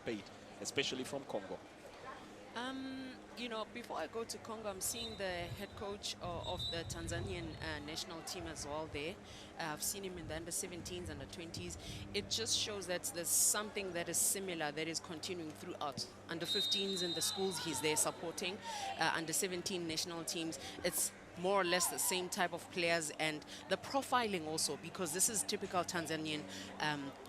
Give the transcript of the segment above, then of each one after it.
anticipate, especially from Congo? You know, before I go to Congo, I'm seeing the head coach of the Tanzanian national team as well there. I've seen him in the under-17s, under-20s. It just shows that there's something that is similar that is continuing throughout. Under-15s in the schools, he's there supporting. Under-17 national teams, it's more or less the same type of players, and the profiling also, because this is typical Tanzanian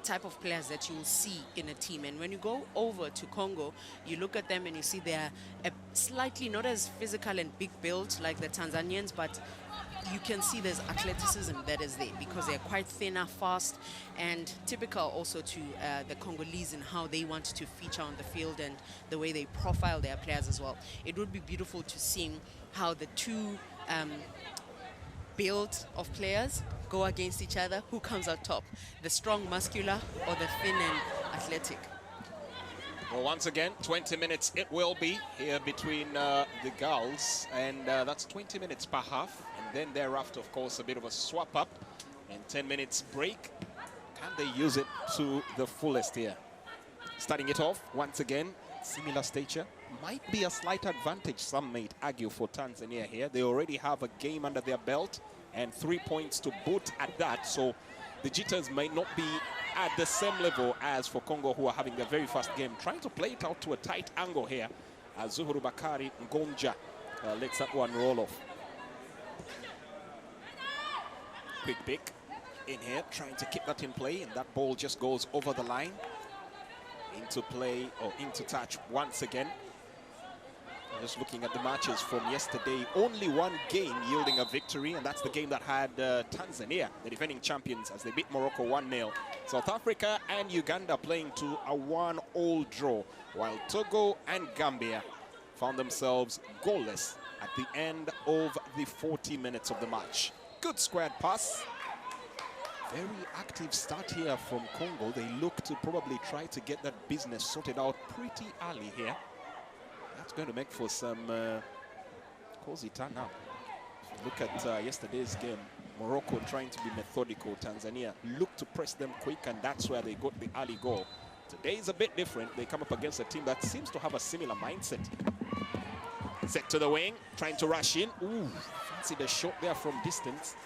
type of players that you'll see in a team. And when you go over to Congo, you look at them and you see they're slightly not as physical and big built like the Tanzanians, but you can see there's athleticism that is there because they're quite thinner, fast, and typical also to the Congolese in how they want to feature on the field and the way they profile their players as well. It would be beautiful to see how the two build of players go against each other. Who comes out top? The strong, muscular, or the thin and athletic? Well, once again, 20 minutes it will be here between the girls, and that's 20 minutes per half, and then thereafter, of course, a bit of a swap up and 10 minutes break. Can they use it to the fullest here? Starting it off, once again, similar stature. Might be a slight advantage, some might argue, for Tanzania here. They already have a game under their belt and 3 points to boot at that, so the jitters might not be at the same level as for Congo, who are having their very first game. Trying to play it out to a tight angle here as Zuhuru Bakari Ngonja lets that one roll off. Quick pick in here, trying to keep that in play, and that ball just goes over the line. Into play, or into touch once again. Just looking at the matches from yesterday, only one game yielding a victory, and that's the game that had Tanzania, the defending champions, as they beat Morocco 1-0. South Africa and Uganda playing to a 1-all draw, while Togo and Gambia found themselves goalless at the end of the 40 minutes of the match. Good squared pass. Very active start here from Congo. They look to probably try to get that business sorted out pretty early here. That's going to make for some cozy turn up. Look at yesterday's game. Morocco trying to be methodical. Tanzania looked to press them quick, and that's where they got the early goal. Today is a bit different. They come up against a team that seems to have a similar mindset. Set to the wing, trying to rush in. Ooh, fancy the shot there from distance.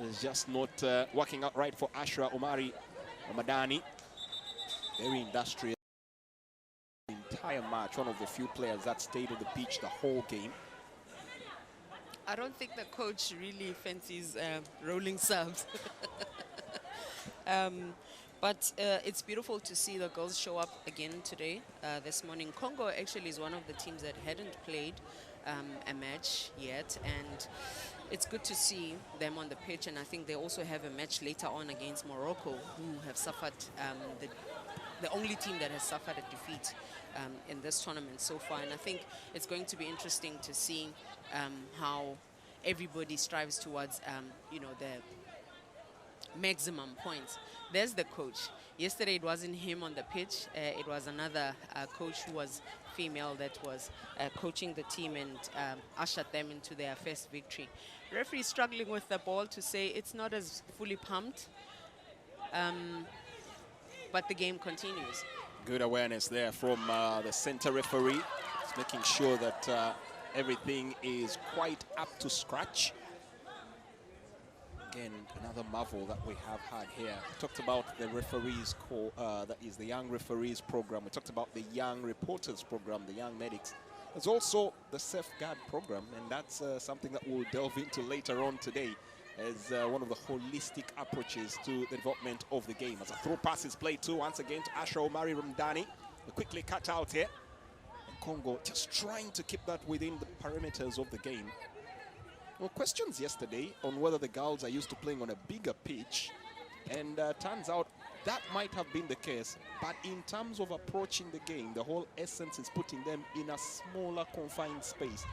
It's just not working out right for Ashra Omari Ramadani. Very industrious. Entire match, one of the few players that stayed on the pitch the whole game. I don't think the coach really fancies rolling subs. But it's beautiful to see the girls show up again today, this morning. Congo actually is one of the teams that hadn't played a match yet, and it's good to see them on the pitch. And I think they also have a match later on against Morocco, who have suffered, the only team that has suffered a defeat in this tournament so far. And I think it's going to be interesting to see how everybody strives towards, you know, the maximum points. There's the coach. Yesterday it wasn't him on the pitch. It was another coach who was female that was coaching the team and ushered them into their first victory. Referee struggling with the ball to say it's not as fully pumped, but the game continues. Good awareness there from the center referee. He's making sure that everything is quite up to scratch. Again, another marvel that we have had here. We talked about the referees that is the Young Referees Program. We talked about the Young Reporters Program, the Young Medics. There's also the Safeguard Program, and that's something that we'll delve into later on today as one of the holistic approaches to the development of the game. As a throw pass is played too, once again to Ashra Omari Ramdani. Quickly cut out here. And Congo just trying to keep that within the parameters of the game. Well, questions yesterday on whether the girls are used to playing on a bigger pitch, and turns out that might have been the case. But in terms of approaching the game, the whole essence is putting them in a smaller confined space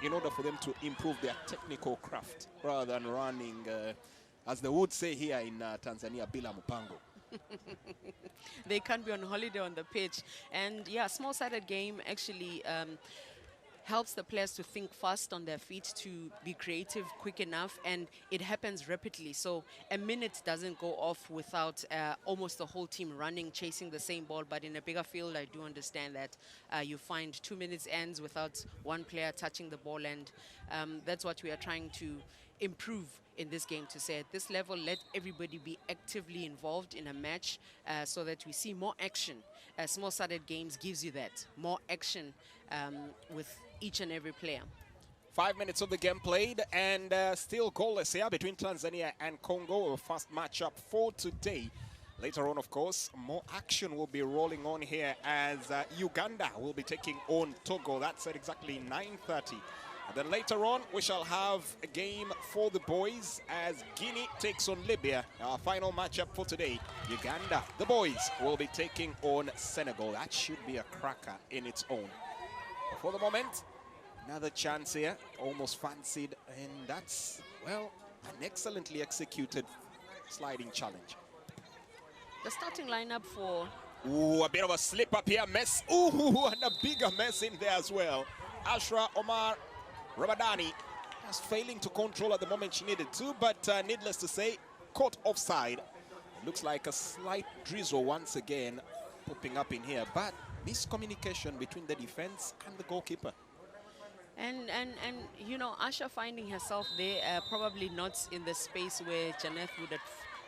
in order for them to improve their technical craft rather than running, as they would say here in Tanzania, bila mpango. They can't be on holiday on the pitch. And yeah, small-sided game actually. helps the players to think fast on their feet, to be creative quick enough, and it happens rapidly. So a minute doesn't go off without almost the whole team running, chasing the same ball. But in a bigger field, I do understand that you find 2 minutes ends without one player touching the ball, and that's what we are trying to improve in this game, to say at this level, let everybody be actively involved in a match so that we see more action. Small-sided games gives you that, more action with each and every player. 5 minutes of the game played, and still goalless here between Tanzania and Congo. First matchup for today. Later on, of course, more action will be rolling on here as Uganda will be taking on Togo. That's at exactly 9:30. And then later on, we shall have a game for the boys as Guinea takes on Libya. Our final matchup for today, Uganda, the boys, will be taking on Senegal. That should be a cracker in its own. But for the moment, another chance here, almost fancied, and that's, well, an excellently executed sliding challenge. The starting lineup for... Ooh, a bit of a slip up here, mess. Ooh, and a bigger mess in there as well. Ashra Omar Ramadani was failing to control at the moment she needed to, but needless to say, caught offside. It looks like a slight drizzle once again popping up in here, but miscommunication between the defense and the goalkeeper. And you know, Asha finding herself there, probably not in the space where Janeth would have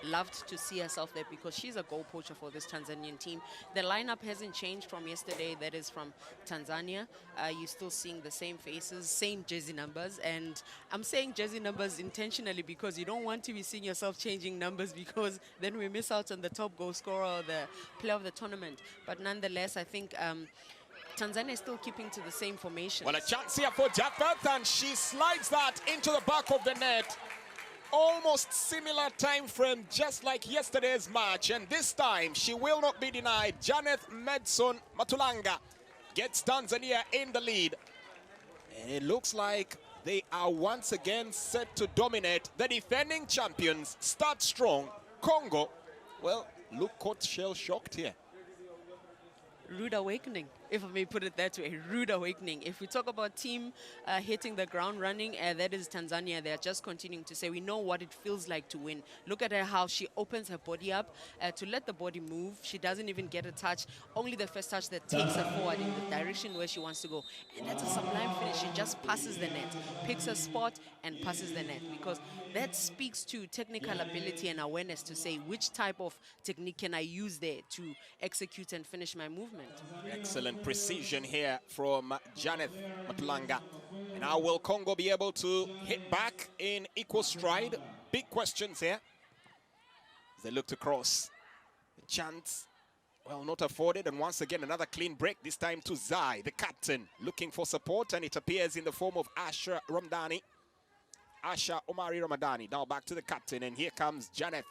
loved to see herself there, because she's a goal poacher for this Tanzanian team. The lineup hasn't changed from yesterday, that is from Tanzania. You're still seeing the same faces, same jersey numbers, and I'm saying jersey numbers intentionally because you don't want to be seeing yourself changing numbers, because then we miss out on the top goal scorer or the player of the tournament. But nonetheless, I think Tanzania is still keeping to the same formation. Well, a chance here for Japheth, and she slides that into the back of the net. Almost similar time frame, just like yesterday's match, and this time she will not be denied. Janeth Medson Matulanga gets Tanzania in the lead. And it looks like they are once again set to dominate. The defending champions start strong. Congo, well, look caught shell-shocked here. Rude awakening, if I may put it that way, rude awakening. If we talk about team hitting the ground running, that is Tanzania. They're just continuing to say, we know what it feels like to win. Look at her, how she opens her body up to let the body move. She doesn't even get a touch, only the first touch that takes her forward in the direction where she wants to go. And that's a sublime finish. She just passes the net, picks a spot and passes the net, because that speaks to technical ability and awareness to say which type of technique can I use there to execute and finish my movement. Excellent precision here from Janeth Matulanga. And now will Congo be able to hit back in equal stride? Big questions here as they look to cross. The chance, well, not afforded. And once again, another clean break, this time to Zai, the captain, looking for support. And it appears in the form of Asha Ramdani. Asha Omari Ramadani. Now back to the captain. And here comes Janeth.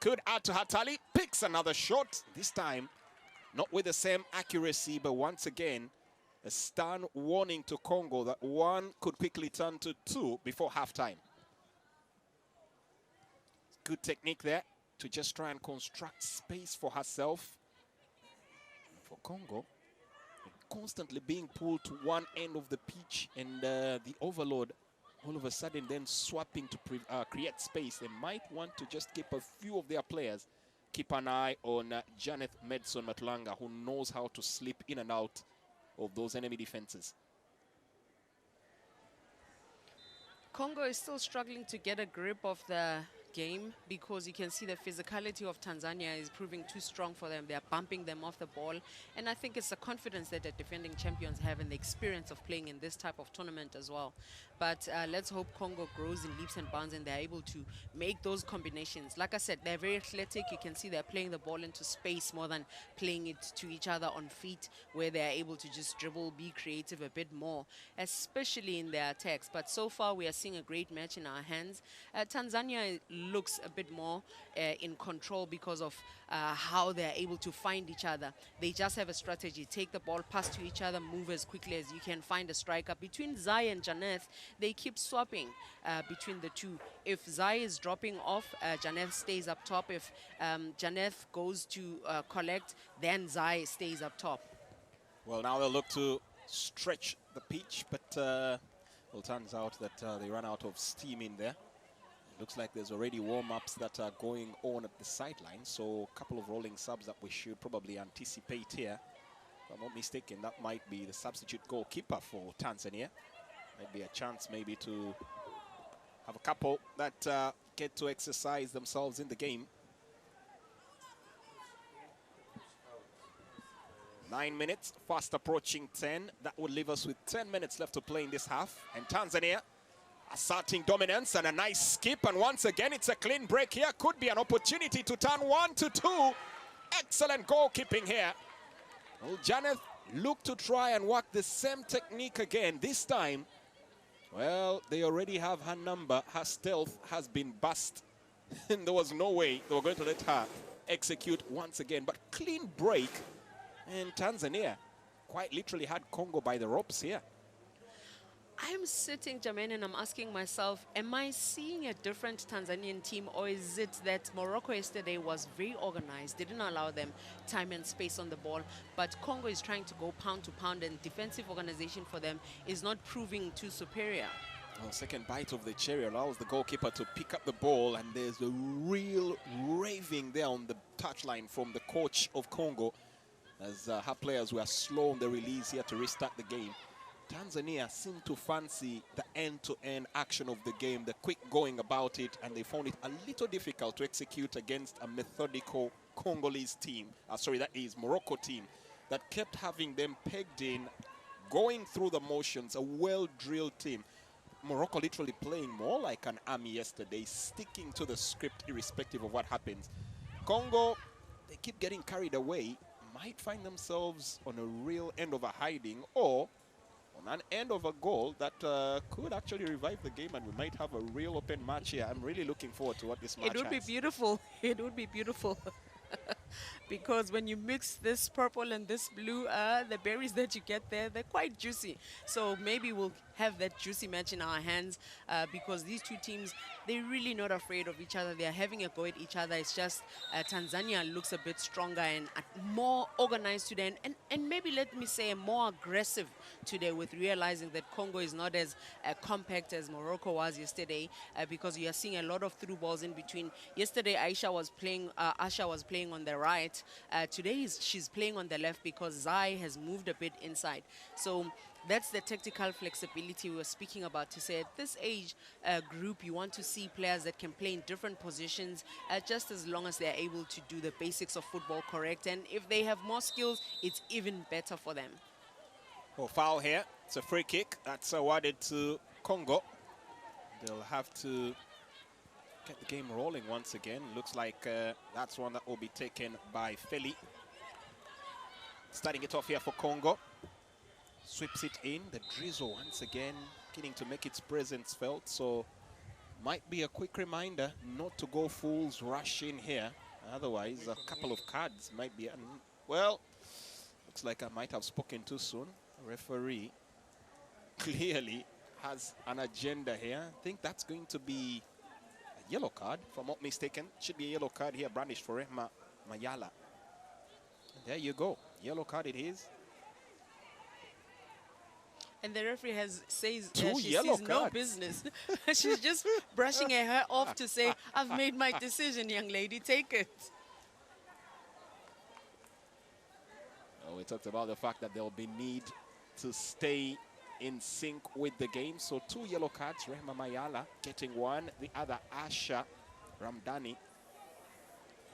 Could add to her tally. Picks another shot. This time, not with the same accuracy, but once again, a stern warning to Congo that one could quickly turn to two before halftime. Good technique there to just try and construct space for herself. And for Congo, constantly being pulled to one end of the pitch, and the overload all of a sudden then swapping to create space. They might want to just keep a few of their players. Keep an eye on Janeth Medson Matulanga, who knows how to slip in and out of those enemy defenses. Congo is still struggling to get a grip of the game, because you can see the physicality of Tanzania is proving too strong for them. They're bumping them off the ball, and I think it's the confidence that the defending champions have and the experience of playing in this type of tournament as well. But let's hope Congo grows in leaps and bounds and they're able to make those combinations. Like I said, they're very athletic. You can see they're playing the ball into space more than playing it to each other on feet, where they're able to just dribble, be creative a bit more, especially in their attacks. But so far, we are seeing a great match in our hands. Tanzania looks a bit more in control because of how they're able to find each other. They just have a strategy. Take the ball, pass to each other, move as quickly as you can, find a striker. Between Zai and Janeth, they keep swapping between the two. If Zai is dropping off, Janeth stays up top. If Janeth goes to collect, then Zai stays up top. Well, now they'll look to stretch the pitch, but well, turns out that they ran out of steam in there. It looks like there's already warm-ups that are going on at the sideline, so a couple of rolling subs that we should probably anticipate here. If I'm not mistaken, that might be the substitute goalkeeper for Tanzania. Might be a chance maybe to have a couple that get to exercise themselves in the game. 9 minutes, fast approaching 10. That would leave us with 10 minutes left to play in this half. And Tanzania asserting dominance and a nice skip. And once again, it's a clean break here. Could be an opportunity to turn 1-2. Excellent goalkeeping here. Well, Janeth looked to try and work the same technique again. This time, well, they already have her number. Her stealth has been bust. And there was no way they were going to let her execute once again. But clean break. And Tanzania quite literally had Congo by the ropes here. I'm sitting, Jermaine, and I'm asking myself, am I seeing a different Tanzanian team, or is it that Morocco yesterday was very organized, didn't allow them time and space on the ball, but Congo is trying to go pound to pound, and defensive organization for them is not proving too superior? Well, second bite of the cherry allows the goalkeeper to pick up the ball, and there's a real raving there on the touchline from the coach of Congo, as her players were slow on the release here to restart the game. Tanzania seemed to fancy the end-to-end action of the game, the quick going about it, and they found it a little difficult to execute against a methodical Congolese team. That is Morocco team that kept having them pegged in, going through the motions, a well-drilled team. Morocco literally playing more like an army yesterday, sticking to the script irrespective of what happens. Congo, they keep getting carried away, might find themselves on a real end of a hiding or on an end of a goal that could actually revive the game, and we might have a real open match here. I'm really looking forward to what this match has. It would be beautiful. It would be beautiful. Because when you mix this purple and this blue, the berries that you get there, they're quite juicy. So maybe we'll have that juicy match in our hands, because these two teams, they're really not afraid of each other. They're having a go at each other. It's just Tanzania looks a bit stronger and more organized today, and maybe, let me say, more aggressive today, with realizing that Congo is not as compact as Morocco was yesterday, because you are seeing a lot of through balls in between. Yesterday, Asha was playing on the right. Today, she's playing on the left because Zai has moved a bit inside. So that's the tactical flexibility we were speaking about, to say at this age group, you want to see players that can play in different positions, just as long as they're able to do the basics of football correct. And if they have more skills, it's even better for them. Oh, foul here. It's a free kick. That's awarded to Congo. They'll have to get the game rolling once again. Looks like that's one that will be taken by Feli. Starting it off here for Congo. Sweeps it in. The drizzle once again beginning to make its presence felt. So might be a quick reminder not to go fools rush in here. Otherwise, a couple of cards might be... well, looks like I might have spoken too soon. Referee clearly has an agenda here. I think that's going to be a yellow card, if I'm not mistaken. Should be a yellow card here, brandished for Rehma Mayala. And there you go. Yellow card it is. And the referee says she sees no business. She's just brushing her hair off to say, I've made my decision, young lady, take it. We talked about the fact that there will be need to stay in sync with the game. So 2 yellow cards, Rehma Mayala getting one, the other Asha Ramdani.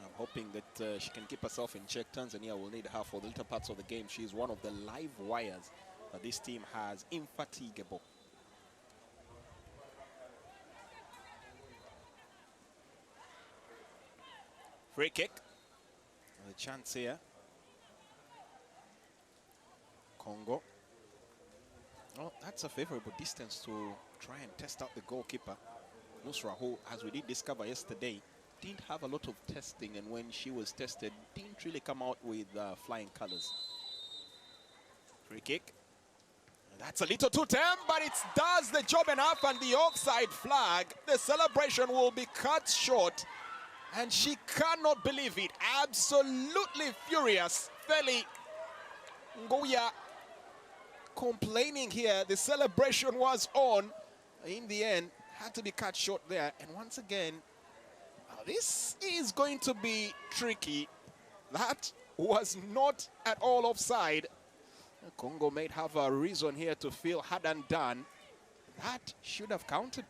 I'm hoping that she can keep herself in check. Tanzania will need her for the later parts of the game. She's one of the live wires that this team has, infatigable. Free kick. A chance here. Congo. Oh, that's a favorable distance to try and test out the goalkeeper. Nusra, who, as we did discover yesterday, didn't have a lot of testing, and when she was tested, didn't really come out with flying colors. Free kick. That's a little too tame, but it does the job enough, and the offside flag. The celebration will be cut short, and she cannot believe it. Absolutely furious. Feli Nguya complaining here. The celebration was on. In the end, had to be cut short there. And once again, this is going to be tricky. That was not at all offside. Congo might have a reason here to feel had and done. That should have counted.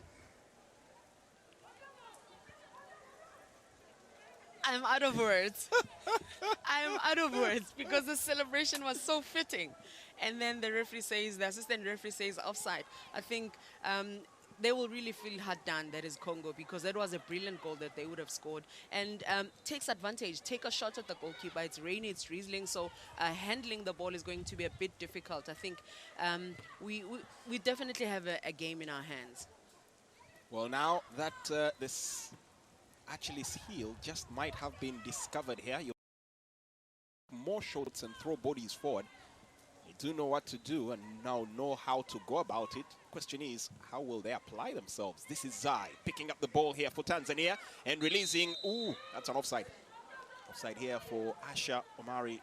I'm out of words. I'm out of words because the celebration was so fitting. And then the referee says, the assistant referee says offside. I think they will really feel hard done, that is Congo, because that was a brilliant goal that they would have scored. And takes advantage, take a shot at the goalkeeper. It's rainy, it's drizzling, so handling the ball is going to be a bit difficult. I think we definitely have a game in our hands. Well, now that this Achilles heel just might have been discovered here. You more shots and throw bodies forward. You do know what to do and now know how to go about it. Question is, how will they apply themselves? This is Zai picking up the ball here for Tanzania and releasing. Ooh, that's an offside. Offside here for Asha Omari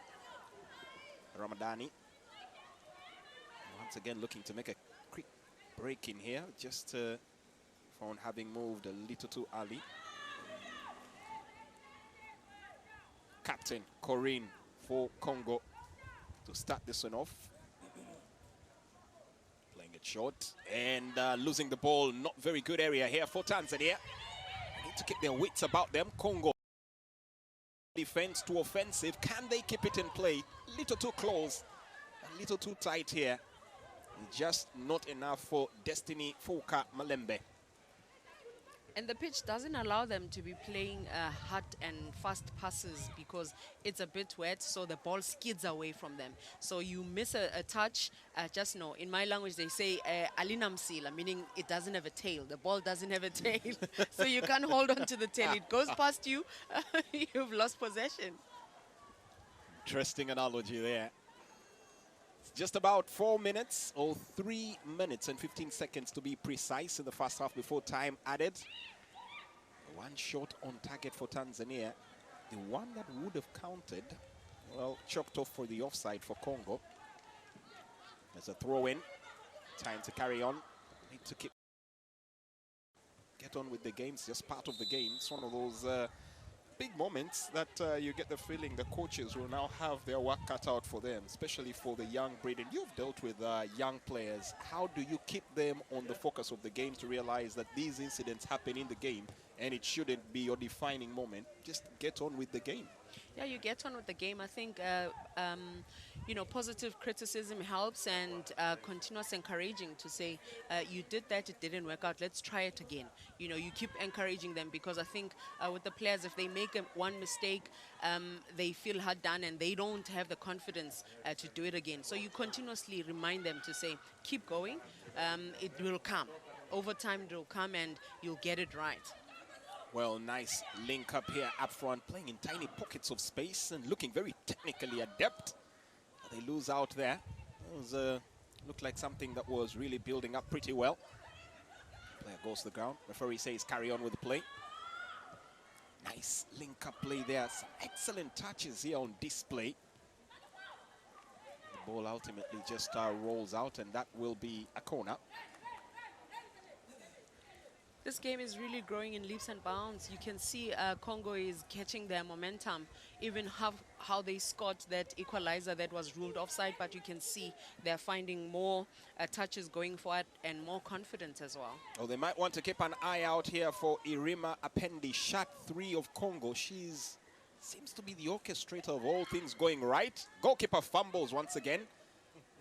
Ramadani. Once again, looking to make a quick break in here. Just phone having moved a little too early. Captain Corinne for Congo to start this one off. Playing it short and losing the ball. Not very good area here for Tanzania. They need to keep their wits about them. Congo. Defense to offensive. Can they keep it in play? A little too close. A little too tight here. Just not enough for Destiny Fuka Malembe. And the pitch doesn't allow them to be playing hard and fast passes because it's a bit wet, so the ball skids away from them. So you miss a touch, just know, in my language they say alinamsila, meaning it doesn't have a tail. The ball doesn't have a tail. So you can't hold on to the tail. It goes past you, you've lost possession. Interesting analogy there. It's just about 4 minutes, or 3 minutes and 15 seconds to be precise in the first half before time added. One shot on target for Tanzania. The one that would have counted, well, chalked off for the offside for Congo. There's a throw in. Time to carry on. Need to get on with the game. It's just part of the game. It's one of those big moments that you get the feeling the coaches will now have their work cut out for them, especially for the young breed. And you've dealt with young players. How do you keep them on the focus of the game to realize that these incidents happen in the game and it shouldn't be your defining moment? Just get on with the game. Yeah, you get on with the game. I think, you know, positive criticism helps, and continuous encouraging to say, you did that, it didn't work out, let's try it again. You know, you keep encouraging them, because I think with the players, if they make one mistake, they feel hard done and they don't have the confidence to do it again. So you continuously remind them to say, keep going, it will come. Over time, it will come and you'll get it right. Well, nice link up here up front, playing in tiny pockets of space and looking very technically adept. They lose out there. It was, looked like something that was really building up pretty well. Player goes to the ground. Referee says carry on with the play. Nice link up play there. Some excellent touches here on display. The ball ultimately just rolls out, and that will be a corner. This game is really growing in leaps and bounds. You can see Congo is catching their momentum, even how they scored that equalizer that was ruled offside, but you can see they're finding more touches going forward and more confidence as well. Oh, they might want to keep an eye out here for Irima Apendi, shot 3 of Congo. She's seems to be the orchestrator of all things going right. Goalkeeper fumbles once again.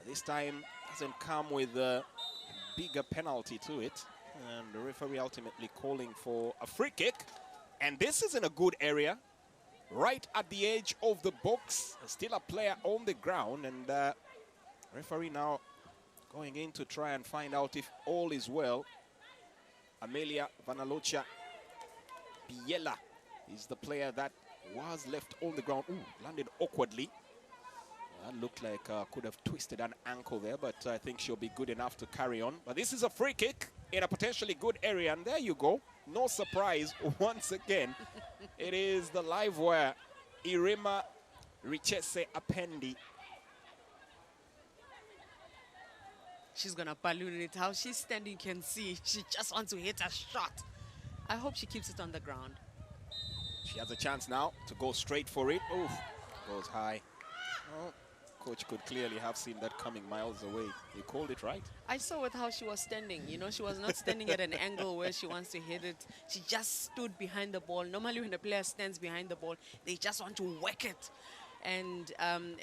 This time doesn't come with a bigger penalty to it. And the referee ultimately calling for a free kick. And this is in a good area, right at the edge of the box. Still a player on the ground, and referee now going in to try and find out if all is well. Amelia Vanalocha Biela is the player that was left on the ground. Ooh, landed awkwardly. That looked like could have twisted an ankle there, but I think she'll be good enough to carry on. But this is a free kick in a potentially good area, and there you go. No surprise, once again, it is the live wire. Irima Richese Apendi she's going to balloon it. How she's standing, can see. She just wants to hit a shot. I hope she keeps it on the ground. She has a chance now to go straight for it. Oof, goes high. Oh, coach could clearly have seen that coming miles away. He called it right. I saw with how she was standing. You know, she was not standing at an angle where she wants to hit it. She just stood behind the ball. Normally when a player stands behind the ball, they just want to whack it. And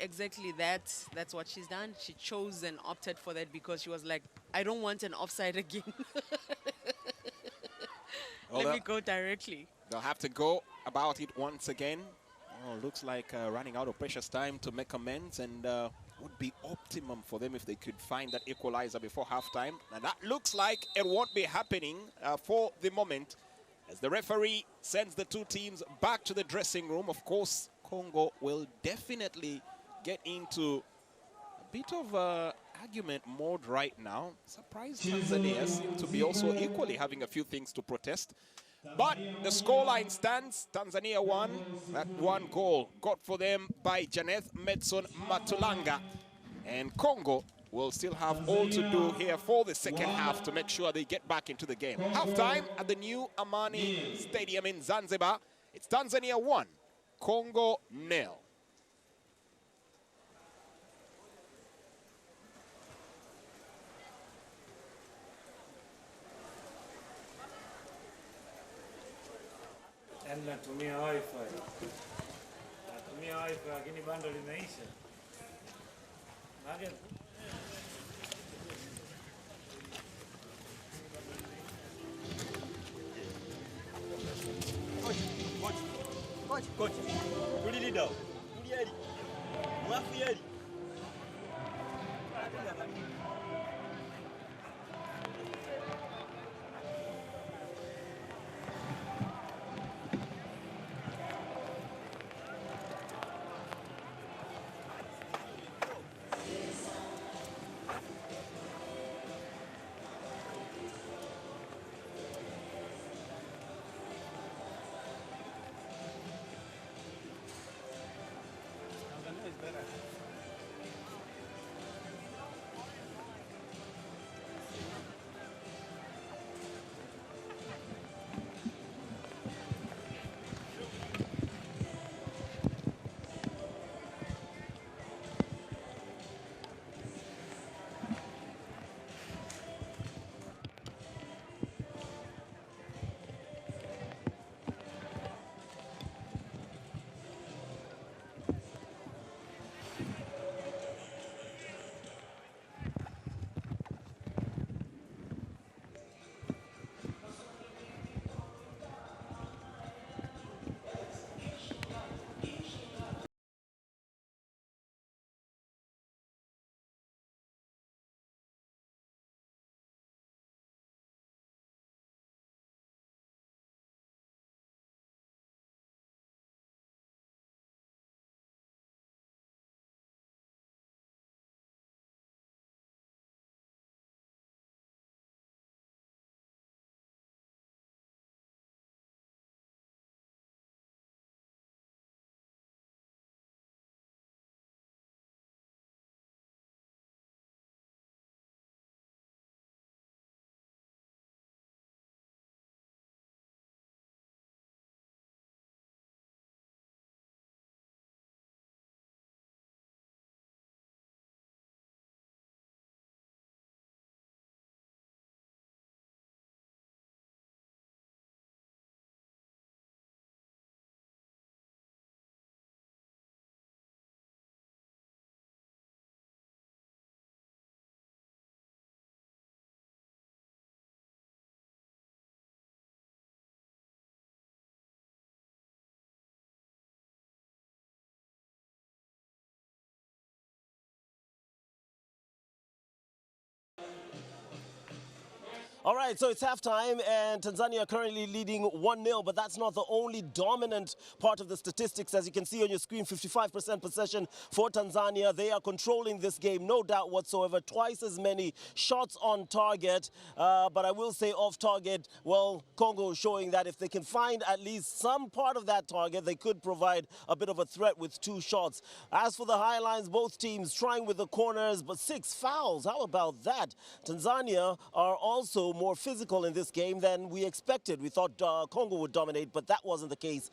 exactly that's what she's done. She chose and opted for that because she was like, I don't want an offside again. Well, Let me go directly. They'll have to go about it once again. Oh, looks like running out of precious time to make amends, and would be optimum for them if they could find that equalizer before halftime. And that looks like it won't be happening for the moment, as the referee sends the two teams back to the dressing room. Of course, Congo will definitely get into a bit of argument mode right now. Surprised Tanzania seem to be also equally having a few things to protest. But the scoreline stands. Tanzania won. That one goal got for them by Janeth Medson Matulanga. And Congo will still have all to do here for the second half to make sure they get back into the game. Halftime at the new Amani Stadium in Zanzibar. It's Tanzania 1, Congo 0. Natumia wifi. Natumia wifi lakini bando limeisha. Maana Coach. Tulili dao. Tulieli. Mwafieli. All right, so it's halftime, and Tanzania are currently leading 1-0, but that's not the only dominant part of the statistics. As you can see on your screen, 55% possession for Tanzania. They are controlling this game, no doubt whatsoever. Twice as many shots on target, but I will say off target, well, Congo is showing that if they can find at least some part of that target, they could provide a bit of a threat with 2 shots. As for the high lines, both teams trying with the corners, but 6 fouls. How about that? Tanzania are also more physical in this game than we expected. We thought Congo would dominate, but that wasn't the case.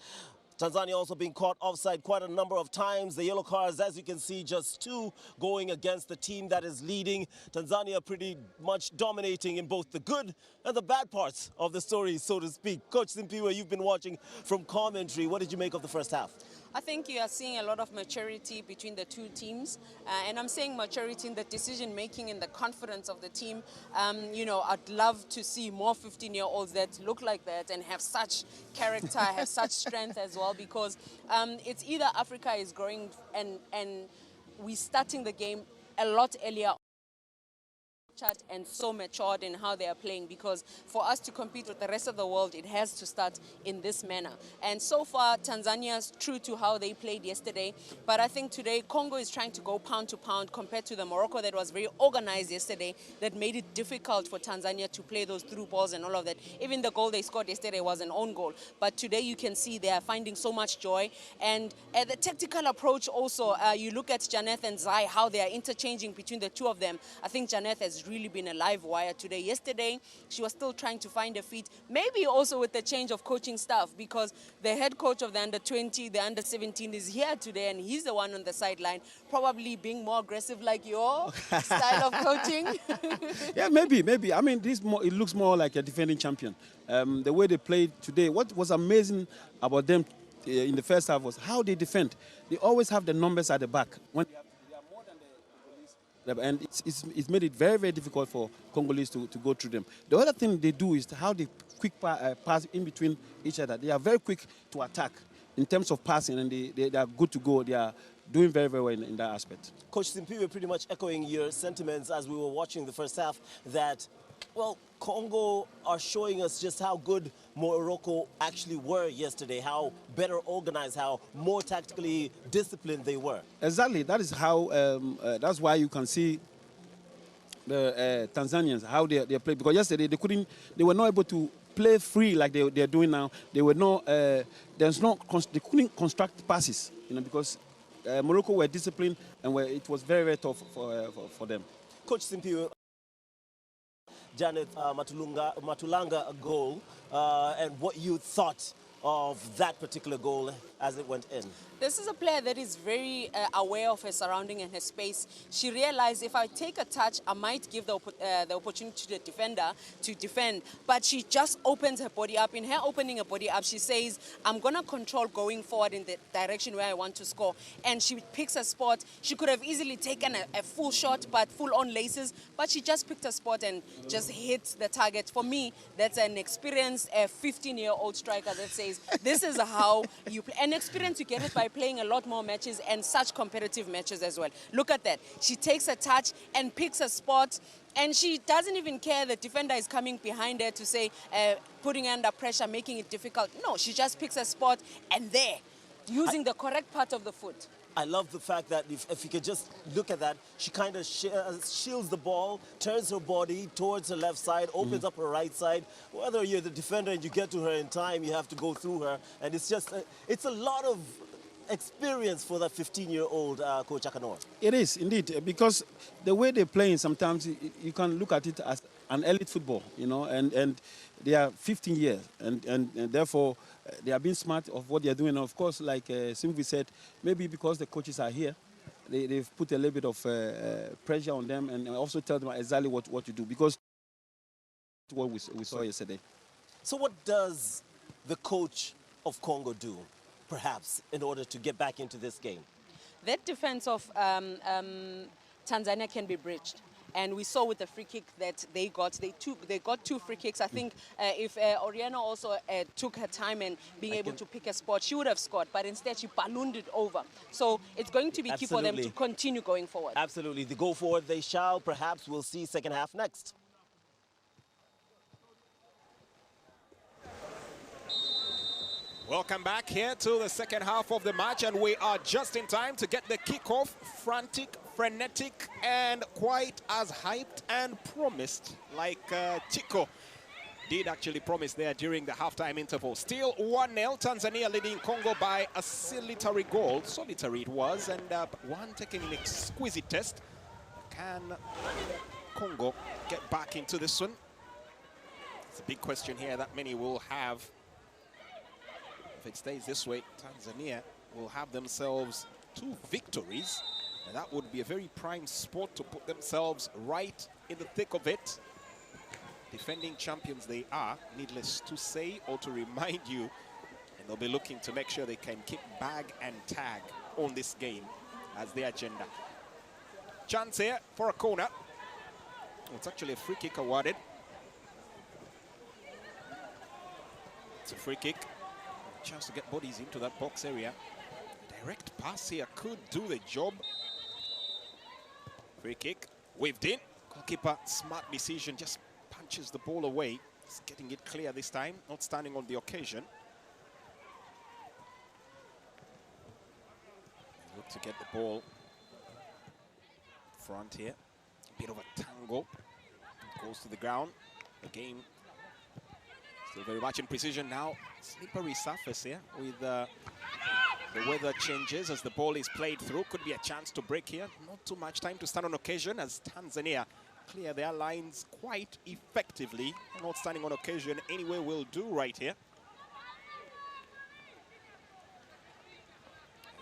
Tanzania also being caught offside quite a number of times. The yellow cards, as you can see, just 2 going against the team that is leading. Tanzania pretty much dominating in both the good and the bad parts of the story, so to speak. Coach Simpiwe, you've been watching from commentary. What did you make of the first half? I think you are seeing a lot of maturity between the 2 teams, and I'm saying maturity in the decision-making and the confidence of the team. You know, I'd love to see more 15-year-olds that look like that and have such character, have such strength as well, because it's either Africa is growing and we're starting the game a lot earlier and so matured in how they are playing, because for us to compete with the rest of the world, it has to start in this manner. And so far, Tanzania's true to how they played yesterday, but I think today Congo is trying to go pound to pound compared to the Morocco that was very organized yesterday, that made it difficult for Tanzania to play those through balls and all of that. Even the goal they scored yesterday was an own goal, but today you can see they are finding so much joy. And the tactical approach also, you look at Janeth and Zai, how they are interchanging between the 2 of them. I think Janeth has really been a live wire today. Yesterday, she was still trying to find her feet, maybe also with the change of coaching staff, because the head coach of the under-20, the under-17 is here today, and he's the one on the sideline, probably being more aggressive like your style of coaching. Yeah, maybe. I mean, it looks more like a defending champion. The way they played today, what was amazing about them in the first half was how they defend. They always have the numbers at the back. When and it's made it very, very difficult for Congolese to go through them. The other thing they do is how they quick pass in between each other. They are very quick to attack in terms of passing, and they are good to go. They are doing very, very well in that aspect. Coach Simpiwe, pretty much echoing your sentiments as we were watching the first half, that, well, Congo are showing us just how good Morocco actually were yesterday, how better organized, how more tactically disciplined they were. Exactly. That is how. That's why you can see the Tanzanians how they play, because yesterday they were not able to play free like they're doing now. They were not. They couldn't construct passes, because Morocco were disciplined, and it was very, very tough for them. Coach Simpiwe, Janet Matulanga goal, and what you thought of that particular goal as it went in. This is a player that is very aware of her surrounding and her space. She realized if I take a touch, I might give the opportunity to the defender to defend. But she just opens her body up. In her opening her body up, she says, I'm going to control going forward in the direction where I want to score. And she picks a spot. She could have easily taken a full shot, but full on laces. But she just picked a spot and just hit the target. For me, that's an experienced 15-year-old striker that says, this is how you play. An experience, you get it by playing a lot more matches and such competitive matches as well. Look at that. She takes a touch and picks a spot, and she doesn't even care the defender is coming behind her to say, putting her under pressure, making it difficult. No, she just picks a spot and there, using the correct part of the foot. I love the fact that if you could just look at that, she kind of shields the ball, turns her body towards her left side, opens up her right side. Whether you're the defender and you get to her in time, you have to go through her. And it's just, it's a lot of experience for that 15-year-old Coach Akanor. It is, indeed, because the way they're playing, sometimes you can look at it as an elite football, and they are 15 years, and therefore they are being smart of what they are doing. And of course, like Simvi said, maybe because the coaches are here, they've put a little bit of pressure on them and also tell them exactly what to do, because what we saw yesterday. So what does the coach of Congo do, perhaps, in order to get back into this game? That defense of Tanzania can be bridged. And we saw with the free kick that they got 2 free kicks. I think if Oriana also took her time and being able to pick a spot, she would have scored. But instead, she ballooned it over. So it's going to be key for them to continue going forward. Absolutely. The go forward they shall. Perhaps we'll see second half next. Welcome back here to the second half of the match, and we are just in time to get the kickoff. Frantic, frenetic, and quite as hyped and promised, like Chico did actually promise there during the halftime interval. Still 1-0, Tanzania leading Congo by a solitary goal. Solitary it was, and one taking an exquisite test. Can Congo get back into this one? It's a big question here that many will have. If it stays this way, Tanzania will have themselves 2 victories, and that would be a very prime spot to put themselves right in the thick of it. Defending champions they are, needless to say or to remind you, and they'll be looking to make sure they can keep bag and tag on this game as their agenda. Chance here for a corner. Oh, it's actually a free kick awarded. It's a free kick. Chance to get bodies into that box area. Direct pass here could do the job. Free kick, waved in. Goalkeeper, smart decision, just punches the ball away. He's getting it clear this time, not standing on the occasion. Look to get the ball front here. A bit of a tango. Goes to the ground. The game still very much in precision now. Slippery surface here with the weather changes as the ball is played through. Could be a chance to break here. Not too much time to stand on occasion as Tanzania clear their lines quite effectively. Not standing on occasion anyway will do right here.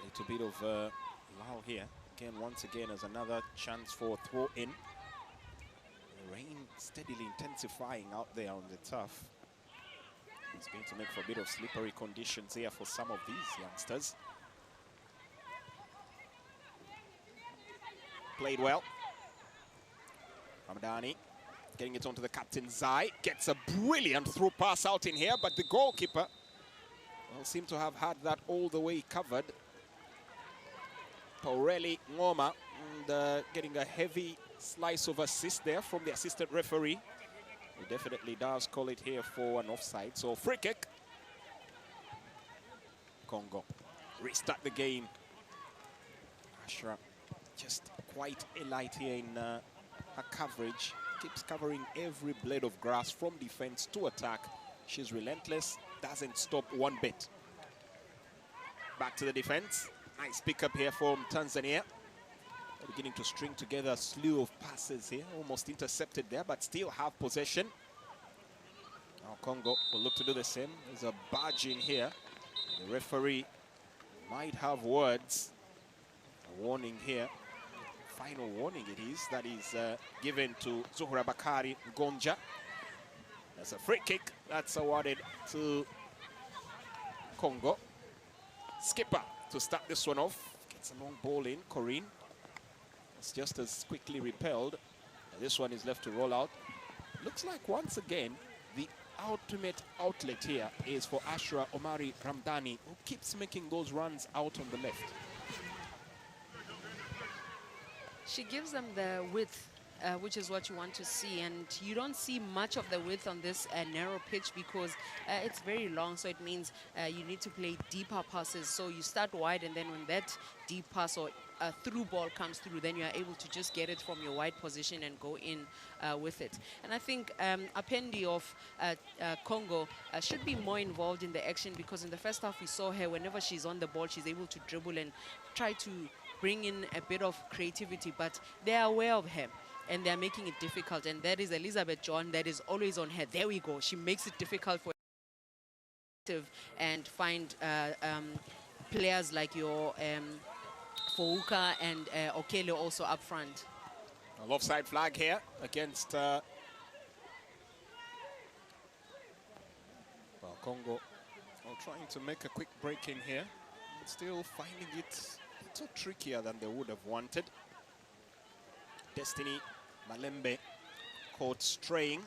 A little bit of lull here. Again, once again, as another chance for throw in. The rain steadily intensifying out there on the turf. It's going to make for a bit of slippery conditions here for some of these youngsters. Played well. Ramadani getting it onto the captain Zai. Gets a brilliant through pass out in here, but the goalkeeper will seem to have had that all the way covered. Paureli Ngoma and getting a heavy slice of assist there from the assistant referee. He definitely does call it here for an offside. So free kick. Congo restart the game. Ashra just quite elite here in her coverage. Keeps covering every blade of grass from defense to attack. She's relentless, doesn't stop one bit. Back to the defense. Nice pick up here from Tanzania. Beginning to string together a slew of passes here. Almost intercepted there, but still have possession. Now Congo will look to do the same. There's a barge in here. The referee might have words. A warning here. Final warning it is. That is given to Zuhura Bakari Gonja. That's a free kick. That's awarded to Congo. Skipper to start this one off. Gets a long ball in. Corinne. It's just as quickly repelled. And this one is left to roll out. Looks like once again the ultimate outlet here is for Ashra Omari Ramdani, who keeps making those runs out on the left. She gives them the width, which is what you want to see, and you don't see much of the width on this narrow pitch because it's very long, so it means you need to play deeper passes. So you start wide, and then when that deep pass or through ball comes through, then you are able to just get it from your wide position and go in with it. And I think Apendi of Congo should be more involved in the action, because in the first half we saw her, whenever she's on the ball, she's able to dribble and try to bring in a bit of creativity, but they are aware of her and they're making it difficult, and that is Elizabeth John that is always on her. There we go. She makes it difficult for and find players like your Fouka and Okele also up front. A offside flag here against well, Congo. Well, trying to make a quick break in here, but still finding it a little trickier than they would have wanted. Destiny Malembe caught straying.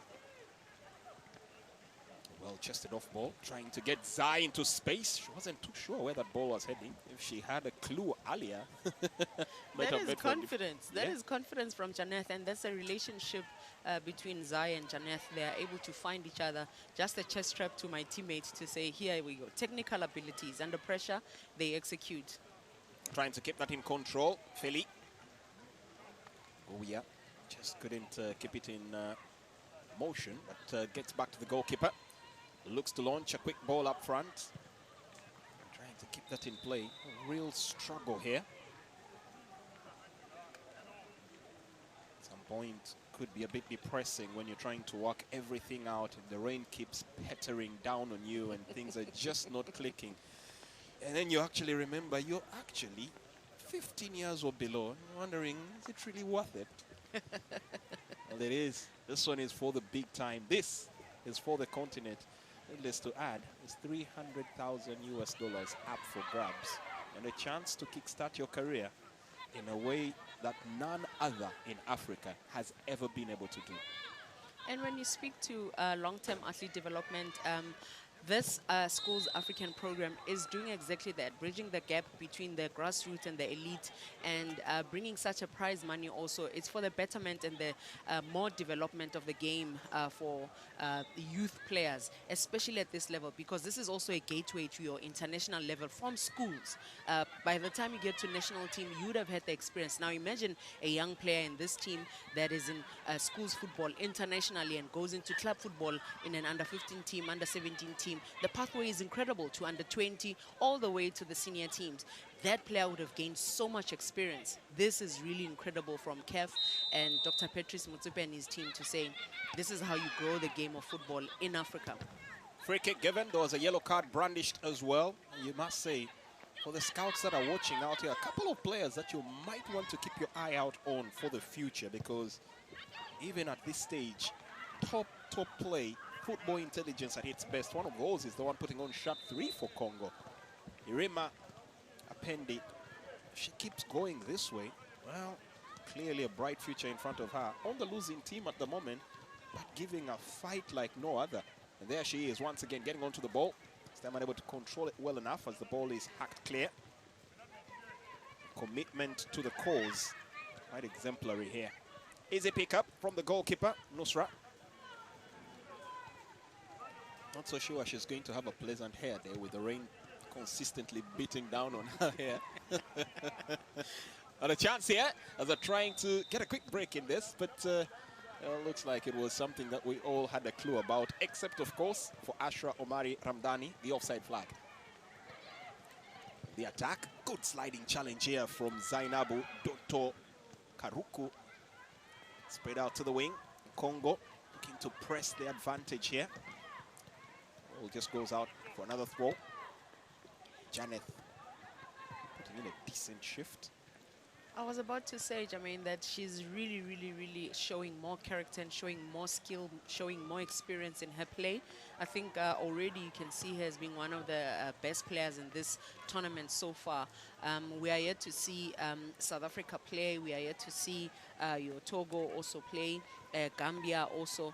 Well, chested off ball, trying to get Zai into space. She wasn't too sure where that ball was heading. If she had a clue earlier, might That have is made for a confidence. That is confidence from Janeth, and that's a relationship between Zai and Janeth. They are able to find each other. Just a chest strap to my teammates to say, here we go. Technical abilities. Under pressure, they execute. Trying to keep that in control. Feli. Oh, yeah. Just couldn't keep it in motion, but gets back to the goalkeeper. Looks to launch a quick ball up front. Trying to keep that in play. A real struggle here. At some point, could be a bit depressing when you're trying to work everything out and the rain keeps pattering down on you and things are just not clicking. And then you actually remember you're actually 15 years or below and you're wondering, is it really worth it? Well, it is. This one is for the big time. This is for the continent. Needless to add, it's $300,000 up for grabs and a chance to kickstart your career in a way that none other in Africa has ever been able to do. And when you speak to long-term athlete development, this school's African program is doing exactly that, bridging the gap between the grassroots and the elite and bringing such a prize money also. It's for the betterment and the more development of the game for youth players, especially at this level, because this is also a gateway to your international level from schools. By the time you get to national team, you would have had the experience. Now imagine a young player in this team that is in schools football internationally and goes into club football in an under-15 team, under-17 team. The pathway is incredible to under-20 all the way to the senior teams. That player would have gained so much experience. This is really incredible from Kev and Dr. Patrice Mutsupe and his team to say, this is how you grow the game of football in Africa. Free kick given. There was a yellow card brandished as well. You must say, for the scouts that are watching out here, a couple of players that you might want to keep your eye out on for the future, because even at this stage, top play, football intelligence at its best. One of those is the one putting on shot 3 for Congo. Irima Apendi, if she keeps going this way, well, clearly a bright future in front of her. On the losing team at the moment, but giving a fight like no other. And there she is once again getting onto the ball. Still unable to control it well enough as the ball is hacked clear. Commitment to the cause, quite exemplary here. Easy pickup from the goalkeeper, Nusra. Not so sure she's going to have a pleasant hair there with the rain consistently beating down on her hair. And a chance here as they're trying to get a quick break in this, but looks like it was something that we all had a clue about, except of course for Ashra Omari Ramdani, the offside flag. The attack, good sliding challenge here from Zainabu Doto Karuku. Spread out to the wing. Congo looking to press the advantage here. Ball just goes out for another throw. Janeth putting in a decent shift. I was about to say, Jermaine, that she's really showing more character and showing more skill, showing more experience in her play. I think already you can see her as being one of the best players in this tournament so far. We are yet to see South Africa play. We are yet to see your Togo also play, Gambia also,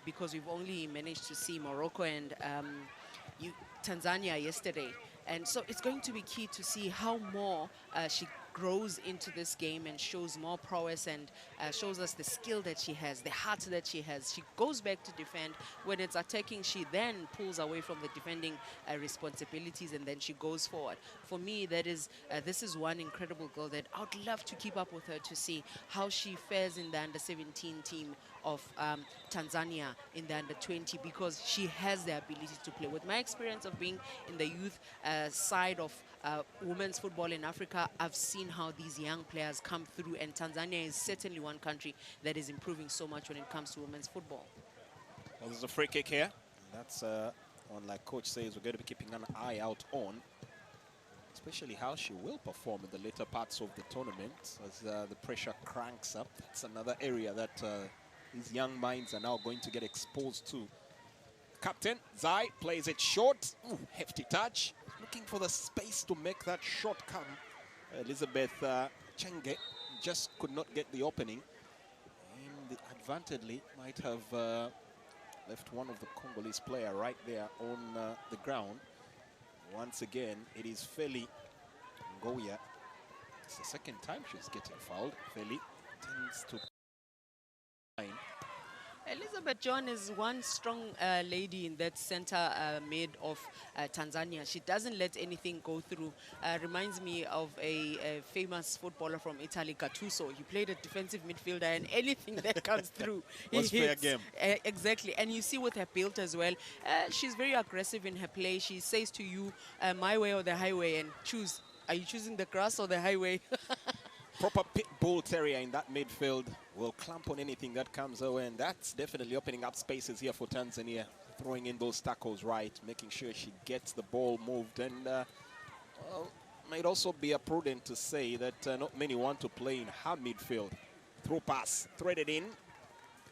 because we've only managed to see Morocco and Tanzania yesterday. And so it's going to be key to see how more she grows into this game and shows more prowess and shows us the skill that she has, the heart that she has. She goes back to defend. When it's attacking, she then pulls away from the defending responsibilities and then she goes forward. For me, that is this is one incredible girl that I would love to keep up with her to see how she fares in the under-17 team of Tanzania in the under-20, because she has the ability to play. With my experience of being in the youth side of women's football in Africa, I've seen how these young players come through, and Tanzania is certainly one country that is improving so much when it comes to women's football. Well, there's a free kick here. That's one, like Coach says, we're going to be keeping an eye out on, especially how she will perform in the later parts of the tournament as the pressure cranks up. That's another area that these young minds are now going to get exposed to. Captain Zai plays it short. Ooh, hefty touch. Looking for the space to make that shot come. Elizabeth Chenge just could not get the opening. And advantage might have left one of the Congolese player right there on the ground. Once again, it is Feli Ngoya. It's the second time she's getting fouled. Feli tends to Elizabeth John is one strong lady in that center mid of Tanzania. She doesn't let anything go through. Reminds me of a famous footballer from Italy, Gattuso. He played a defensive midfielder, and anything that comes through, he was fair hits. game. Exactly. And you see with her build as well, she's very aggressive in her play. She says to you, my way or the highway, and choose. Are you choosing the grass or the highway? Proper pit bull terrier in that midfield, will clamp on anything that comes away, and that's definitely opening up spaces here for Tanzania, throwing in those tackles right, making sure she gets the ball moved. And well, might also be prudent to say that not many want to play in her midfield. Through pass, threaded in.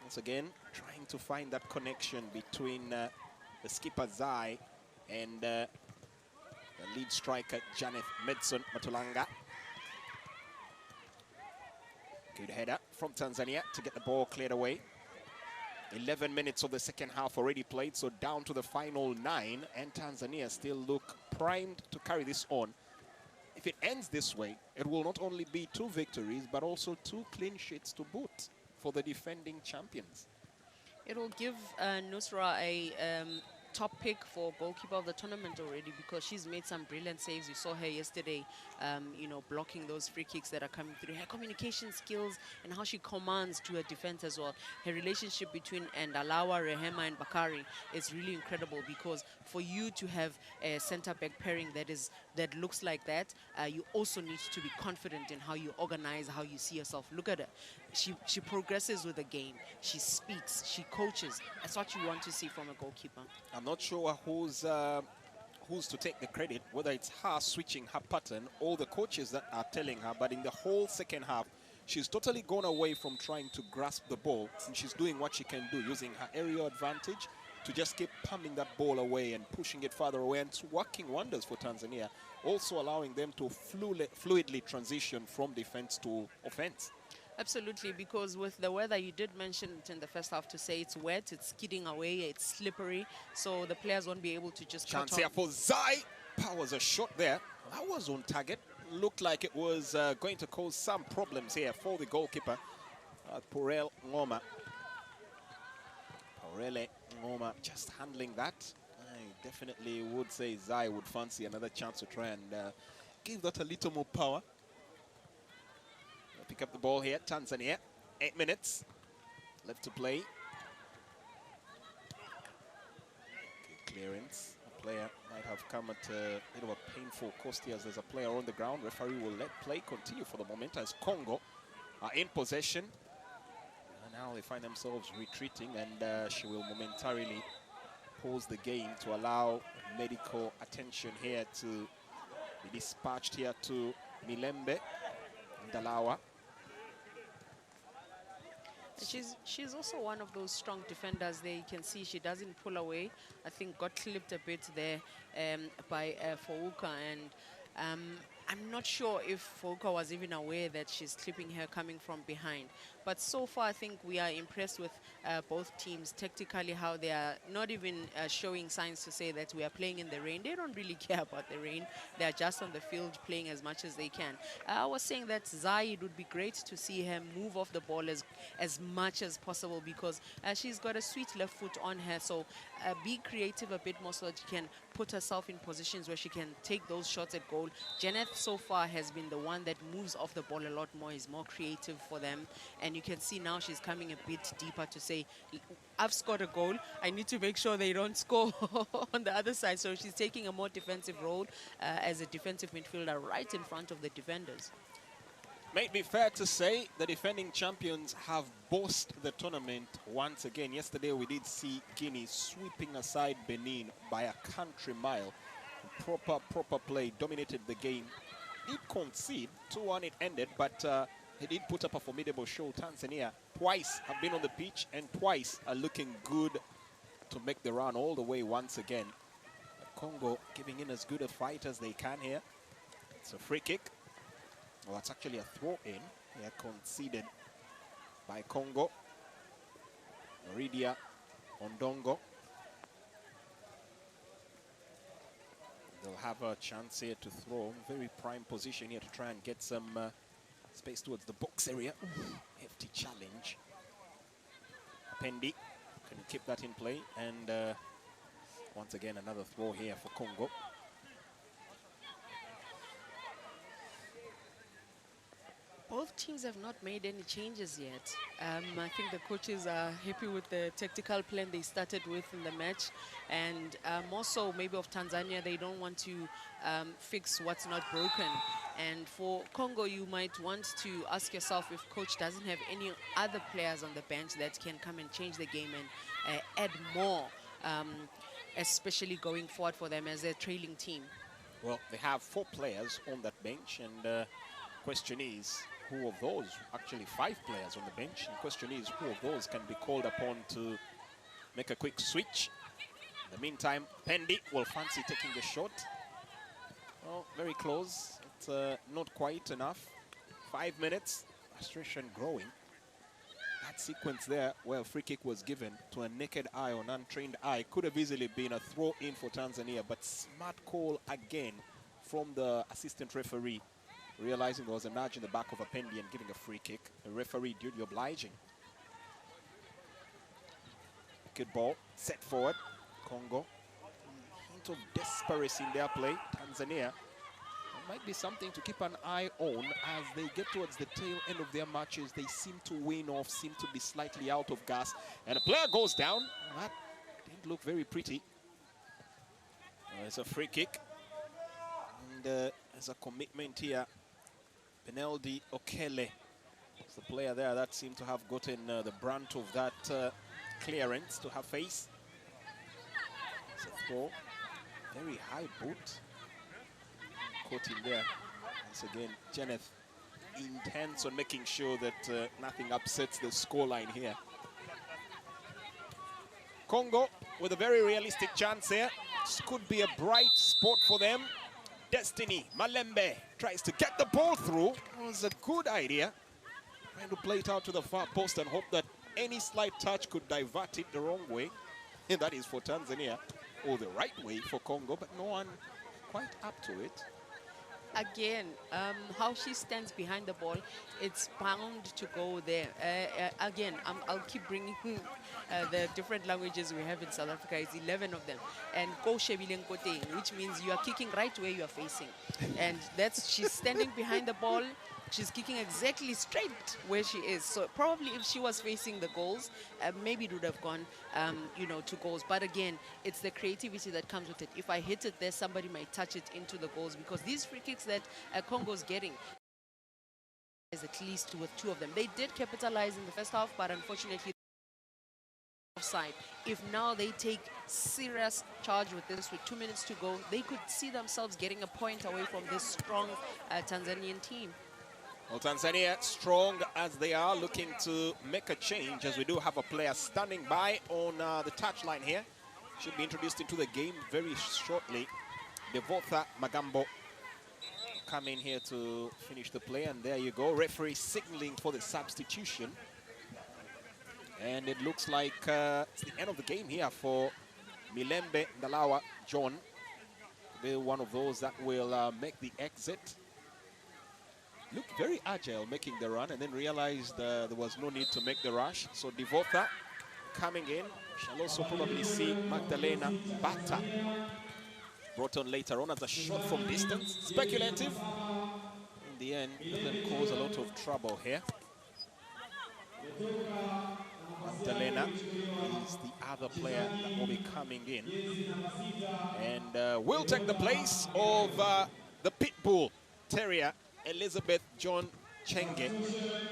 Once again, trying to find that connection between the skipper Zai and the lead striker Janeth Medson Matulanga. Good header from Tanzania to get the ball cleared away. 11 minutes of the second half already played, so down to the final 9, and Tanzania still look primed to carry this on. If it ends this way, it will not only be 2 victories, but also 2 clean sheets to boot for the defending champions. It will give Nusra a top pick for goalkeeper of the tournament already, because she's made some brilliant saves. You saw her yesterday, you know, blocking those free kicks that are coming through. Her communication skills and how she commands to her defense as well. Her relationship between Alawa, Rehema, and Bakari is really incredible, because for you to have a centre-back pairing that looks like that, you also need to be confident in how you organize, how you see yourself. Look at her. She progresses with the game. She speaks. She coaches. That's what you want to see from a goalkeeper. I'm not sure who's to take the credit, whether it's her switching her pattern or the coaches that are telling her, but in the whole second half, she's totally gone away from trying to grasp the ball, and she's doing what she can do, using her aerial advantage to just keep pumping that ball away and pushing it further away, and it's working wonders for Tanzania, also allowing them to fluidly transition from defense to offense. Absolutely, because with the weather, you did mention it in the first half to say it's wet, it's skidding away, it's slippery, so the players won't be able to just Chance here for Zai. Powers a shot there. That was on target. Looked like it was going to cause some problems here for the goalkeeper, Purel Ngoma. Purele Ngoma just handling that. I definitely would say Zai would fancy another chance to try and give that a little more power. Pick up the ball here, Tanzania. 8 minutes left to play. Good clearance. The player might have come at a bit of a painful cost here, as there's a player on the ground. Referee will let play continue for the moment as Congo are in possession. And now they find themselves retreating, and she will momentarily pause the game to allow medical attention here to be dispatched here to Milembe and Dalawa. She's also one of those strong defenders there. You can see she doesn't pull away. I think got clipped a bit there by Fouka, and I'm not sure if Fouka was even aware that she's clipping her coming from behind. But so far, I think we are impressed with both teams tactically, how they are not even showing signs to say that we are playing in the rain. They don't really care about the rain. They are just on the field playing as much as they can. I was saying that Zai, it would be great to see her move off the ball as much as possible, because she's got a sweet left foot on her. So be creative a bit more so that she can put herself in positions where she can take those shots at goal. Janeth so far has been the one that moves off the ball a lot more, is more creative for them. And you can see now she's coming a bit deeper to say, I've scored a goal, I need to make sure they don't score on the other side. So she's taking a more defensive role as a defensive midfielder right in front of the defenders. May it be fair to say the defending champions have bossed the tournament once again. Yesterday we did see Guinea sweeping aside Benin by a country mile. Proper play, dominated the game. Did concede, 2-1 it ended, but he did put up a formidable show. Tanzania twice have been on the pitch and twice are looking good to make the run all the way once again. Congo giving in as good a fight as they can here. It's a free kick. Well, it's actually a throw-in. They are conceded by Congo. Meridia Ondongo. They'll have a chance here to throw. Very prime position here to try and get some space towards the box area. Hefty challenge. Pendi can keep that in play. And once again, another throw here for Congo. Both teams have not made any changes yet. I think the coaches are happy with the tactical plan they started with in the match. And more so maybe of Tanzania, they don't want to fix what's not broken. And for Congo, you might want to ask yourself if coach doesn't have any other players on the bench that can come and change the game and add more, especially going forward for them as a trailing team. Well, they have 4 players on that bench, and question is, who of those, actually 5 players on the bench, and the question is, who of those can be called upon to make a quick switch? In the meantime, Pendi will fancy taking the shot. Well, very close. It's not quite enough. 5 minutes, frustration growing. That sequence there where a free kick was given to a naked eye or an untrained eye could have easily been a throw in for Tanzania, but smart call again from the assistant referee, realizing there was a nudge in the back of a Pendi and giving a free kick. The referee duty obliging. Good ball, set forward. Congo. Hint of desperation in their play. Tanzania. It might be something to keep an eye on as they get towards the tail end of their matches. They seem to wane off, seem to be slightly out of gas. And a player goes down. That didn't look very pretty. It's a free kick. And there's a commitment here. Penalty Okele is the player there that seemed to have gotten the brunt of that clearance to her face. It's a throw. Very high boot. Caught him there. Once again, Kenneth intense on making sure that nothing upsets the scoreline here. Congo with a very realistic chance here. This could be a bright spot for them. Destiny Malembe tries to get the ball through. It was a good idea. Trying to play it out to the far post and hope that any slight touch could divert it the wrong way. And that is for Tanzania, or the right way for Congo, but no one quite up to it. Again, how she stands behind the ball, it's bound to go there. Again, I'll keep bringing the different languages we have in South Africa. It's 11 of them. And ko shebileng kote, which means you are kicking right where you are facing. And that's, she's standing behind the ball. She's kicking exactly straight where she is. So probably if she was facing the goals, maybe it would have gone, you know, to goals. But again, it's the creativity that comes with it. If I hit it there, somebody might touch it into the goals, because these free kicks that Congo's getting, at least with 2 of them. They did capitalize in the first half, but unfortunately, offside. If now they take serious charge with this, with 2 minutes to go, they could see themselves getting a point away from this strong Tanzanian team. Well, Tanzania, strong as they are, looking to make a change, as we do have a player standing by on the touchline here. Should be introduced into the game very shortly. Devotha Magambo come in here to finish the play, and there you go. Referee signaling for the substitution. And it looks like it's the end of the game here for Milembe Ndalawa John. They're one of those that will make the exit. Looked very agile making the run, and then realized there was no need to make the rush. So Devotha coming in. Shall also probably see Magdalena Bata brought on later on as a shot from distance. Speculative. In the end, it doesn't cause a lot of trouble here. Magdalena is the other player that will be coming in. And will take the place of the Pitbull Terrier, Elizabeth John Chenge.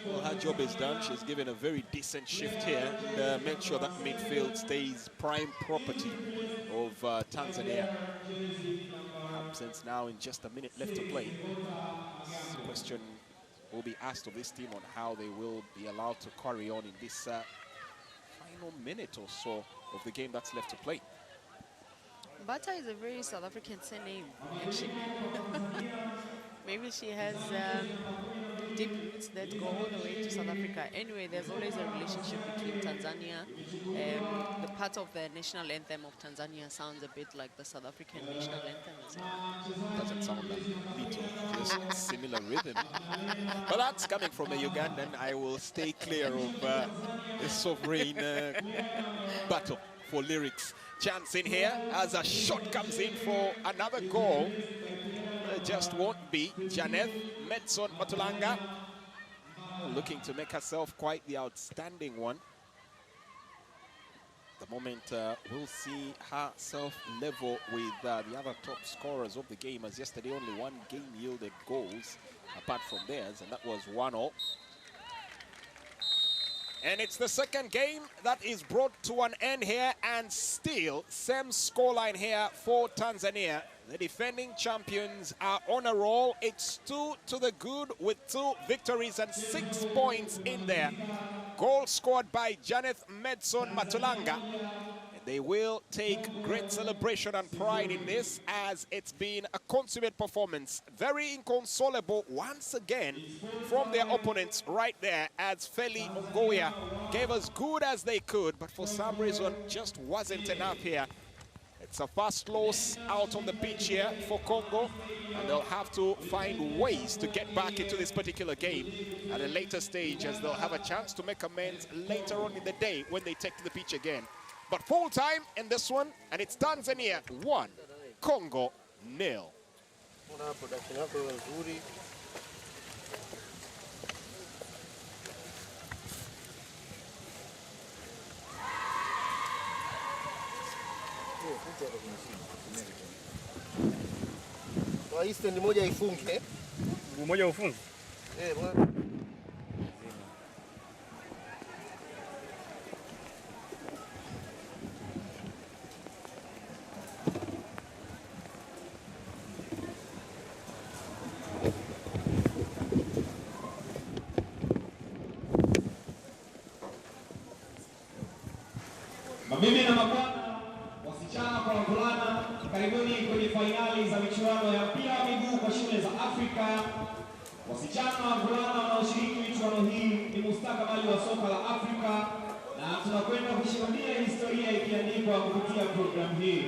Well, her job is done. She's given a very decent shift here and make sure that midfield stays prime property of Tanzania. Absence now in just a minute left to play. This question will be asked of this team on how they will be allowed to carry on in this final minute or so of the game that's left to play. Bata is a very South African surname, actually. Maybe she has deep roots that go all the way to South Africa. Anyway, there's always a relationship between Tanzania. The part of the national anthem of Tanzania sounds a bit like the South African national anthem as well. Doesn't sound a little, just similar rhythm. But that's coming from a Ugandan. I will stay clear of a sovereign battle for lyrics. Chance in here as a shot comes in for another goal. Just won't be. Janeth Medson Matulanga looking to make herself quite the outstanding one. The moment we'll see herself level with the other top scorers of the game, as yesterday only one game yielded goals apart from theirs, and that was 1-0. And it's the second game that is brought to an end here, and still same scoreline here for Tanzania. The defending champions are on a roll. It's 2 to the good with 2 victories and 6 points in there. Goal scored by Janeth Medson Matulanga. They will take great celebration and pride in this, as it's been a consummate performance. Very inconsolable once again from their opponents right there, as Feli Ongoya gave as good as they could, but for some reason just wasn't enough here. It's a fast loss out on the pitch here for Congo, and they'll have to find ways to get back into this particular game at a later stage, as they'll have a chance to make amends later on in the day when they take to the pitch again. But full time in this one, and it's Tanzania 1, Congo 0. Kwa hii stand moja ifunge. Moja ufunge. Bwana. Mabibi na mabwana, wasichana kwa wavulana, karibuni kwenye fainali za michuano ya mpira wa miguu kwa shule za Afrika. Wasichana na wavulana wanaoshiriki michuano hii ni mustakabali wa soka la Afrika, na tunakwenda kushuhudia historia ikiandikwa kupitia programu hii.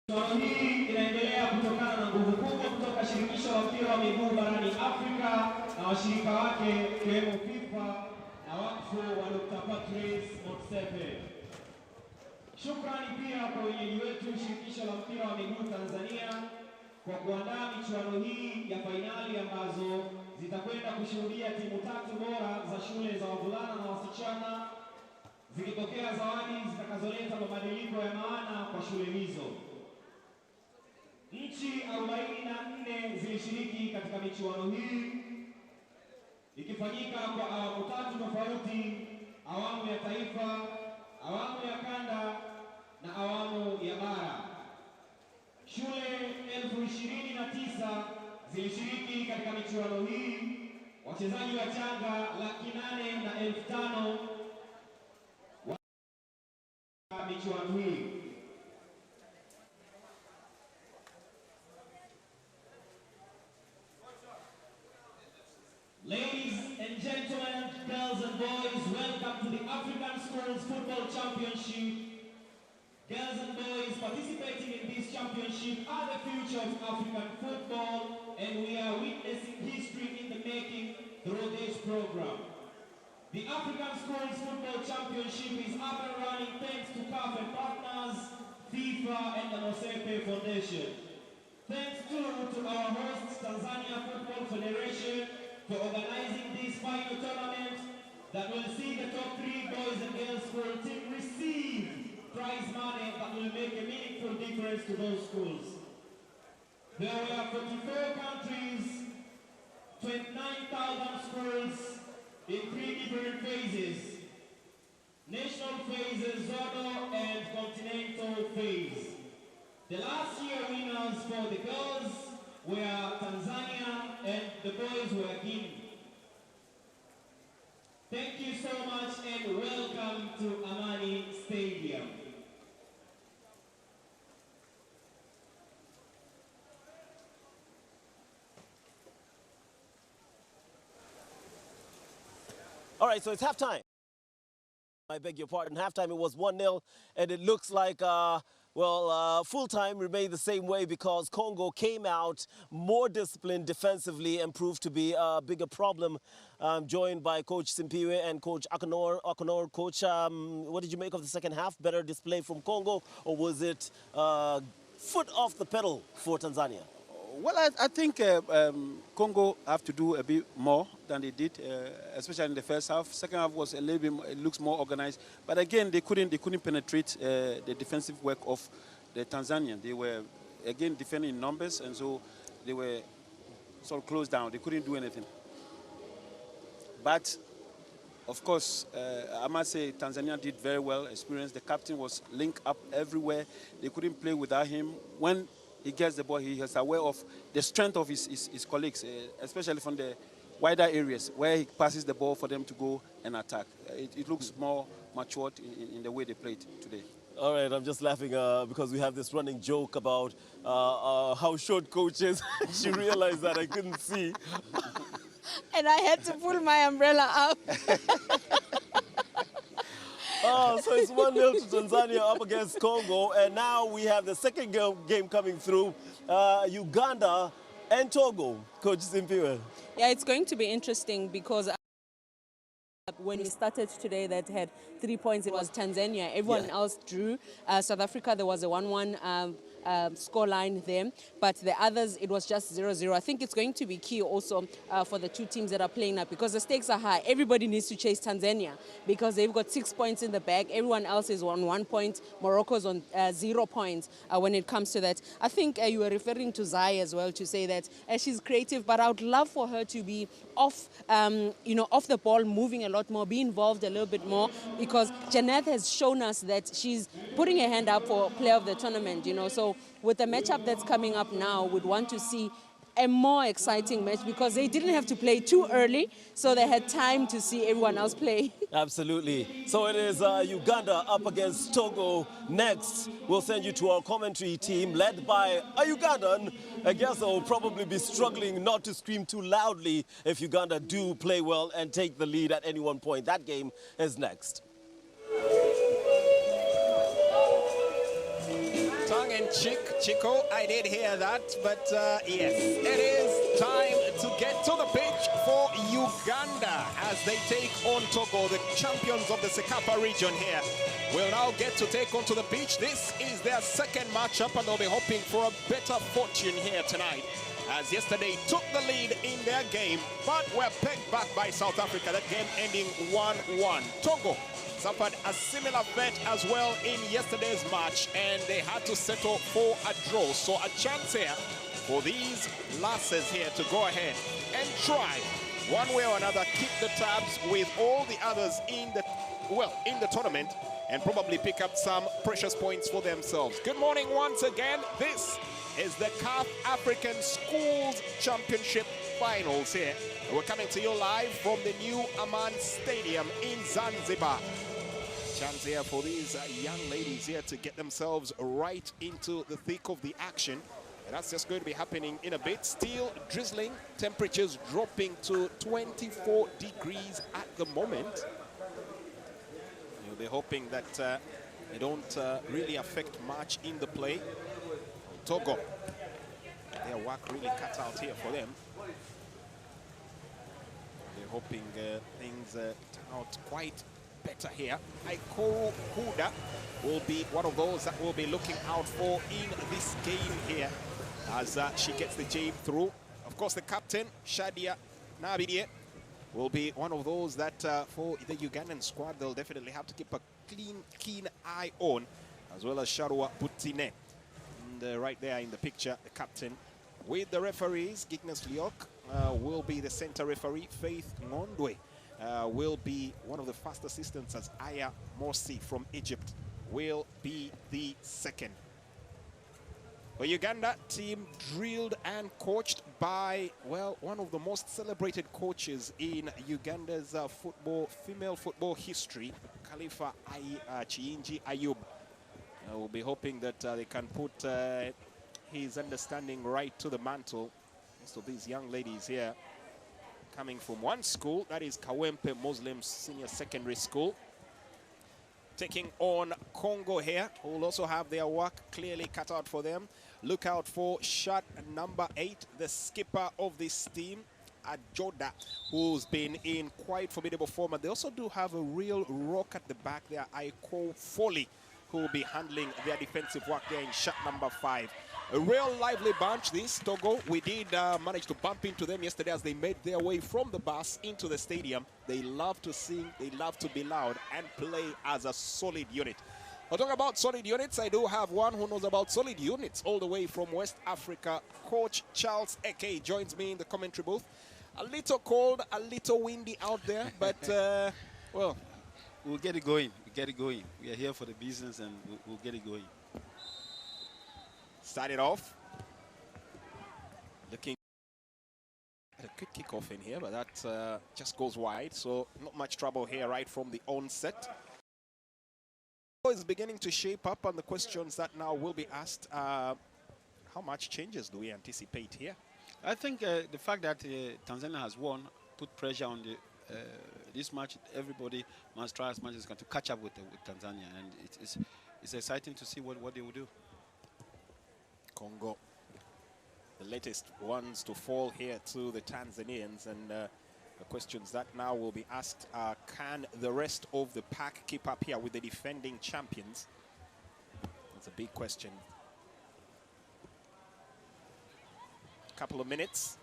Michuano hii inaendelea kutokana na nguvu kubwa kutoka shirikisho la mpira wa miguu barani Afrika na washirika wake ikiwemo FIFA na wakfu wa Dr. Patrice Motsepe. Shukrani pia kwa wenyeji wetu shirikisho la mpira wa miguu Tanzania kwa kuandaa michuano hii ya fainali ambazo zitakwenda kushuhudia timu 3 bora za shule za wavulana na wasichana zikipokea zawadi zitakazoleta mabadiliko ya maana kwa shule hizo. Nchi 44 zilishiriki katika michuano hii ikifanyika kwa awamu 3 tofauti: awamu ya taifa, awamu ya kanda na awamu ya bara. Shule 29,000 zilishiriki katika michuano hii. Wachezaji wachanga 800,000 na 5,000 wa michuano hii. Ladies and gentlemen, girls and boys, welcome to the African Schools Football Championship. Girls and boys participating in this championship are the future of African football, and we are witnessing history in the making through this program. The African Schools Football Championship is up and running thanks to CAF and partners, FIFA and the Motsepe Foundation. Thanks too to our hosts, Tanzania Football Federation, for organizing this final tournament that will see the top 3 boys and girls school team receive prize money that will make a meaningful difference to those schools. There were 44 countries, 29,000 schools in 3 different phases: national phases, zonal and continental phase. The last year winners for the girls were Tanzania and the boys were Guinea. Thank you so much and welcome to Amani Stadium. All right, so it's halftime. I beg your pardon. Halftime it was 1-0, and it looks like, full-time remained the same way because Congo came out more disciplined defensively and proved to be a bigger problem, joined by Coach Simpiwe and Coach Akonor. Coach, what did you make of the second half? Better display from Congo, or was it foot off the pedal for Tanzania? Well, I think Congo have to do a bit more than they did, especially in the first half. Second half was a little bit, it looks more organized. But again, they couldn't penetrate the defensive work of the Tanzanians. They were, again, defending in numbers, and so they were sort of closed down. They couldn't do anything. But, of course, I must say Tanzania did very well, experienced. The captain was linked up everywhere. They couldn't play without him. When he gets the ball, he is aware of the strength of his colleagues, especially from the wider areas where he passes the ball for them to go and attack. It looks more matured in the way they played today. All right, I'm just laughing because we have this running joke about how short coach is. She realized that I couldn't see. And I had to pull my umbrella up. So it's 1-0 to Tanzania up against Congo, and now we have the second game coming through, Uganda and Togo. Coach Simpiwe. Yeah, it's going to be interesting because when we started today that had 3 points, it was Tanzania. Everyone else drew. South Africa, there was a 1-1 score line there, but the others, it was just 0-0. I think it's going to be key also for the two teams that are playing up because the stakes are high. Everybody needs to chase Tanzania because they've got 6 points in the bag. Everyone else is on 1 point. Morocco's on 0 points when it comes to that. I think you were referring to Zai as well to say that she's creative, but I would love for her to be off, off the ball, moving a lot more, be involved a little bit more because Janeth has shown us that she's putting her hand up for player of the tournament, so with the matchup that's coming up now, we'd want to see a more exciting match because they didn't have to play too early, so they had time to see everyone else play. Absolutely. So it is Uganda up against Togo. Next, we'll send you to our commentary team led by a Ugandan. I guess they'll probably be struggling not to scream too loudly if Uganda do play well and take the lead at any one point. That game is next. Tongue-in-cheek, Chico, I did hear that, but yes, it is time to get to the pitch for Uganda as they take on Togo, the champions of the Sekapa region here. Will now get to take onto the pitch. This is their second matchup, and they'll be hoping for a better fortune here tonight, as yesterday took the lead in their game, but were pegged back by South Africa, that game ending 1-1. Togo suffered a similar fate as well in yesterday's match, and they had to settle for a draw. So a chance here for these lasses here to go ahead and try, one way or another, keep the tabs with all the others in the tournament and probably pick up some precious points for themselves. Good morning once again. This is the CAF African Schools Championship Finals here. We're coming to you live from the new Aman Stadium in Zanzibar. Chance here for these young ladies here to get themselves right into the thick of the action. And that's just going to be happening in a bit. Still drizzling, temperatures dropping to 24 degrees at the moment. You'll be hoping that they don't really affect much in the play. Togo, their work really cut out here for them. They're hoping things turn out quite better here. Aikoru Huda will be one of those that we'll be looking out for in this game here as she gets the job through. Of course, the captain, Shadia Nabidie, will be one of those that for the Ugandan squad, they'll definitely have to keep a keen eye on, as well as Sharwa Butine. And right there in the picture, the captain. With the referees, Gignes Liok will be the center referee. Faith Ngondwe will be one of the first assistants, as Aya Morsi from Egypt will be the second. The Uganda team drilled and coached by, well, one of the most celebrated coaches in Uganda's female football history, Khalifa Chiinji Ayub. We'll be hoping that they can put his understanding right to the mantle. Most of these young ladies here coming from one school, that is Kawempe Muslim Senior Secondary School. Taking on Congo here, who will also have their work clearly cut out for them. Look out for shot number 8, the skipper of this team, Ajoda, who's been in quite formidable form. And they also do have a real rock at the back there, Aiko Foley, who will be handling their defensive work there in shot number 5. A real lively bunch, this Togo. We did manage to bump into them yesterday as they made their way from the bus into the stadium. They love to sing, they love to be loud and play as a solid unit. I'll talk about solid units. I do have one who knows about solid units all the way from West Africa. Coach Charles Eke joins me in the commentary booth. A little cold, a little windy out there, but well, we'll get it going. We get it going. We are here for the business, and we'll get it going. Started off looking at a quick kickoff in here, but that just goes wide, so not much trouble here right from the onset. Is beginning to shape up on the questions that now will be asked. How much changes do we anticipate here? I think the fact that Tanzania has won put pressure on the this match. Everybody must try as much as can to catch up with Tanzania, and it's exciting to see what they will do. Congo, the latest ones to fall here to the Tanzanians, and the questions that now will be asked are, can the rest of the pack keep up here with the defending champions? That's a big question. Couple of minutes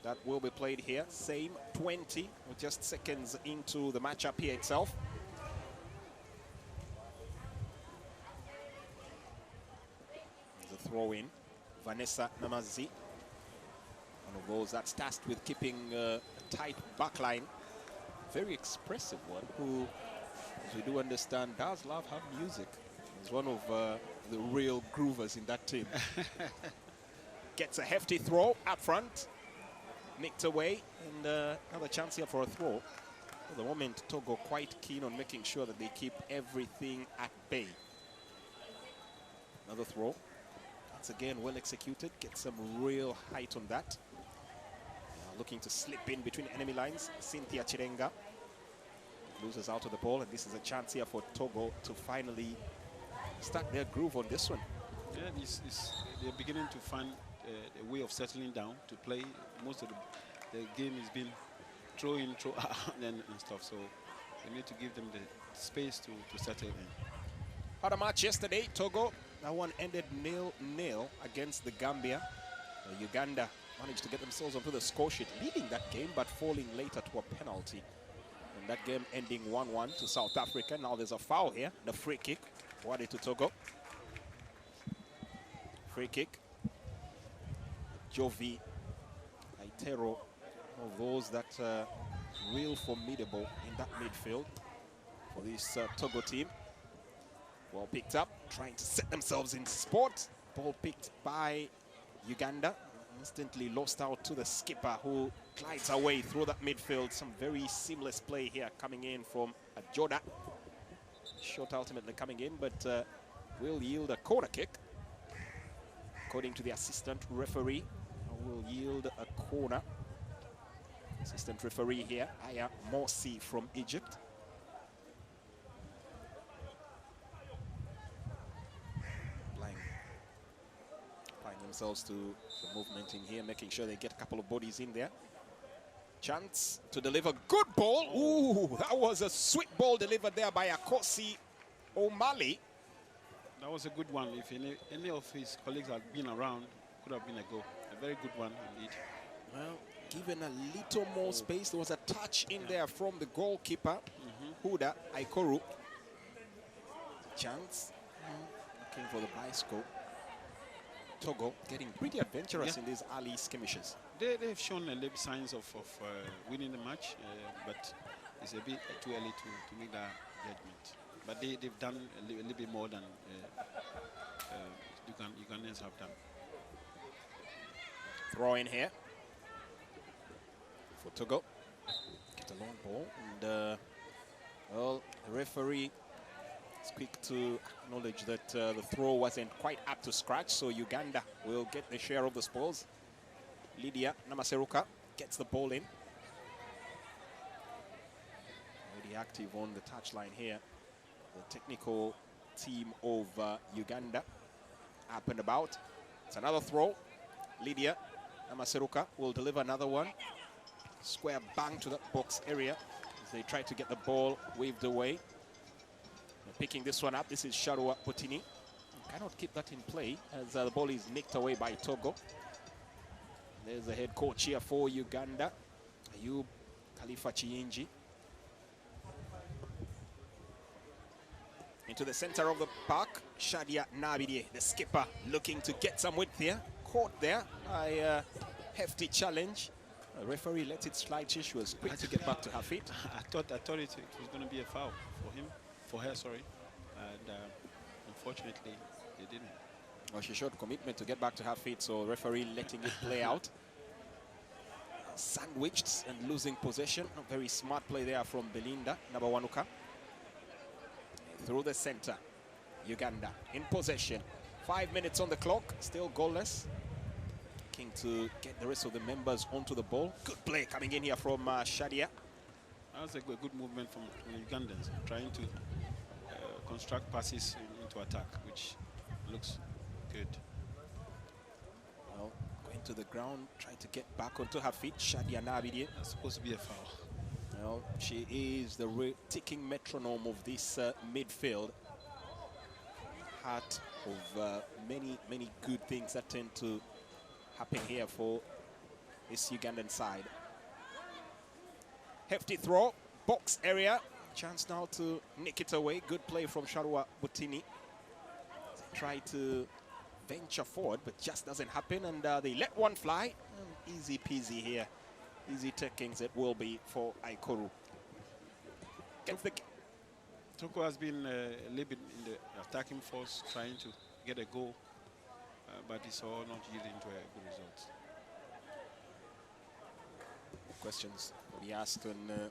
that will be played here. Same 20, or just seconds into the matchup here itself. Throw in Vanessa Namazi, one of those that's tasked with keeping a tight backline. Very expressive one, who, as we do understand, does love her music. He's one of the real groovers in that team. Gets a hefty throw up front, nicked away, and another chance here for a throw. For the moment, Togo quite keen on making sure that they keep everything at bay. Another throw. Again, well executed, get some real height on that. Looking to slip in between enemy lines. Cynthia Chirenga loses out of the ball, and this is a chance here for Togo to finally start their groove on this one. Yeah, they're beginning to find a way of settling down to play. Most of the game has been throw in, throw out, and stuff, so they need to give them the space to settle in. Had a match yesterday, Togo. That one ended 0-0 against the Gambia. Uganda managed to get themselves onto the score sheet, leading that game, but falling later to a penalty. And that game ending 1-1 to South Africa. Now there's a foul here, the free kick, awarded to Togo. Free kick. Jovi Aitero, one of those that real formidable in that midfield for this Togo team. Ball picked up, trying to set themselves in sport. Ball picked by Uganda. Instantly lost out to the skipper, who glides away through that midfield. Some very seamless play here coming in from Ajoda. Shot ultimately coming in, but will yield a corner kick. According to the assistant referee, will yield a corner. Assistant referee here, Aya Morsi from Egypt. Themselves to the movement in here, making sure they get a couple of bodies in there. Chance to deliver, good ball. Ooh, that was a sweet ball delivered there by Akosi Omali. That was a good one. If any of his colleagues had been around, could have been a goal. A very good one indeed. Well, given a little more space, there was a touch in there from the goalkeeper, Huda Aikoru. Chance, looking for the bicycle. Togo getting pretty adventurous in these early skirmishes. They've shown a little signs of winning the match, but it's a bit too early to make that judgment. But they've done a little bit more than Ugandans have done. Throw in here for Togo. Get a long ball, and well, the referee is quick to acknowledge that the throw wasn't quite up to scratch, so Uganda will get the share of the spoils. Lydia Namaseruka gets the ball in. active on the touchline here. The technical team of Uganda up and about. It's another throw. Lydia Amaseruka will deliver another one. Square bang to that box area as they try to get the ball waved away. They're picking this one up. This is Sharua Potini. Cannot keep that in play as the ball is nicked away by Togo. There's the head coach here for Uganda, Ayub Khalifa Chiyinji. Into the center of the park, Shadia Nabidie, the skipper, looking to get some width here. Caught there by a hefty challenge. The referee let it slide. She was quick to get back to her feet. I thought it was going to be a foul for her, sorry. And unfortunately, it didn't. Well, she showed commitment to get back to her feet, so referee letting it play out. Sandwiched and losing possession. A very smart play there from Belinda Nabawanuka. Through the center, Uganda in possession. 5 minutes on the clock, still goalless. Looking to get the rest of the members onto the ball. Good play coming in here from Shadia. That was a good movement from the Ugandans, trying to construct passes into attack, which looks good. Well, going to the ground, trying to get back onto her feet. Shadia Nabidie. That's supposed to be a foul. Well, she is the ticking metronome of this midfield. Heart of many good things that tend to happen here for this Ugandan side. Hefty throw, box area. Chance now to nick it away. Good play from Sharua Butini. Try to venture forward, but just doesn't happen, and they let one fly. Easy peasy here. Easy takings it will be for Aikoru. Gets the... Togo has been a little bit in the attacking force, trying to get a goal, but it's all not yielding to a good result. Questions will be asked on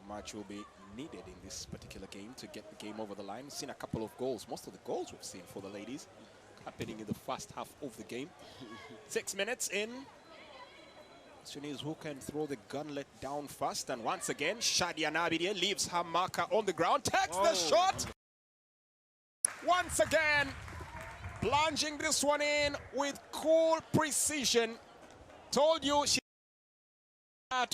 much will be needed in this particular game to get the game over the line. We've seen a couple of goals. Most of the goals we've seen for the ladies happening in the first half of the game. 6 minutes in. Question is who can throw the gauntlet down first, and once again Shadia Nabidie leaves her marker on the ground, takes the shot. Once again plunging this one in with cool precision. Told you she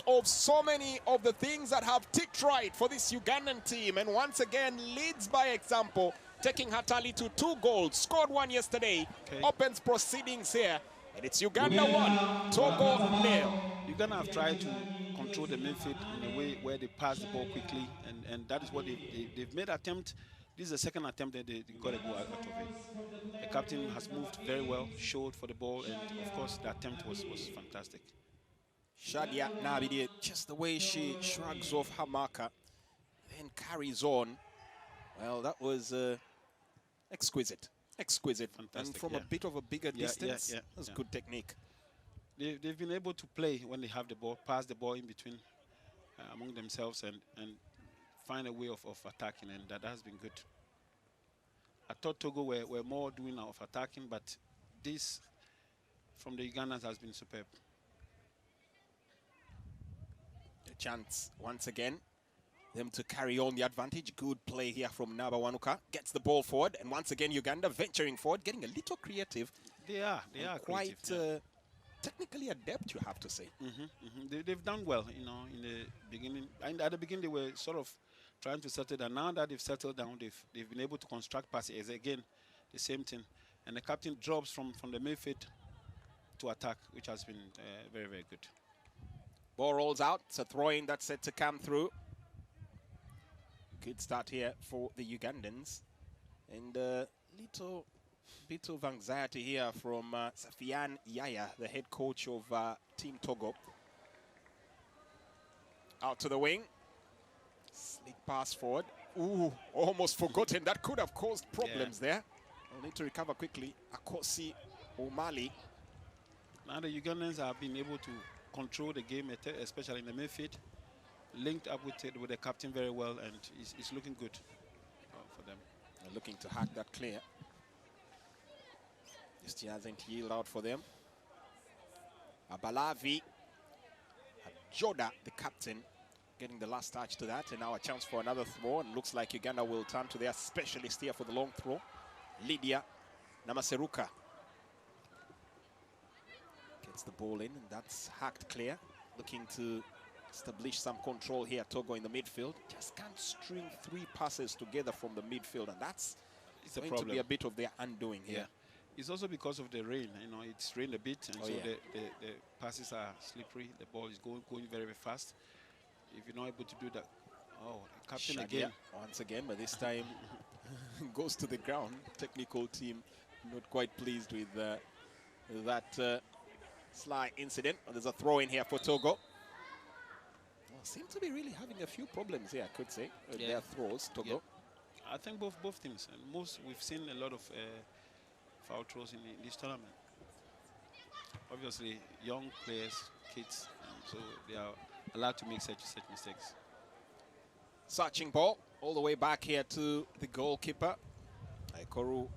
of so many of the things that have ticked right for this Ugandan team, and once again leads by example, taking her tally to 2 goals. Scored 1 yesterday. Opens proceedings here, and it's Uganda 1, Togo 0. Uganda have tried to control the midfield in a way where they pass the ball quickly, and that is what they've made attempt. This is the second attempt that they got a goal out of it. The captain has moved very well, showed for the ball, and of course the attempt was fantastic. Shadia Nabidie, just the way she shrugs off her marker, then carries on. Well, that was exquisite. Exquisite. Fantastic, and from a bit of a bigger distance, that's good technique. They've been able to play when they have the ball, pass the ball in between among themselves, and find a way of attacking, and that has been good. I thought Togo were more doing of attacking, but this from the Ugandans has been superb. A chance once again them to carry on the advantage. Good play here from Nabawanuka. Gets the ball forward, and once again Uganda venturing forward, getting a little creative. They are quite creative, technically adept, you have to say. They've done well, you know, in the beginning. And at the beginning they were sort of trying to settle down. Now that they've settled down, they've been able to construct passes. Again, the same thing. And the captain drops from the midfield to attack, which has been very, very good. Ball rolls out. It's a throw-in that's set to come through. Good start here for the Ugandans. And a little bit of anxiety here from Safian Yaya, the head coach of Team Togo. Out to the wing. Slick pass forward. Ooh, almost forgotten. That could have caused problems there. We'll need to recover quickly. Akosi Omali. Now the Ugandans have been able to control the game, especially in the midfield. Linked up with the captain very well, and it's looking good for them. They're looking to hack that clear. Just hasn't yielded out for them. Abalavi, Joda, the captain, getting the last touch to that, and now a chance for another throw, and looks like Uganda will turn to their specialist here for the long throw, Lydia Namaseruka. Gets the ball in, and that's hacked clear. Looking to establish some control here, Togo in the midfield. Just can't string 3 passes together from the midfield, and that's going to be a bit of their undoing here. It's also because of the rain. You know, it's rained a bit, and the passes are slippery. The ball is going very, very fast. If you're not able to do that, the captain Shadia again. Once again, but this time goes to the ground. Technical team not quite pleased with that sly incident. There's a throw in here for Togo. Well, seem to be really having a few problems here, I could say, with their throws, Togo. Yeah. I think both teams, and we've seen a lot of foul throws in this tournament. Obviously, young players, kids, so they are allowed to make such mistakes. Searching ball all the way back here to the goalkeeper, Koru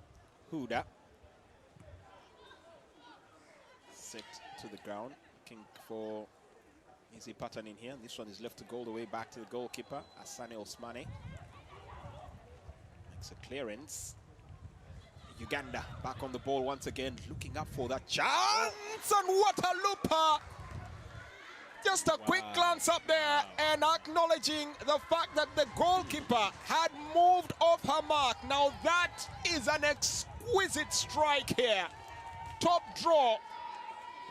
Huda. Set to the ground, looking for easy pattern in here. This one is left to go all the way back to the goalkeeper, Asane Osmane. Makes a clearance. Uganda back on the ball once again, looking up for that chance, and what a looper! Just a quick glance up there and acknowledging the fact that the goalkeeper had moved off her mark. Now that is an exquisite strike here. Top draw.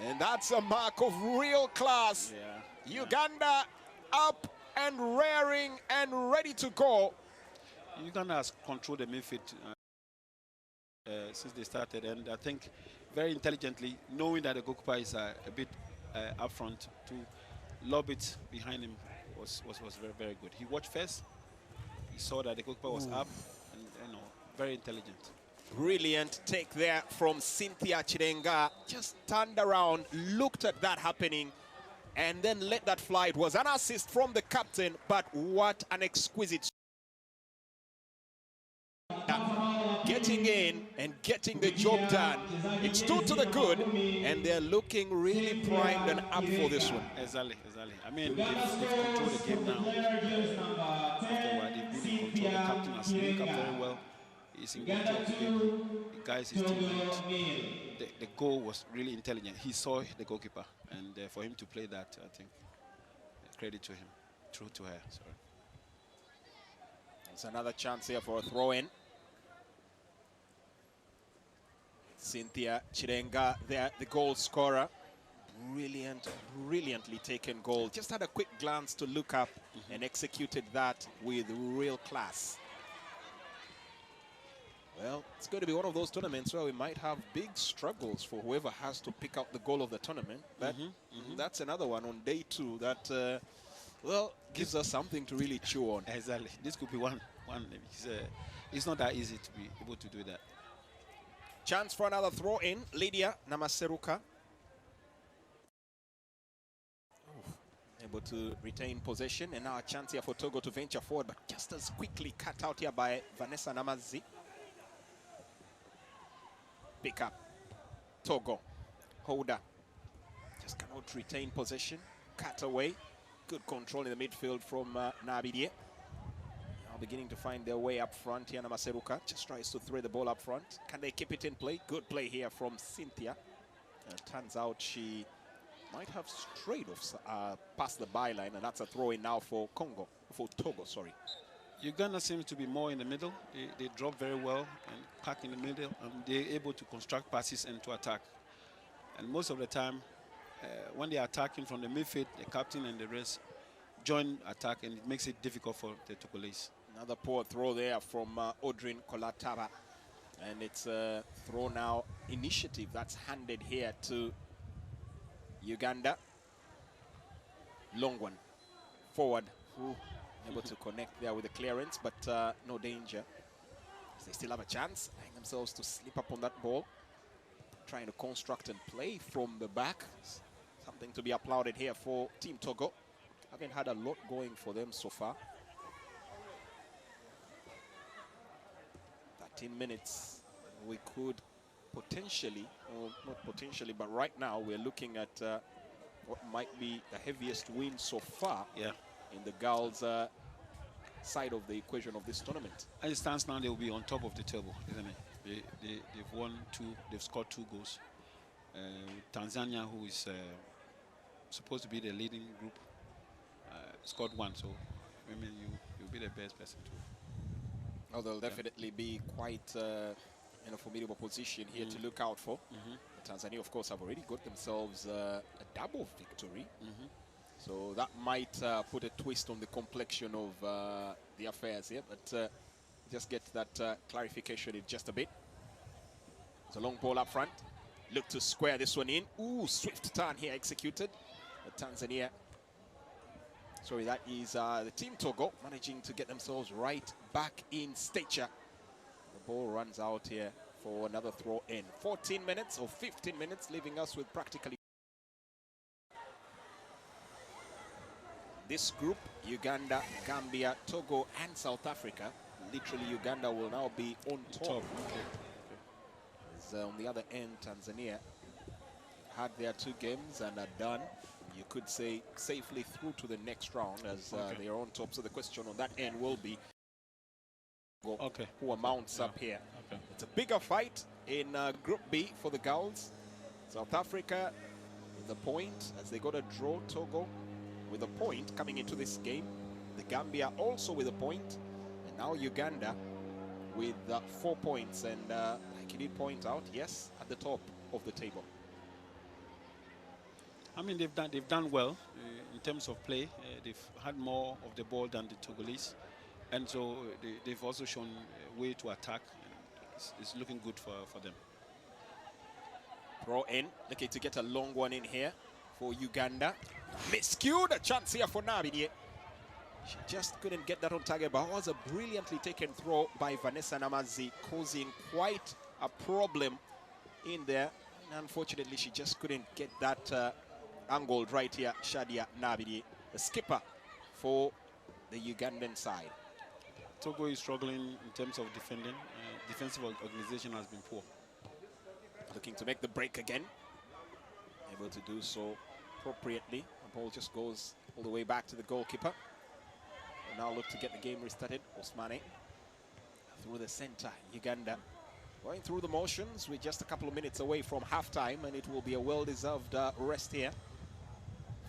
And that's a mark of real class. Yeah. Uganda up and rearing and ready to go. Uganda has controlled the midfield since they started, and I think very intelligently, knowing that the goalkeeper is a bit up front, to lob it behind him was very, very good. He watched first, he saw that the goalkeeper was up, and very intelligent. Brilliant take there from Cynthia Chirenga. Just turned around, looked at that happening, and then let that fly. It was an assist from the captain, but what an exquisite. Getting in and getting the job done. It's 2 to the good, and they're looking really primed and up for this one. Exactly. I mean, they've controlled the game now. Afterward, they've been in control. The captain has linked up very well. He's in control of the game. The guys, his teammates. The goal was really intelligent. He saw the goalkeeper, and for him to play that, I think, credit to him, true to her. Sorry. There's another chance here for a throw-in. Cynthia Chirenga there, the goal scorer. Brilliantly taken goal. Just had a quick glance to look up and executed that with real class. Well, it's going to be one of those tournaments where we might have big struggles for whoever has to pick out the goal of the tournament. But that's another one on day 2 that, well, gives us something to really chew on. Exactly. This could be one. It's not that easy to be able to do that. Chance for another throw in. Lydia Namaseruka. Able to retain possession, and now a chance here for Togo to venture forward, but just as quickly cut out here by Vanessa Namazi. Pick up. Togo. Holder. Just cannot retain possession. Cut away. Good control in the midfield from Nabidie. Beginning to find their way up front here. Namaseruka just tries to throw the ball up front. Can they keep it in play? Good play here from Cynthia. Turns out she might have strayed off past the byline, and that's a throw in now for Togo, sorry. Uganda seems to be more in the middle. They drop very well and pack in the middle, and they're able to construct passes and to attack. And most of the time, when they are attacking from the midfield, the captain and the rest join attack, and it makes it difficult for the Togolese. Another poor throw there from Audrine Kolataba. And it's a throw now initiative that's handed here to Uganda. Long one. Forward. Able to connect there with the clearance, but no danger. They still have a chance. Allowing themselves to slip up on that ball. Trying to construct and play from the back. Something to be applauded here for Team Togo. Haven't had a lot going for them so far. 13 minutes. We could potentially, or not potentially, but right now we're looking at what might be the heaviest win so far. Yeah. in the girls' side of the equation of this tournament. As it stands now, they will be on top of the table, isn't it? They've won 2, they've scored 2 goals. Tanzania, who is supposed to be the leading group, scored 1, so I mean you'll be the best person to. Oh, they'll definitely be quite in a formidable position here to look out for. Tanzania, of course, have already got themselves a double victory. So that might put a twist on the complexion of the affairs here, but just get that clarification in just a bit. It's a long ball up front. Look to square this one in. Ooh, swift turn here executed. But Tanzania, sorry, that is the team Togo managing to get themselves right back in stature. The ball runs out here for another throw in. 14 minutes or 15 minutes, leaving us with practically this group: Uganda, Gambia, Togo, and South Africa. Literally, Uganda will now be on top. On the other end, Tanzania had their 2 games and are done. You could say safely through to the next round as they are on top. So the question on that end will be who amounts up here. It's a bigger fight in Group B for the girls. South Africa with a point as they got a draw. Togo with a point coming into this game. The Gambia also with a point. And now Uganda with 4 points. And like you did point out, yes, at the top of the table. I mean, they've done well in terms of play. They've had more of the ball than the Togolese, and so they've also shown a way to attack. It's looking good for them. Throw in, looking to get a long one in here for Uganda. Miscued, a chance here for Nabidie. She just couldn't get that on target, but it was a brilliantly taken throw by Vanessa Namazi, causing quite a problem in there. And unfortunately, she just couldn't get that angled right here. Shadia Nabidie, the skipper for the Ugandan side. Togo is struggling in terms of defending. Defensive organization has been poor. Looking to make the break again. Able to do so appropriately. The ball just goes all the way back to the goalkeeper. And now look to get the game restarted. Osmane through the center. Uganda going through the motions. We're just a couple of minutes away from halftime, and it will be a well-deserved rest here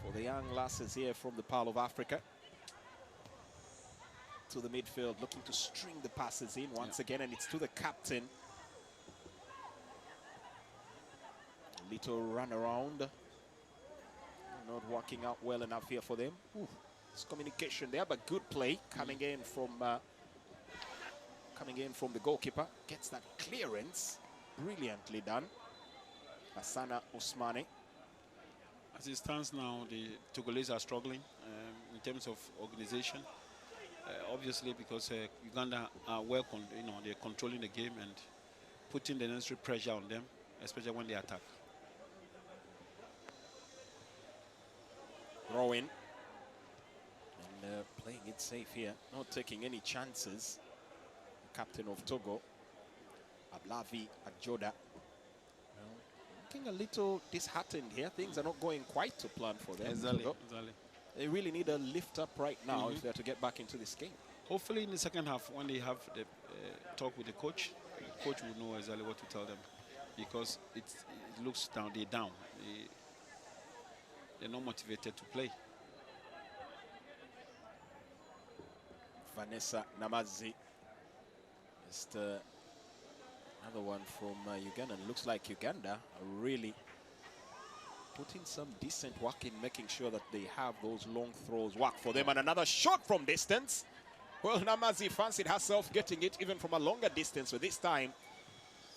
for the young lasses here from the Pearl of Africa. To the midfield, looking to string the passes in once again, and it's to the captain. A little run around. Not working out well enough here for them. Ooh, it's communication there, but good play coming in from the goalkeeper. Gets that clearance. Brilliantly done. Asana Ousmane. As it stands now, the Togolese are struggling in terms of organization. Obviously, because Uganda are they're controlling the game and putting the necessary pressure on them, especially when they attack. Throw in. And playing it safe here, not taking any chances. The captain of Togo, Ablavi Adjoda. Looking a little disheartened here. Things are not going quite to plan for them. Exactly. They really need a lift up right now if they're to get back into this game. Hopefully in the second half, when they have the talk with the coach will know exactly what to tell them, because it looks they're down. They're not motivated to play. Vanessa Namazi. Just another one from Uganda. It looks like Uganda are really putting some decent work in making sure that they have those long throws work for them. And another shot from distance. Well, Namazi fancied herself getting it even from a longer distance. So this time,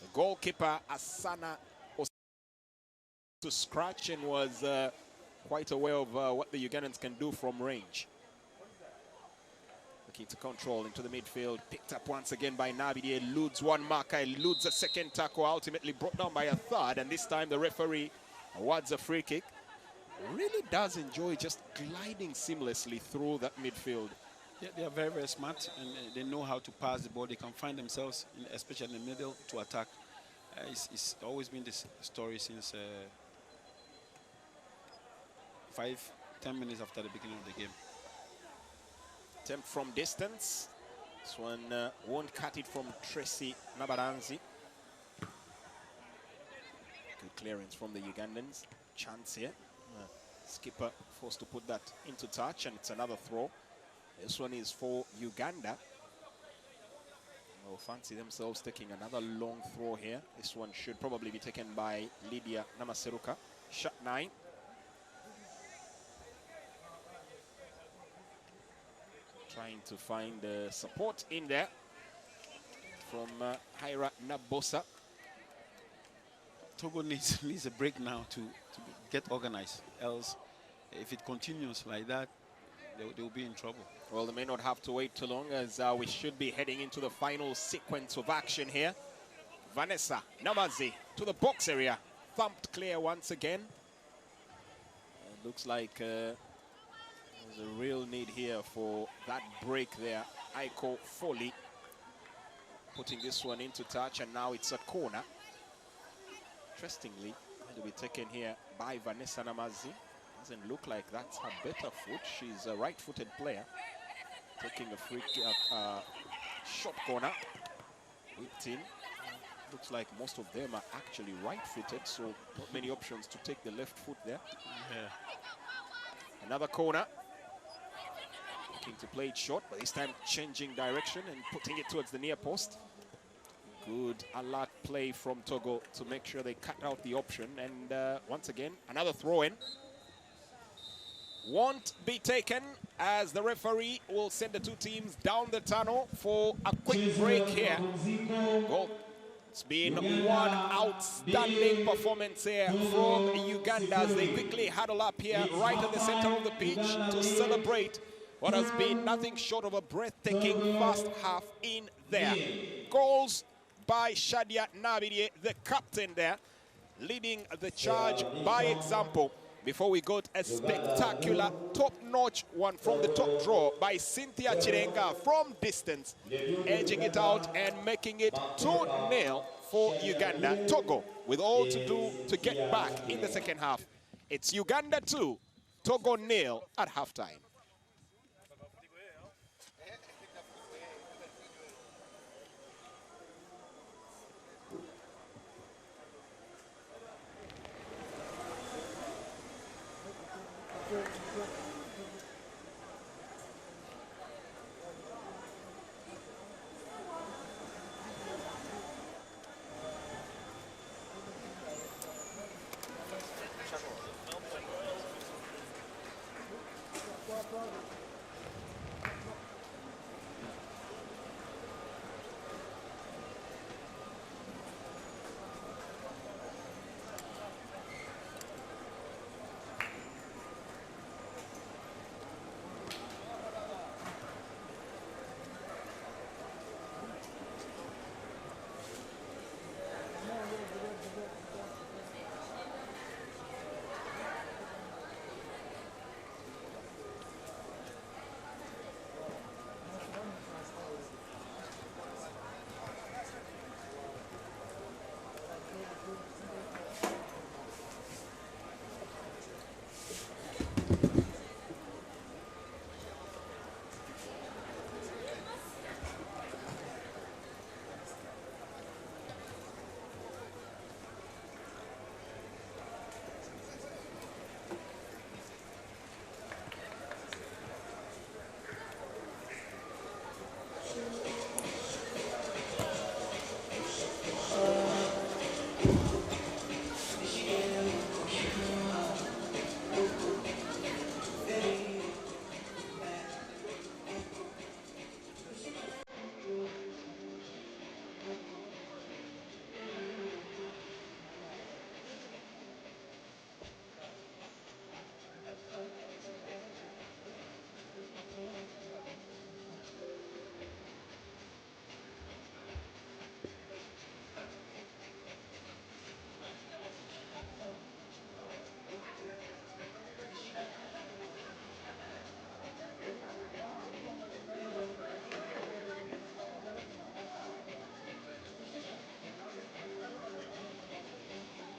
the goalkeeper, Asana, to scratch and was quite aware of what the Ugandans can do from range. Looking to control into the midfield. Picked up once again by Nabidie. Eludes one marker, eludes a second tackle. Ultimately brought down by a third. And this time the referee awards a free kick. Really does enjoy just gliding seamlessly through that midfield. Yeah, they are very, very smart, and they know how to pass the ball. They can find themselves, especially in the middle, to attack. It's always been this story since 5-10 minutes after the beginning of the game. Attempt from distance. This one won't cut it from Tracy Nabaranzi. Good clearance from the Ugandans. Chance here. Skipper forced to put that into touch, and it's another throw. This one is for Uganda. They'll fancy themselves taking another long throw here. This one should probably be taken by Lydia Namaseruka. Shot 9. Trying to find the support in there from Haira Nabosa. Togo needs a break now to get organized. Else, if it continues like that, they'll be in trouble. Well, they may not have to wait too long, as we should be heading into the final sequence of action here. Vanessa Namazi to the box area. Thumped clear once again. It looks like there's a real need here for that break there. Aiko Foley putting this one into touch, and now it's a corner. Interestingly, it'll be taken here by Vanessa Namazi. Doesn't look like that's her better foot. She's a right-footed player. Taking a free short corner. Whipped in. Looks like most of them are actually right-footed, so not many options to take the left foot there. Yeah. Another corner. Looking to play it short, but this time changing direction and putting it towards the near post. Good alert play from Togo to make sure they cut out the option. And once again, another throw-in. Won't be taken, as the referee will send the two teams down the tunnel for a quick break here. Well, it's been one outstanding performance here from Uganda as they quickly huddle up here right in the center of the pitch to celebrate what has been nothing short of a breathtaking first half in there. Goals by Shadia Nabidie, the captain there, leading the charge by example. Before we got a spectacular, top-notch one from the top draw by Cynthia Chirenga from distance, edging it out and making it 2-0 for Uganda. Togo with all to do to get back in the second half. It's Uganda 2, Togo 0 at halftime.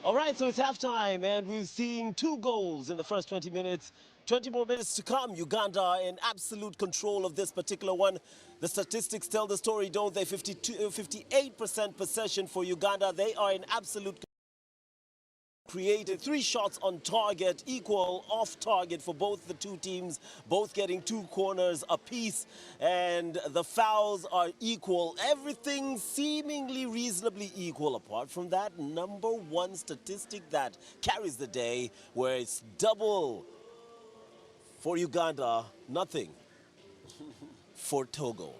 All right, so it's halftime, and we're seeing 2 goals in the first 20 minutes. 20 more minutes to come. Uganda in absolute control of this particular one. The statistics tell the story, don't they? 58% possession for Uganda. They are in absolute created 3 shots on target, equal off target for both the two teams, both getting 2 corners apiece, and the fouls are equal. Everything seemingly reasonably equal. Apart from that, number 1 statistic that carries the day, where it's double for Uganda, nothing for Togo.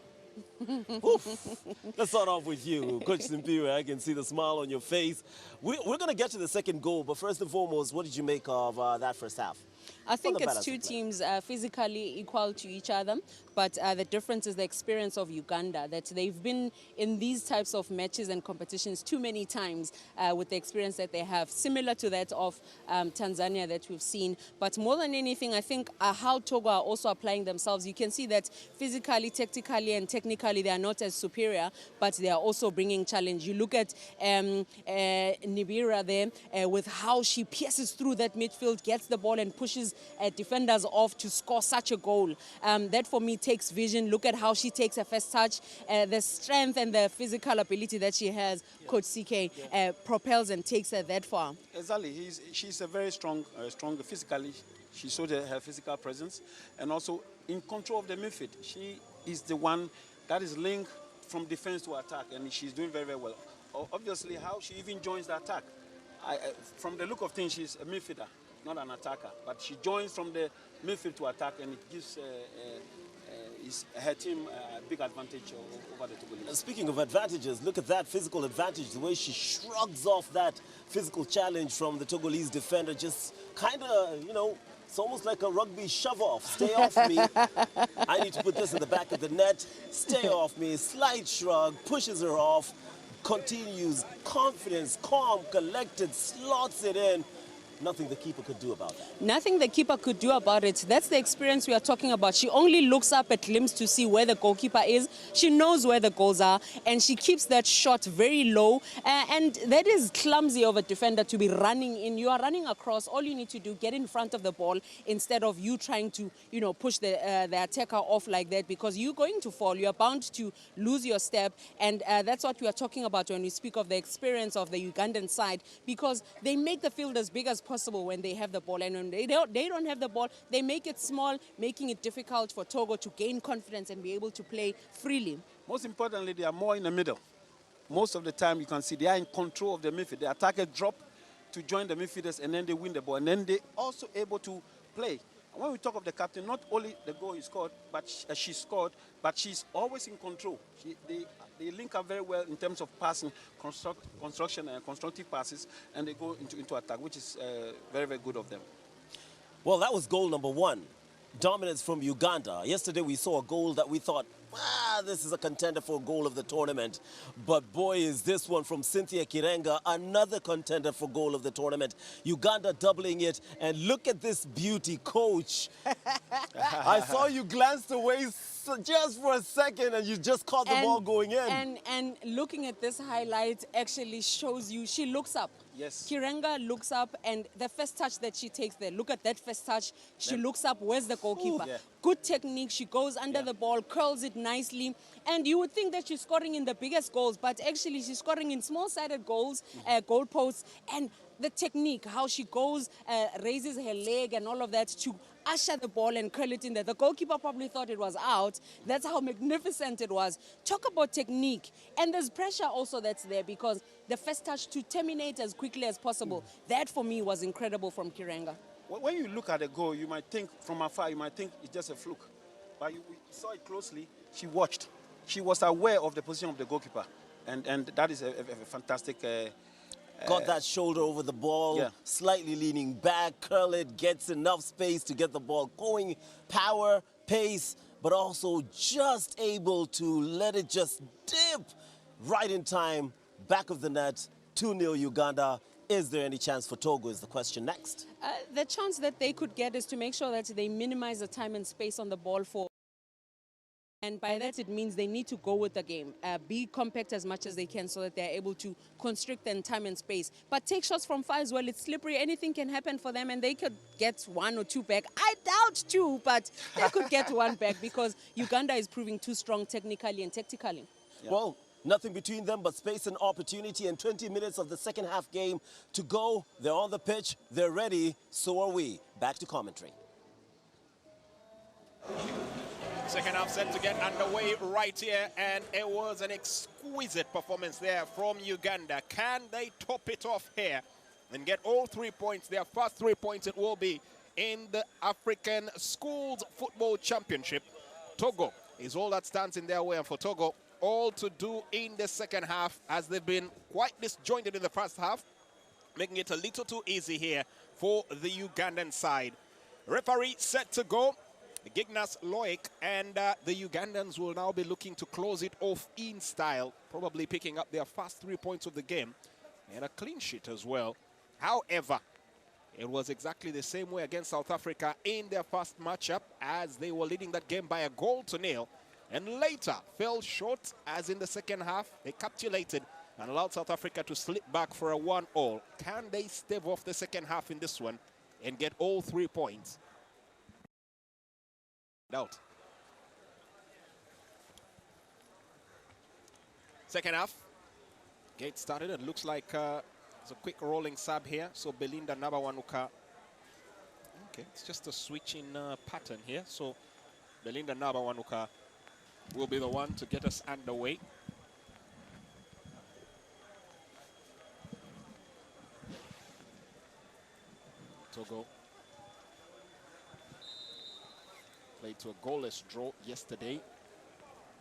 Let's start off with you, Coach Simpiwe. I can see the smile on your face. We're going to get to the second goal, but first and foremost, what did you make of that first half? I think it's 2 teams physically equal to each other, but the difference is the experience of Uganda, that they've been in these types of matches and competitions too many times with the experience that they have, similar to that of Tanzania that we've seen. But more than anything, I think how Togo are also applying themselves. You can see that physically, tactically, and technically they are not as superior, but they are also bringing challenge. You look at Nibira there with how she pierces through that midfield, gets the ball and pushes defenders off to score such a goal. That for me takes vision. Look at how she takes a first touch. The strength and the physical ability that she has, Coach CK, propels and takes her that far. Exactly. She's a very strong physically. She showed her physical presence, and also in control of the midfield. She is the one that is linked from defense to attack, and she's doing very, very well. Obviously, how she even joins the attack. From the look of things, she's a midfielder, not an attacker, but she joins from the midfield to attack, and it gives her team a big advantage over the Togolese. Speaking of advantages, look at that physical advantage, the way she shrugs off that physical challenge from the Togolese defender, just kind of, you know, it's almost like a rugby shove-off. Stay off me. I need to put this in the back of the net. Stay off me. Slight shrug, pushes her off, continues, confidence, calm, collected, slots it in. Nothing the keeper could do about that. Nothing the keeper could do about it. That's the experience we are talking about. She only looks up at glimpse to see where the goalkeeper is. She knows where the goals are, and she keeps that shot very low. And that is clumsy of a defender to be running in. You are running across. All you need to do, get in front of the ball instead of you trying to, you know, push the attacker off like that, because you're going to fall. You're bound to lose your step. And that's what we are talking about when we speak of the experience of the Ugandan side, because they make the field as big as possible when they have the ball, and when they don't have the ball, they make it small, making it difficult for Togo to gain confidence and be able to play freely. Most importantly, they are more in the middle. Most of the time, you can see they are in control of the midfield. The attackers drop to join the midfielders, and then they win the ball, and then they also able to play. And when we talk of the captain, not only the goal he scored, but she scored, but she's always in control. They link up very well in terms of passing, construction and constructive passes, and they go into attack, which is very, very good of them. Well, that was goal number 1. Dominance from Uganda. Yesterday we saw a goal that we thought, this is a contender for a goal of the tournament. But boy, is this one from Cynthia Kirenga, another contender for goal of the tournament. Uganda doubling it, and look at this beauty, Coach. I saw you glanced away just for a second, and you just caught the ball going in. And looking at this highlight actually shows you, she looks up. Yes. Kirenga looks up, and the first touch that she takes there, look at that first touch. She looks up, where's the goalkeeper? Yeah. Good technique. She goes under the ball, curls it nicely. And you would think that she's scoring in the biggest goals, but actually she's scoring in small-sided goals, goal posts. And the technique, how she goes, raises her leg and all of that to usher the ball and curl it in there. The goalkeeper probably thought it was out. That's how magnificent it was. Talk about technique. And there's pressure also that's there, because the first touch to terminate as quickly as possible, that for me was incredible from Kirenga. When you look at the goal, you might think from afar, you might think it's just a fluke. But you saw it closely, she watched. She was aware of the position of the goalkeeper. And that is a fantastic... Got that shoulder over the ball, slightly leaning back, curl it, gets enough space to get the ball going, power, pace, but also just able to let it just dip right in time, back of the net, 2-0 Uganda. Is there any chance for Togo is the question next. The chance that they could get is to make sure that they minimize the time and space on the ball for And by that, it means they need to go with the game, be compact as much as they can so that they're able to constrict in time and space. But take shots from far as well. It's slippery. Anything can happen for them, and they could get 1 or 2 back. I doubt 2, but they could get 1 back because Uganda is proving too strong technically and tactically. Yeah. Well, nothing between them but space and opportunity, and 20 minutes of the second half game to go. They're on the pitch. They're ready. So are we. Back to commentary. Second half set to get underway right here, and it was an exquisite performance there from Uganda. Can they top it off here and get all 3 points? Their first 3 points it will be in the African Schools Football Championship. Togo is all that stands in their way, and for Togo, all to do in the second half, as they've been quite disjointed in the first half, making it a little too easy here for the Ugandan side. Referee set to go. Gignas Loic, and the Ugandans will now be looking to close it off in style, probably picking up their first 3 points of the game and a clean sheet as well. However, it was exactly the same way against South Africa in their first matchup, as they were leading that game by a 1-0, and later fell short, as in the second half they capitulated and allowed South Africa to slip back for a 1-1. Can they stave off the second half in this one and get all 3 points? Out. Second half, gate started, and looks like it's a quick rolling sub here. So Belinda Nabawanuka, okay, it's just a switch in pattern here. So Belinda Nabawanuka will be the one to get us underway. Togo played to a goalless draw yesterday.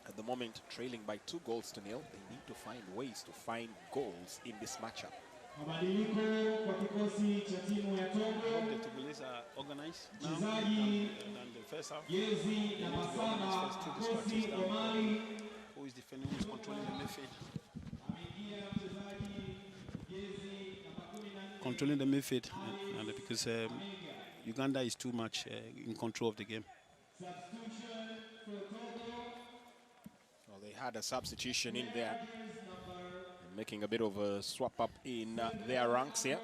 At the moment, trailing by 2 goals to 0. They need to find ways to find goals in this matchup. I hope the Togolese are organized now than the first half. They need to be organized first through the structures down. Who is defending, who is controlling the midfield. Controlling the midfield, and because Uganda is too much in control of the game. Well, they had a substitution in there, and making a bit of a swap up in their ranks here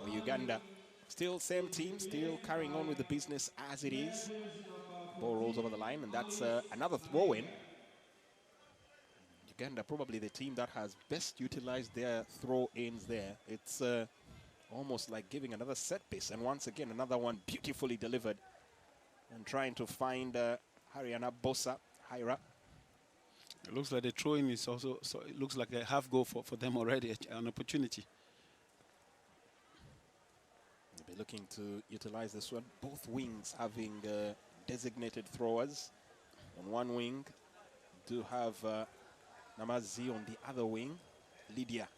for Uganda. Still same team, still carrying on with the business as it is. Ball rolls over the line, and that's another throw-in. Uganda probably the team that has best utilized their throw-ins there. It's almost like giving another set piece, and once again another one beautifully delivered, and trying to find Hariana Bosa, Hyra. It looks like the throw-in is also, so it looks like a half goal for them already, an opportunity. They'll be looking to utilize this one. Both wings having designated throwers. On one wing, do have Namazi on the other wing. Lydia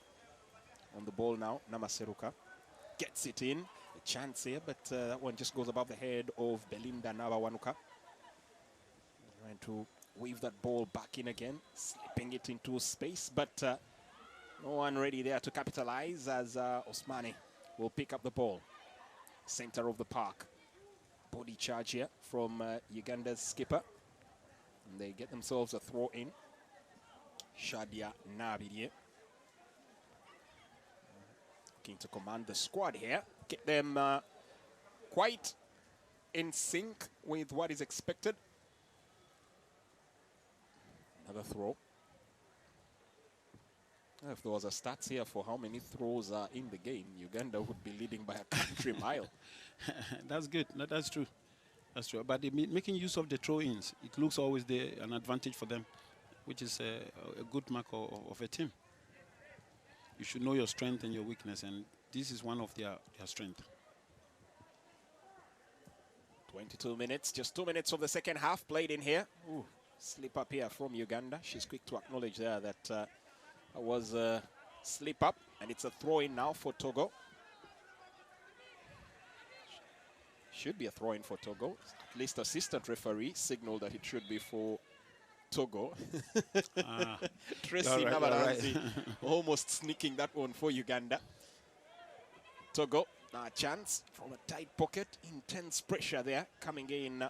on the ball now. Namaseruka gets it in. A chance here, but that one just goes above the head of Belinda Nabawanuka. Trying to weave that ball back in again, slipping it into space, but no one ready there to capitalize, as Osmani will pick up the ball. Center of the park. Body charge here from Uganda's skipper. And they get themselves a throw in. Shadia Nabidie looking to command the squad here. Get them quite in sync with what is expected. Another throw. If there was a stats here for how many throws are in the game, Uganda would be leading by a country mile. That's good. No, that's true. That's true. But making use of the throw-ins, it looks always an advantage for them, which is a good mark of a team. You should know your strength and your weakness, and this is one of their strength. 22 minutes, just 2 minutes of the second half played in here. Ooh, slip up here from Uganda. She's quick to acknowledge there that was a slip up, and it's a throw-in now for Togo. Should be a throw-in for Togo. At least assistant referee signaled that it should be for Togo. Tracy Nabaranzi almost sneaking that one for Uganda. Togo, a chance from a tight pocket. Intense pressure there coming in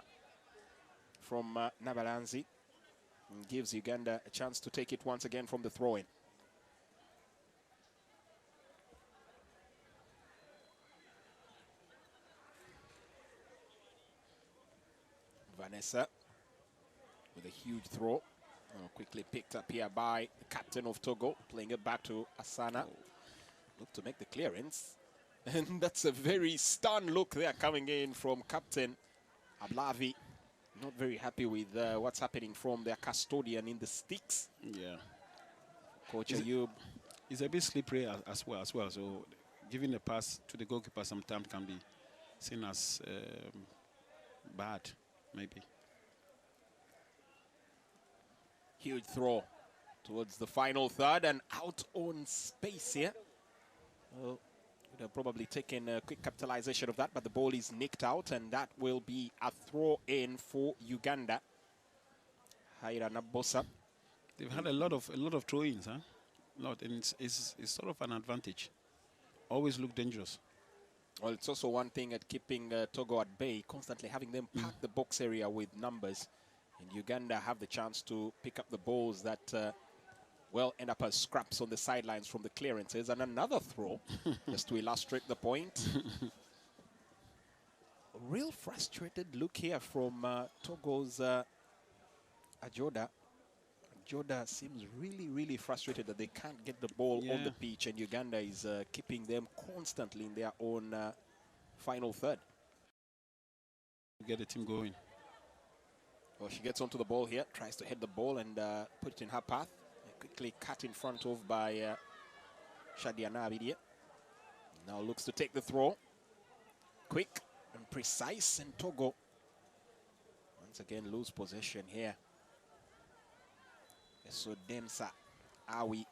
from Nabaranzi. And gives Uganda a chance to take it once again from the throw-in. Vanessa with a huge throw. Quickly picked up here by the captain of Togo, playing it back to Asana. Look to make the clearance. And that's a very stunned look there coming in from Captain Ablavi. Not very happy with what's happening from their custodian in the sticks. Yeah. Coach Ayub. It's a bit slippery as well. So giving a pass to the goalkeeper sometimes can be seen as bad, maybe. Huge throw towards the final third and out on space here. Well, would have probably taken a quick capitalization of that, but the ball is nicked out, and that will be a throw in for Uganda. Haira Nabosa. They've had a lot of throw-ins, huh? And it's sort of an advantage. Always look dangerous. Well, it's also one thing at keeping Togo at bay, constantly having them pack the box area with numbers. And Uganda have the chance to pick up the balls that, well, end up as scraps on the sidelines from the clearances. And another throw, just to illustrate the point. A real frustrated look here from Togo's Ajoda. Ajoda seems really frustrated that they can't get the ball on the pitch, and Uganda is keeping them constantly in their own final third. Get the team going. Well, she gets onto the ball here, tries to head the ball and put it in her path. Quickly cut in front of by Shadia Nabidie. Now looks to take the throw. Quick and precise, and Togo once again lose possession here. So Demsa Awi.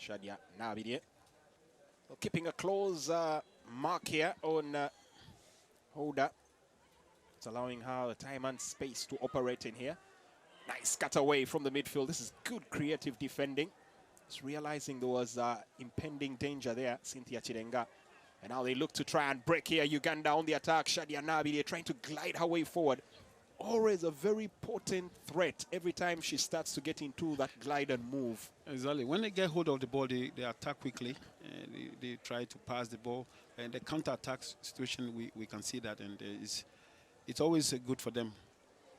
Shadia Nabidie. Well, keeping a close mark here on Hoda. It's allowing her time and space to operate in here. Nice cut away from the midfield. This is good creative defending. Just realizing there was impending danger there, Cynthia Chirenga. And now they look to try and break here. Uganda on the attack. Shadia Nabidie trying to glide her way forward. Always a very potent threat every time she starts to get into that glide and move. Exactly. When they get hold of the ball, they attack quickly. They try to pass the ball. And the counter-attack situation, we can see that. And it's always good for them.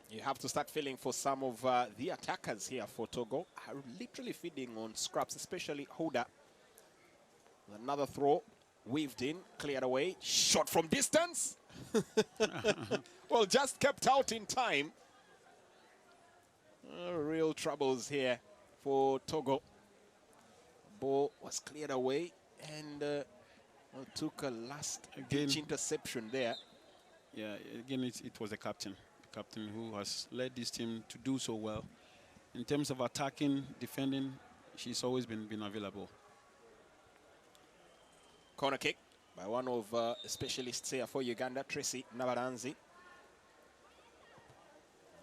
You have to start feeling for some of the attackers here for Togo. Are literally feeding on scraps, especially Hoda. Another throw. Weaved in, cleared away, shot from distance. Well, just kept out in time. Real troubles here for Togo. Ball was cleared away and well, took a last pitch interception there. Yeah, again, it was the captain who has led this team to do so well. In terms of attacking, defending, she's always been available. Corner kick by one of the specialists here for Uganda, Tracy Nabaranzi.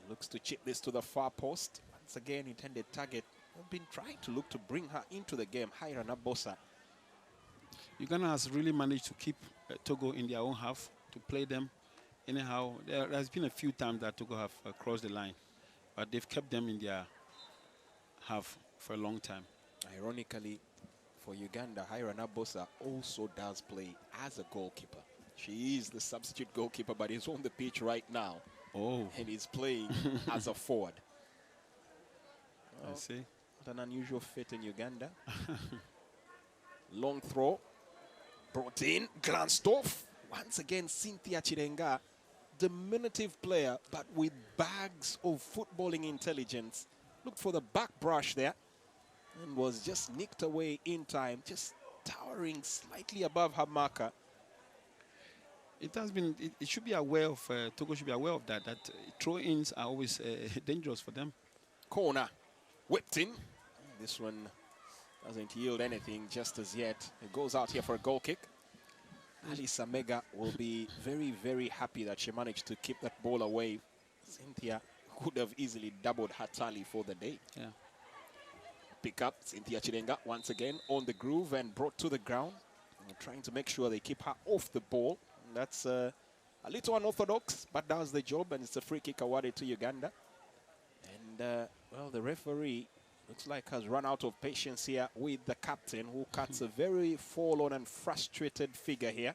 Looks to chip this to the far post. Once again, intended target. I've been trying to look to bring her into the game, Haira Nabosa. Uganda has really managed to keep Togo in their own half, to play them. Anyhow, there has been a few times that Togo have crossed the line, but they've kept them in their half for a long time. Ironically, for Uganda, Haira Nabosa also does play as a goalkeeper. She is the substitute goalkeeper, but is on the pitch right now. Oh. And is playing as a forward. I see. What an unusual fit in Uganda. Long throw. Brought in, glanced off. Once again, Cynthia Chirenga, diminutive player, but with bags of footballing intelligence. Looked for the back brush there. And was just nicked away in time, just towering slightly above her marker. It has been, it should be aware of, Togo should be aware of that throw-ins are always dangerous for them. Corner, whipped in. This one doesn't yield anything just as yet. It goes out here for a goal kick. Ali Samega will be very happy that she managed to keep that ball away. Cynthia could have easily doubled her tally for the day. Yeah. Pick up Cynthia Chirenga once again on the groove and brought to the ground. trying to make sure they keep her off the ball. That's a little unorthodox, but does the job, and it's a free kick awarded to Uganda. And, well, the referee looks like has run out of patience here with the captain, who cuts a very forlorn and frustrated figure here.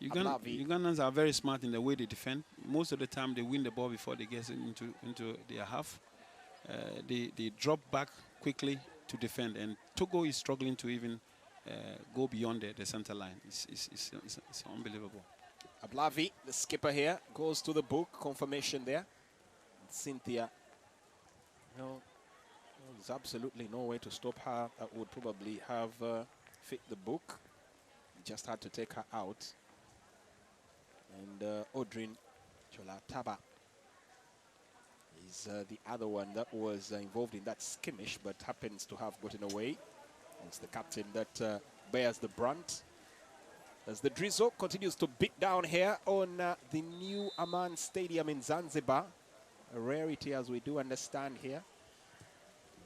Ugandans are very smart in the way they defend. Most of the time, they win the ball before they get into their half. They drop back quickly to defend, and Togo is struggling to even go beyond the center line. It's unbelievable. Ablavi, the skipper here, goes to the book. Confirmation there. Cynthia, well, there's absolutely no way to stop her. That would probably have fit the book. Just had to take her out. And Odrin Cholataba is the other one that was involved in that skirmish, but happens to have gotten away. It's the captain that bears the brunt. As the drizzle continues to beat down here on the new Aman Stadium in Zanzibar. A rarity, as we do understand here.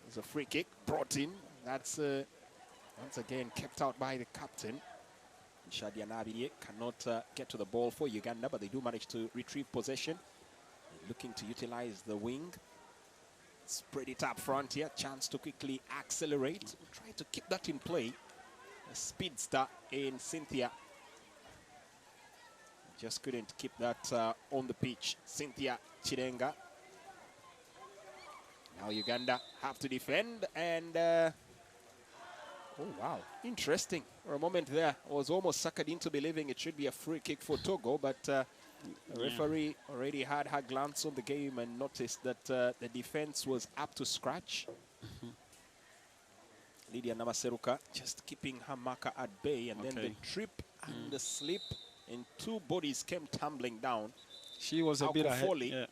There's a free kick brought in. That's once again kept out by the captain. Shadia Nabidie cannot get to the ball for Uganda, but they do manage to retrieve possession. Looking to utilize the wing. Spread it up front here. Chance to quickly accelerate. Try to keep that in play. A speedster in Cynthia. Just couldn't keep that on the pitch. Cynthia Chirenga. Now Uganda have to defend, and oh wow, interesting. For a moment there, I was almost suckered into believing it should be a free kick for Togo, but the referee already had her glance on the game and noticed that the defense was up to scratch. Lydia Namaseruka just keeping her marker at bay, and then the trip and the slip, and two bodies came tumbling down. She was a bit ahead,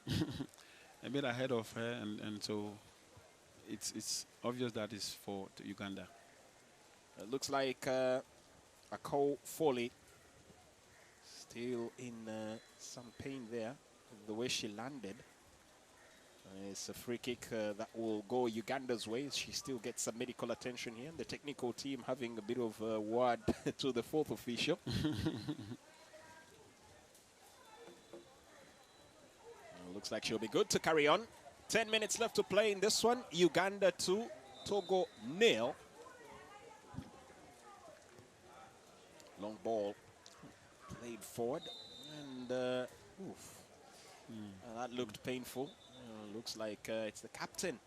a bit ahead of her, and so it's obvious that is for Uganda. It looks like Akau Foley still in some pain there, the way she landed. It's a free kick that will go Uganda's way. She still gets some medical attention here. The technical team having a bit of a word to the fourth official. Looks like she'll be good to carry on. 10 minutes left to play in this one. Uganda 2, Togo 0. Long ball played forward, and that looked painful. Looks like it's the captain.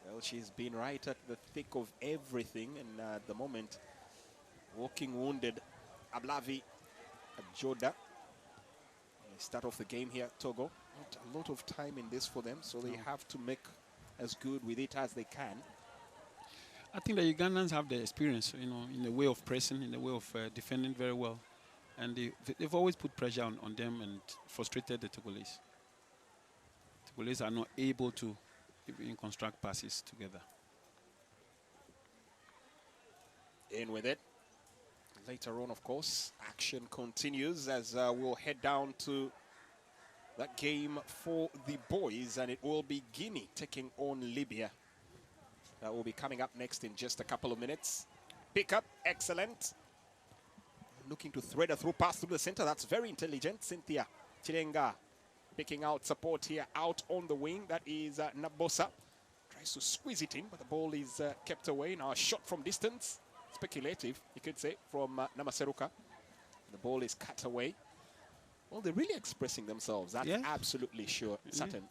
Well, she's been right at the thick of everything, and at the moment, walking wounded. Ablavi Joda. Start off the game here, Togo. Not a lot of time in this for them, so they have to make as good with it as they can. I think the Ugandans have the experience, you know, in the way of pressing, in the way of defending very well. And they've always put pressure on them and frustrated the Togolese. Togolese are not able to even construct passes together. In with it. Later on, of course, action continues as we'll head down to that game for the boys, and it will be Guinea taking on Libya. That will be coming up next in just a couple of minutes. Pick up, excellent. Looking to thread a through pass through the center. That's very intelligent. Cynthia Chirenga picking out support here out on the wing. That is Nabosa. Tries to squeeze it in, but the ball is kept away. Now a shot from distance. Speculative, you could say, from Namaseruka. The ball is cut away. Well, they're really expressing themselves. That's absolutely sure, certain.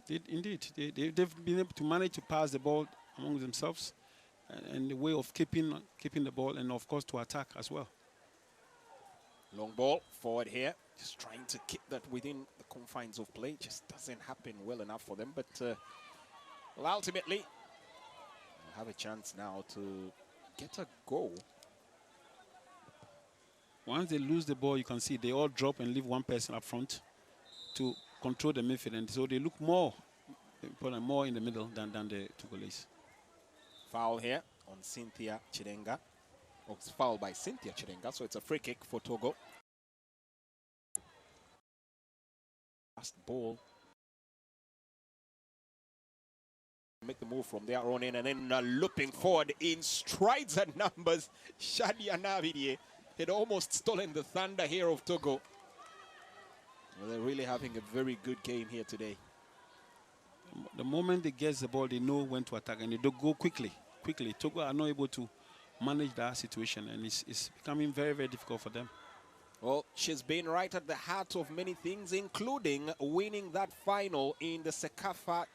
Indeed. They've been able to manage to pass the ball among themselves, and the way of keeping the ball, and of course to attack as well. Long ball forward here, just trying to keep that within the confines of play. Just doesn't happen well enough for them, but well, ultimately we'll have a chance now to get a goal. Once they lose the ball, you can see they all drop and leave one person up front to control the midfield, and so they look more in the middle than the Togolese. Foul here on Cynthia Chirenga. Oh, it's foul by Cynthia Chirenga, so it's a free kick for Togo. Last ball. Make the move from there on in, and then looping forward in strides and numbers. Shadia Nabidie They'd almost stolen the thunder here of Togo. Well, they're really having a very good game here today. The moment they get the ball, they know when to attack, and they do go quickly. Togo are not able to manage that situation, and it's becoming very, very difficult for them. Well, she's been right at the heart of many things, including winning that final in the Sekafa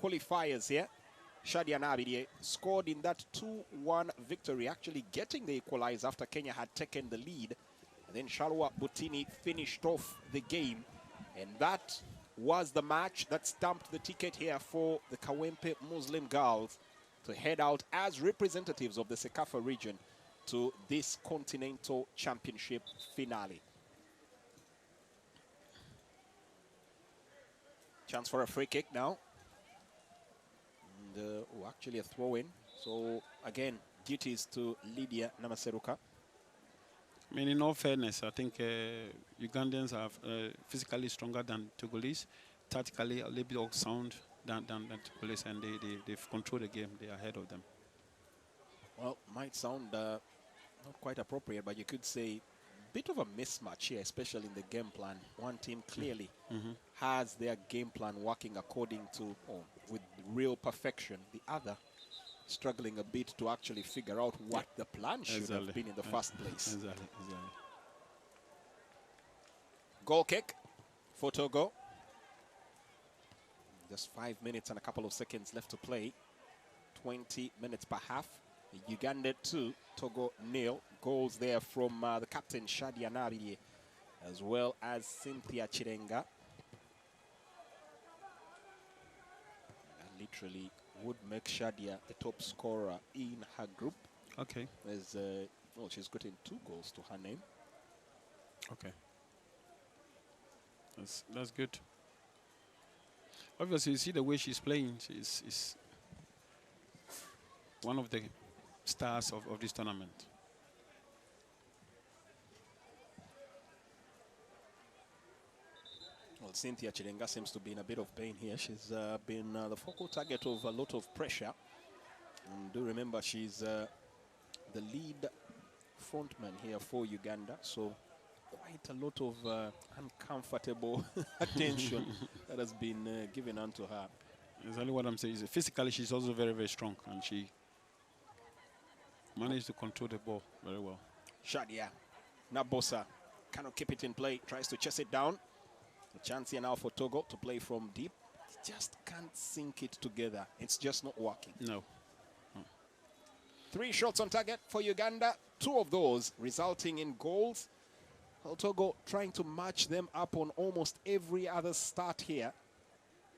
qualifiers here. Shadia Nabidie scored in that 2-1 victory, actually getting the equalizer after Kenya had taken the lead. And then Shalwa Butini finished off the game. And that was the match that stamped the ticket here for the Kawempe Muslim girls to head out as representatives of the Sekafa region to this Continental Championship finale. Chance for a free kick now. And actually a throw-in. So again, duties to Lydia Namaseruka. I mean, in all fairness, I think Ugandans are physically stronger than Togolese, tactically a little bit more sound than Togolese, and they've controlled the game. They are ahead of them. Well, might sound not quite appropriate, but you could say a bit of a mismatch here, especially in the game plan. One team clearly has their game plan working according to, with real perfection. The other struggling a bit to actually figure out what the plan should have been in the first place. Exactly. Goal kick for Togo. Just 5 minutes and a couple of seconds left to play. 20 minutes per half. Uganda 2, Togo 0. Goals there from the captain Shadia Nabidie, as well as Cynthia Chirenga. That literally would make Shadia the top scorer in her group. Okay. There's, well, she's gotten 2 goals to her name. Okay. That's good. Obviously, you see the way she's playing. She's one of the stars of this tournament. Well, Cynthia Chirenga seems to be in a bit of pain here. She's been the focal target of a lot of pressure. And do remember, she's the lead frontman here for Uganda. So quite a lot of uncomfortable attention that has been given unto her. Exactly what I'm saying is physically she's also very, very strong, and she managed to control the ball very well. Shadia Nabosa cannot keep it in play, tries to chase it down. A chance here now for Togo to play from deep. Just can't sink it together. It's just not working. No. 3 shots on target for Uganda, 2 of those resulting in goals. Well, Togo trying to match them up on almost every other start here,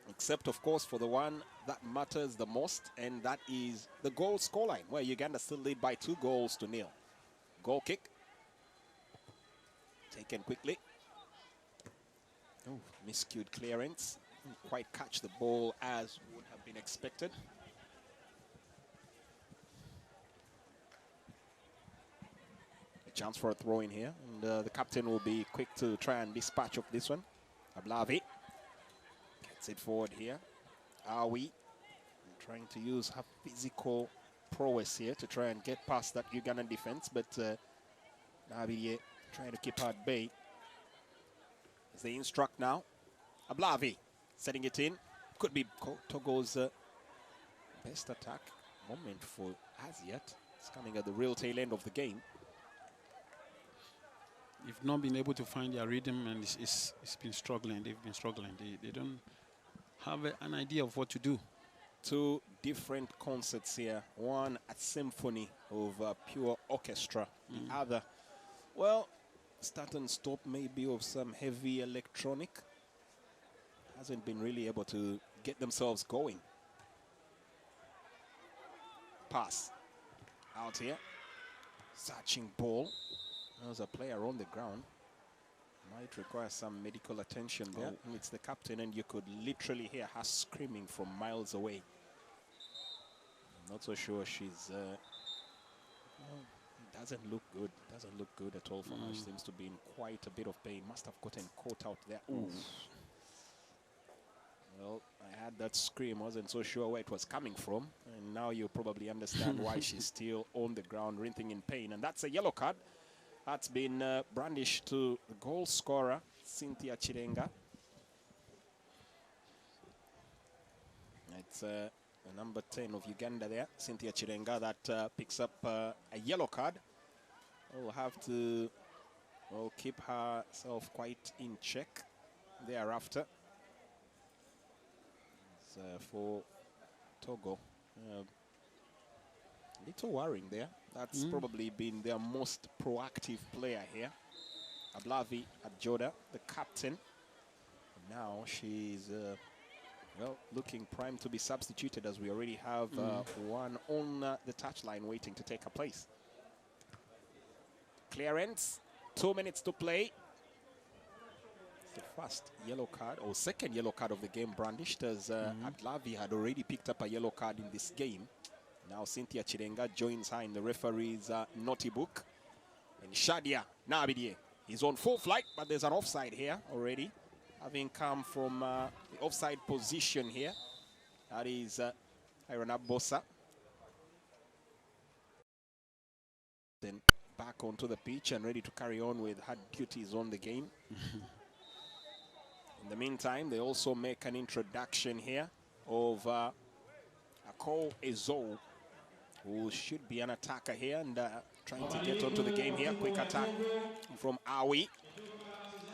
except of course for the one that matters the most, and that is the goal scoreline, where Uganda still lead by 2 goals to 0. Goal kick taken quickly. Oh, miscued clearance. Didn't quite catch the ball as would have been expected. A chance for a throw in here, and the captain will be quick to try and dispatch of this one. Ablavi gets it forward here. Awi trying to use her physical prowess here to try and get past that Ugandan defense, but Nabidie trying to keep her at bay. As they instruct now, Ablavi setting it in. Could be Togo's best attack moment for as yet. It's coming at the real tail end of the game. They've not been able to find their rhythm, and it's been struggling. They've been struggling. They don't have an idea of what to do. 2 different concerts here. One a symphony of pure orchestra. The other, well, start and stop maybe of some heavy electronic. Hasn't been really able to get themselves going. Pass out here. Searching ball. There's a player on the ground. Might require some medical attention there. And it's the captain, and you could literally hear her screaming from miles away. I'm not so sure she's well, it doesn't look good. Doesn't look good at all for her. She seems to be in quite a bit of pain. Must have gotten caught out there. Ooh. Well, I had that scream, wasn't so sure where it was coming from. And now you probably understand why she's still on the ground, writhing in pain. And that's a yellow card. That's been brandished to the goal scorer, Cynthia Chirenga. It's number 10 of Uganda there, Cynthia Chirenga, that picks up a yellow card. We'll have to keep herself quite in check thereafter. For Togo, a little worrying there. That's probably been their most proactive player here. Ablavi Adjoda, the captain. Now she's looking primed to be substituted, as we already have one on the touchline waiting to take her place. Clearance, 2 minutes to play. The first yellow card, or second yellow card of the game brandished, as Adlavi had already picked up a yellow card in this game. Now Cynthia Chirenga joins her in the referee's naughty book. And Shadia Nabidie is on full flight, but there's an offside here already, having come from the offside position here. That is Irana Bosa. Then back onto the pitch and ready to carry on with her duties on the game. In the meantime, they also make an introduction here of Ako Ezo, who should be an attacker here and trying to get onto the game here. Quick attack from Awi.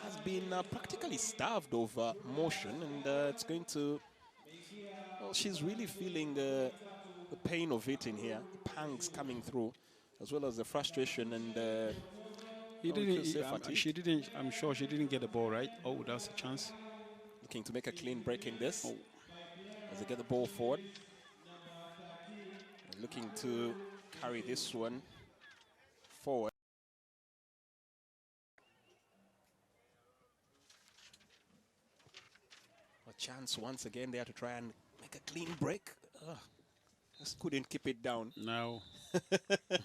Has been practically starved of motion, and it's going to... Well, she's really feeling the pain of it in here. The pangs coming through, as well as the frustration and... I'm sure she didn't get the ball right. Oh, that's a chance. Looking to make a clean break in this as they get the ball forward. And looking to carry this one forward. A chance once again there to try and make a clean break. Just couldn't keep it down. No.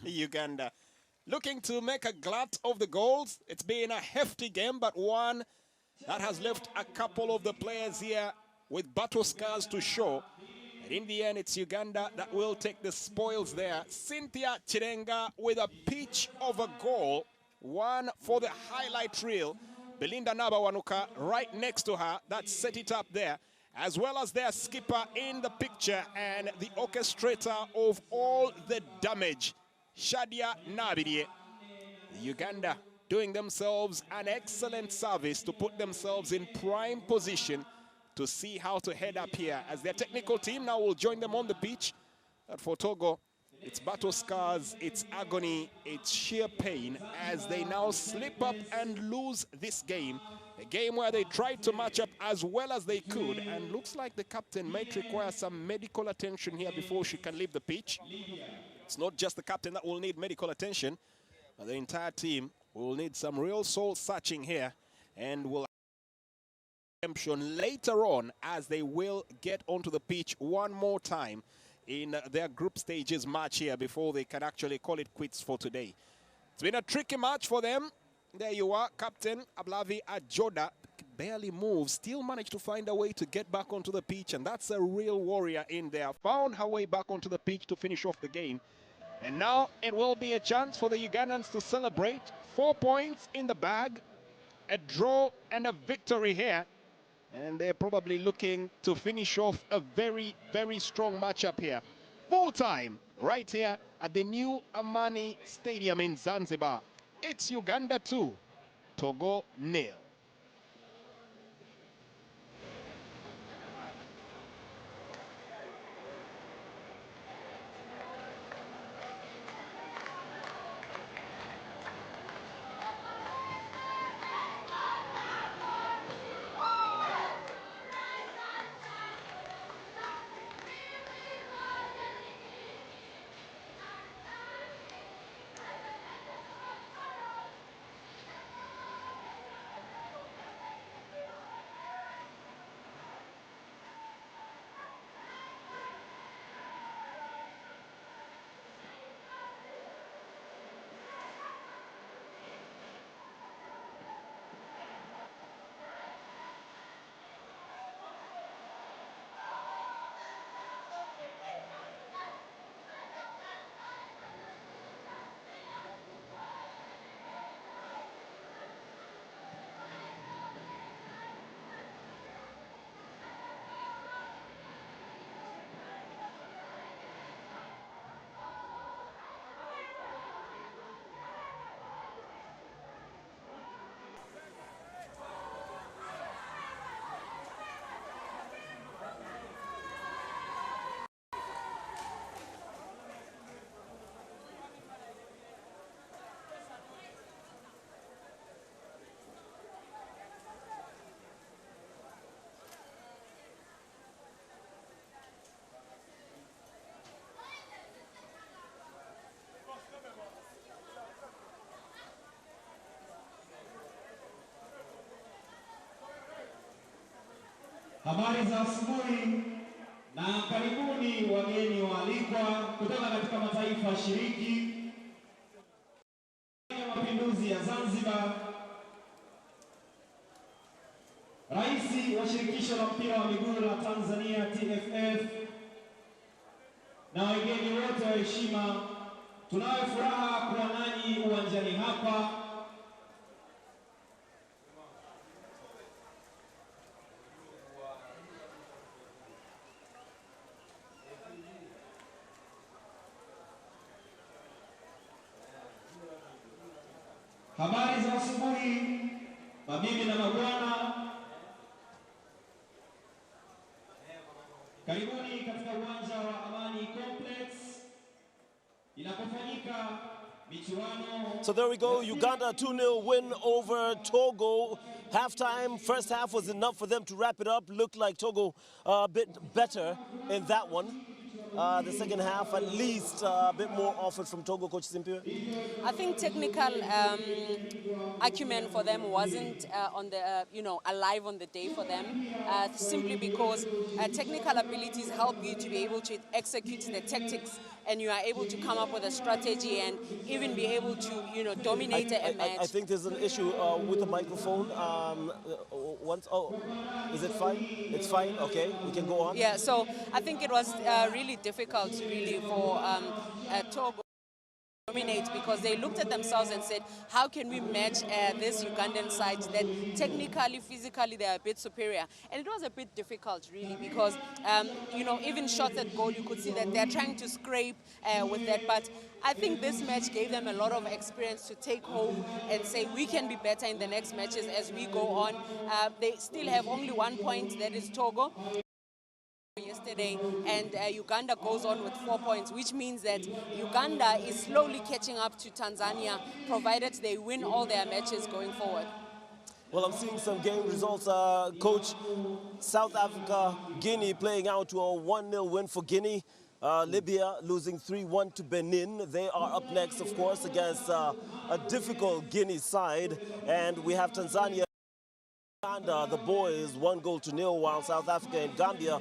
Uganda looking to make a glut of the goals. It's been a hefty game, but one that has left a couple of the players here with battle scars to show. And in the end, it's Uganda that will take the spoils there. Cynthia Chirenga with a pitch of a goal. One for the highlight reel. Belinda Nabawanuka right next to her. That set it up there. As well as their skipper in the picture and the orchestrator of all the damage, Shadia Nabidie. Uganda doing themselves an excellent service to put themselves in prime position to see how to head up here, as their technical team now will join them on the pitch. But for Togo, it's battle scars, it's agony, it's sheer pain as they now slip up and lose this game. A game where they tried to match up as well as they could, and looks like the captain might require some medical attention here before she can leave the pitch. It's not just the captain that will need medical attention, but the entire team will need some real soul searching here, and will redemption later on as they will get onto the pitch one more time in their group stages match here before they can actually call it quits for today. It's been a tricky match for them. There you are, Captain Ablavi Adjoda barely moves, still managed to find a way to get back onto the pitch, and that's a real warrior in there. Found her way back onto the pitch to finish off the game. And now it will be a chance for the Ugandans to celebrate. 4 points in the bag, a draw and a victory here. And they're probably looking to finish off a very, very strong matchup here. Full time, right here at the new Amani Stadium in Zanzibar. It's Uganda 2, Togo 0. Habari za asubuhi na karibuni wageni waalikwa kutoka katika mataifa shiriki ya mapinduzi ya Zanzibar. Rais wa shirikisho la mpira wa miguu la Tanzania TFF na wageni wote wa heshima, tunayo furaha kuwa nanyi uwanjani hapa Habari za asubuhi, mabibi na mabwana. Karibuni katika uwanja wa Amani Complex inapofanyika michuano. So there we go, Uganda 2-0 win over Togo. Halftime, first half was enough for them to wrap it up. Looked like Togo a bit better in that one. The second half, at least a bit more offered from Togo, Coach Simpiwe. I think technical acumen for them wasn't on the alive on the day for them, simply because technical abilities help you to be able to execute the tactics, and you are able to come up with a strategy and even be able to dominate a match. I think there's an issue with the microphone. Is it fine? It's fine. Okay, we can go on. Yeah, so I think it was really difficult, really, for Togo to dominate, because they looked at themselves and said, how can we match this Ugandan side that technically, physically, they are a bit superior? And it was a bit difficult, really, because, even shots at goal, you could see that they're trying to scrape with that. But I think this match gave them a lot of experience to take home and say, we can be better in the next matches as we go on. They still have only 1 point, that is Togo. Yesterday, and Uganda goes on with 4 points, which means that Uganda is slowly catching up to Tanzania, provided they win all their matches going forward. Well, I'm seeing some game results. Coach, South Africa, Guinea playing out to a 1-0 win for Guinea. Libya losing 3-1 to Benin. They are up next, of course, against a difficult Guinea side. And we have Tanzania and the boys 1-0, while South Africa and Gambia,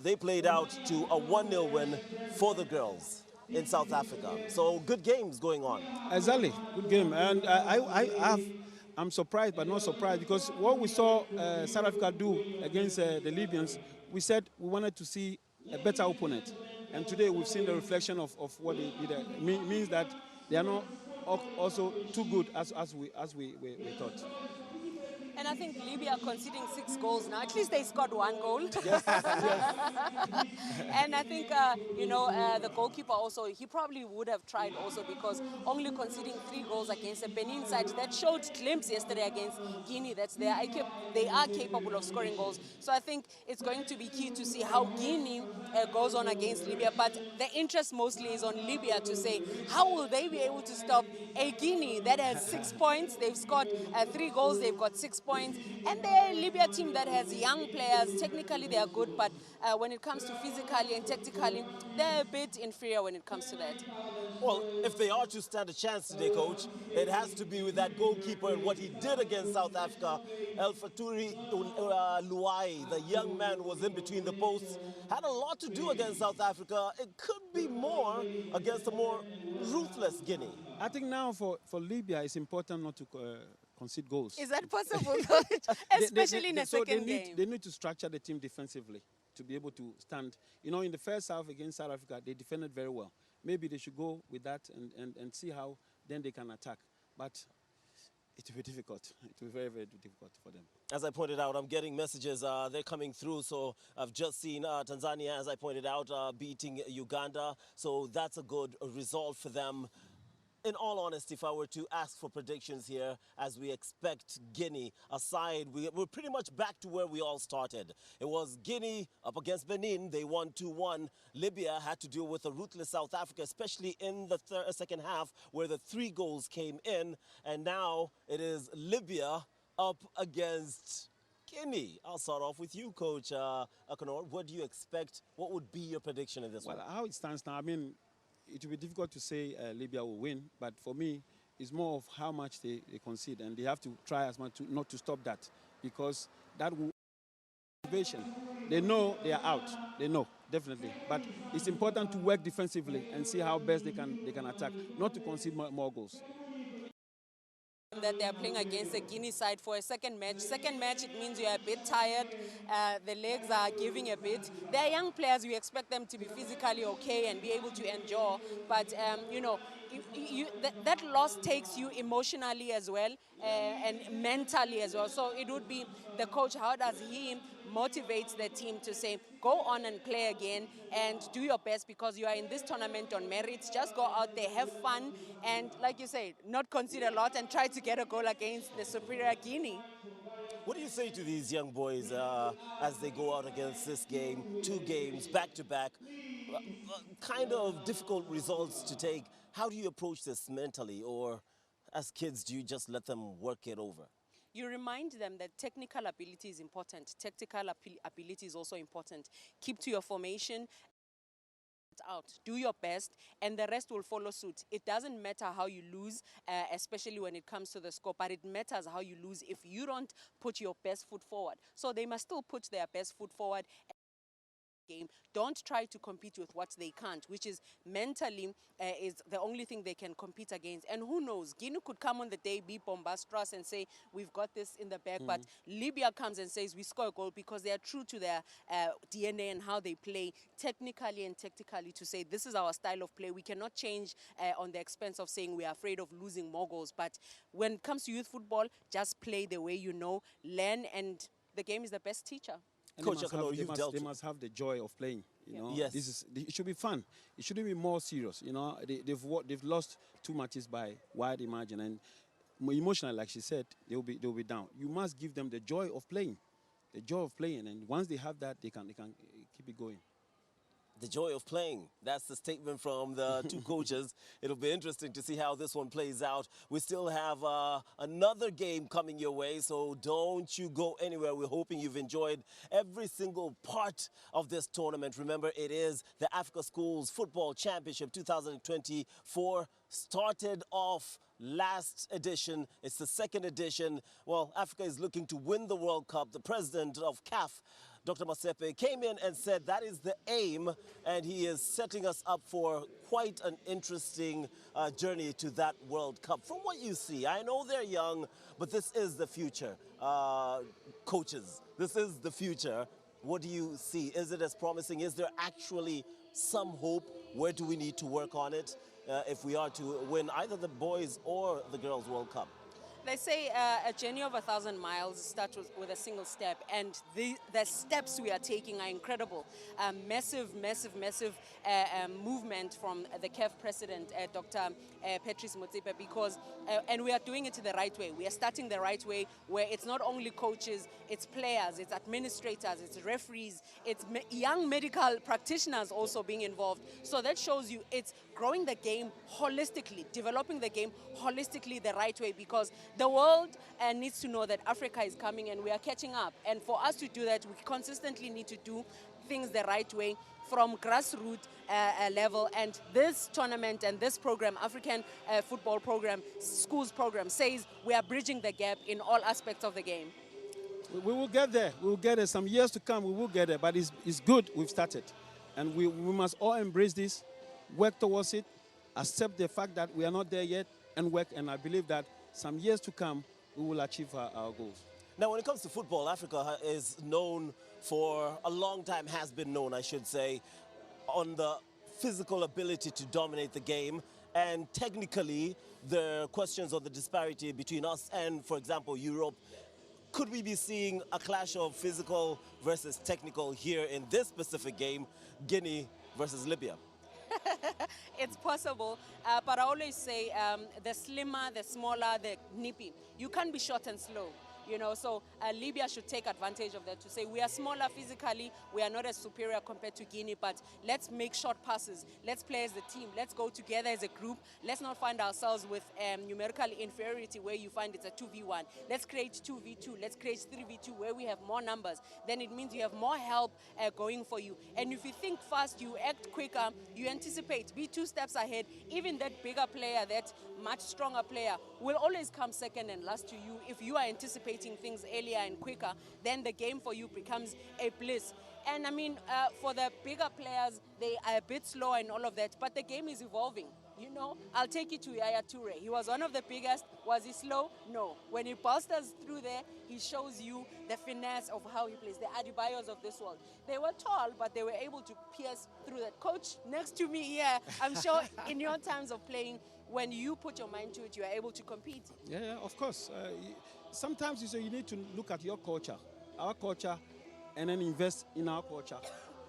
they played out to a 1-0 win for the girls in South Africa. So good games going on. Exactly, good game. And I'm surprised, but not surprised, because what we saw South Africa do against the Libyans, we said we wanted to see a better opponent. And today we've seen the reflection of what they did. It means that they are not also too good as we thought. And I think Libya conceding 6 goals now. At least they scored 1 goal. Yes, yes. And I think, the goalkeeper also, he probably would have tried also, because only conceding 3 goals against a Benin side that showed glimpse yesterday against Guinea that they are capable of scoring goals. So I think it's going to be key to see how Guinea goes on against Libya. But the interest mostly is on Libya to say, how will they be able to stop a Guinea that has 6 points? They've scored 3 goals, they've got 6 points, and they're a Libya team that has young players. Technically they are good, but when it comes to physically and tactically, they're a bit inferior when it comes to that. Well, if they are to stand a chance today, Coach, it has to be with that goalkeeper and what he did against South Africa. El Faturi Luai, the young man, was in between the posts, had a lot to do against South Africa. It could be more against a more ruthless Guinea. I think now for Libya, it's important not to concede goals. Is that possible, especially in a second game? They need to structure the team defensively to be able to stand. In the first half against South Africa, they defended very well. Maybe they should go with that and see how then they can attack. But it will be difficult. It will be very, very difficult for them. As I pointed out, I'm getting messages. They're coming through. So I've just seen Tanzania, as I pointed out, beating Uganda. So that's a good result for them. In all honesty, if I were to ask for predictions here, as we expect Guinea aside, we're pretty much back to where we all started. It was Guinea up against Benin. They won 2-1. Libya had to deal with a ruthless South Africa, especially in the second half, where the 3 goals came in. And now it is Libya up against Guinea. I'll start off with you, Coach Akonor. What do you expect? What would be your prediction in this one? Well, how it stands now, I mean, it will be difficult to say Libya will win, but for me, it's more of how much they concede, and they have to try as much not to stop that, because that will motivation. They know they are out. They know, definitely. But it's important to work defensively and see how best they can attack, not to concede more goals. That they are playing against the Guinea side for a second match. Second match, it means you are a bit tired. The legs are giving a bit. They are young players. You expect them to be physically okay and be able to endure. But, you know, that loss takes you emotionally as well and mentally as well. So it would be the coach, how does he motivate the team to say, go on and play again and do your best because you are in this tournament on merits. Just go out there, have fun, and like you said, not concede a lot and try to get a goal against the superior Guinea. What do you say to these young boys as they go out against this game, 2 games back to back? Kind of difficult results to take. How do you approach this mentally, or as kids, do you just let them work it over? You remind them that technical ability is important. Tactical ability is also important. Keep to your formation. Out, do your best, and the rest will follow suit. It doesn't matter how you lose, especially when it comes to the score, but it matters how you lose if you don't put your best foot forward. So they must still put their best foot forward. Game. Don't try to compete with what they can't, which is mentally is the only thing they can compete against. And who knows, Guinea could come on the day, be bombastic and say, we've got this in the bag. But Libya comes and says, we score a goal because they are true to their DNA and how they play technically and tactically to say, this is our style of play. We cannot change on the expense of saying we are afraid of losing more goals. But when it comes to youth football, just play the way you know, learn, and the game is the best teacher. And Coach, they must have the joy of playing. You know, yes. It should be fun. It shouldn't be more serious. You know, they've lost 2 matches by wide margin, and emotionally, like she said, they'll be down. You must give them the joy of playing, and once they have that, they can keep it going. The joy of playing. That's the statement from the 2 coaches. It'll be interesting to see how this one plays out. We still have another game coming your way, so don't you go anywhere. We're hoping you've enjoyed every single part of this tournament. Remember, it is the Africa Schools Football Championship 2024. Started off last edition. It's the 2nd edition. Well, Africa is looking to win the World Cup. The president of CAF, Dr. Masepe, came in and said that is the aim, and he is setting us up for quite an interesting journey to that World Cup. From what you see, I know they're young, but this is the future. Coaches, this is the future. What do you see? Is it as promising? Is there actually some hope? Where do we need to work on it if we are to win either the boys or the girls World Cup? They say a journey of 1,000 miles starts with a single step, and the steps we are taking are incredible. Massive movement from the CAF president, Dr. Patrice Motsepe, because, and we are doing it the right way. We are starting the right way, where it's not only coaches, it's players, it's administrators, it's referees, it's young medical practitioners also being involved. So that shows you it's growing the game holistically, developing the game holistically the right way, because the world needs to know that Africa is coming and we are catching up. And for us to do that, we consistently need to do things the right way from grassroots level. And this tournament and this program, African football program, schools program, says we are bridging the gap in all aspects of the game. We will get there. We will get there. Some years to come, we will get there. But it's good we've started. And we must all embrace this, work towards it, accept the fact that we are not there yet, and work. And I believe that some years to come, we will achieve our goals. Now, when it comes to football, Africa is known for a long time, has been known, I should say, on the physical ability to dominate the game. And technically, the questions of the disparity between us and, for example, Europe. Could we be seeing a clash of physical versus technical here in this specific game, Guinea versus Libya? It's possible, but I always say the slimmer, the smaller, the nippy. You can't be short and slow. You know, so Libya should take advantage of that to say we are smaller physically, we are not as superior compared to Guinea, but let's make short passes. Let's play as a team. Let's go together as a group. Let's not find ourselves with numerical inferiority where you find it's a 2v1. Let's create 2v2. Let's create 3v2 where we have more numbers. Then it means you have more help going for you. And if you think fast, you act quicker, you anticipate, be 2 steps ahead. Even that bigger player, that much stronger player, will always come second and last to you if you are anticipating anticipating things earlier and quicker, then the game for you becomes a bliss. And I mean, for the bigger players, they are a bit slow and all of that, but the game is evolving. You know, I'll take you to Yaya Toure. He was one of the biggest. Was he slow? No. When he bolsters through there, he shows you the finesse of how he plays. The Adebayos of this world. They were tall, but they were able to pierce through that. Coach, next to me here, I'm sure in your times of playing, when you put your mind to it, you are able to compete. Yeah, of course. Sometimes you need to look at your culture, our culture, and then invest in our culture.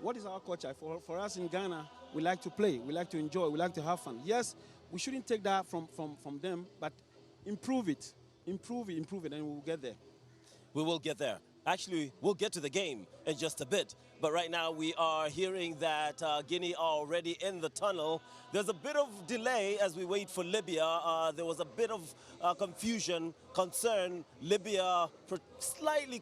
What is our culture? For us in Ghana, we like to play, we like to enjoy, we like to have fun. Yes, we shouldn't take that from them, but improve it, and we'll get there. We will get there. Actually, we'll get to the game in just a bit. But right now, we are hearing that Guinea are already in the tunnel. There's a bit of delay as we wait for Libya. There was a bit of confusion, concern. Libya slightly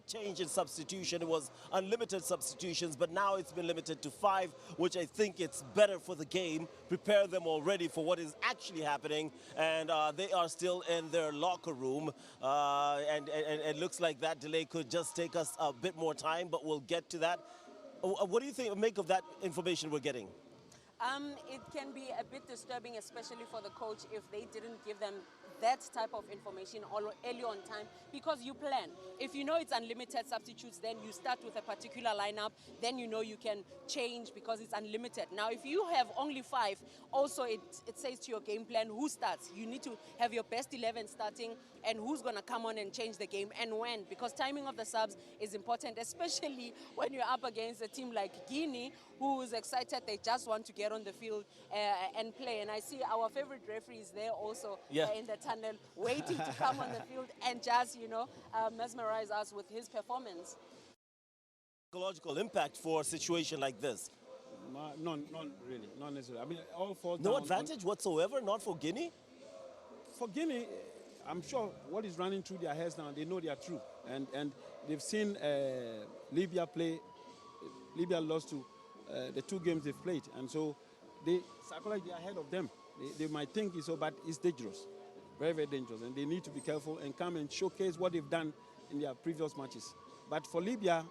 change in substitution. It was unlimited substitutions, but now it's been limited to 5, which I think it's better for the game. Prepare them already for what is actually happening, and they are still in their locker room, and it looks like that delay could just take us a bit more time, but we'll get to that. What do you make of that information we're getting? It can be a bit disturbing, especially for the coach, if they didn't give them that type of information early on time, because you plan. If you know it's unlimited substitutes, then you start with a particular lineup, then you know you can change because it's unlimited. Now, if you have only 5, also it says to your game plan who starts. You need to have your best 11 starting and who's going to come on and change the game and when, because timing of the subs is important, especially when you're up against a team like Guinea, who is excited. They just want to get on the field and play. And I see our favorite referee is there also in the tunnel, waiting to come on the field and just, mesmerize us with his performance. Psychological impact for a situation like this? None really, not necessarily. I mean, all falls no down advantage whatsoever, not for Guinea? For Guinea, I'm sure what is running through their heads now, they know they are true. And they've seen Libya play. Libya lost to the 2 games they've played. And so they psychologically are ahead of them. They might think it's so, but it's dangerous. Very, very dangerous. And they need to be careful and come and showcase what they've done in their previous matches. But for Libya,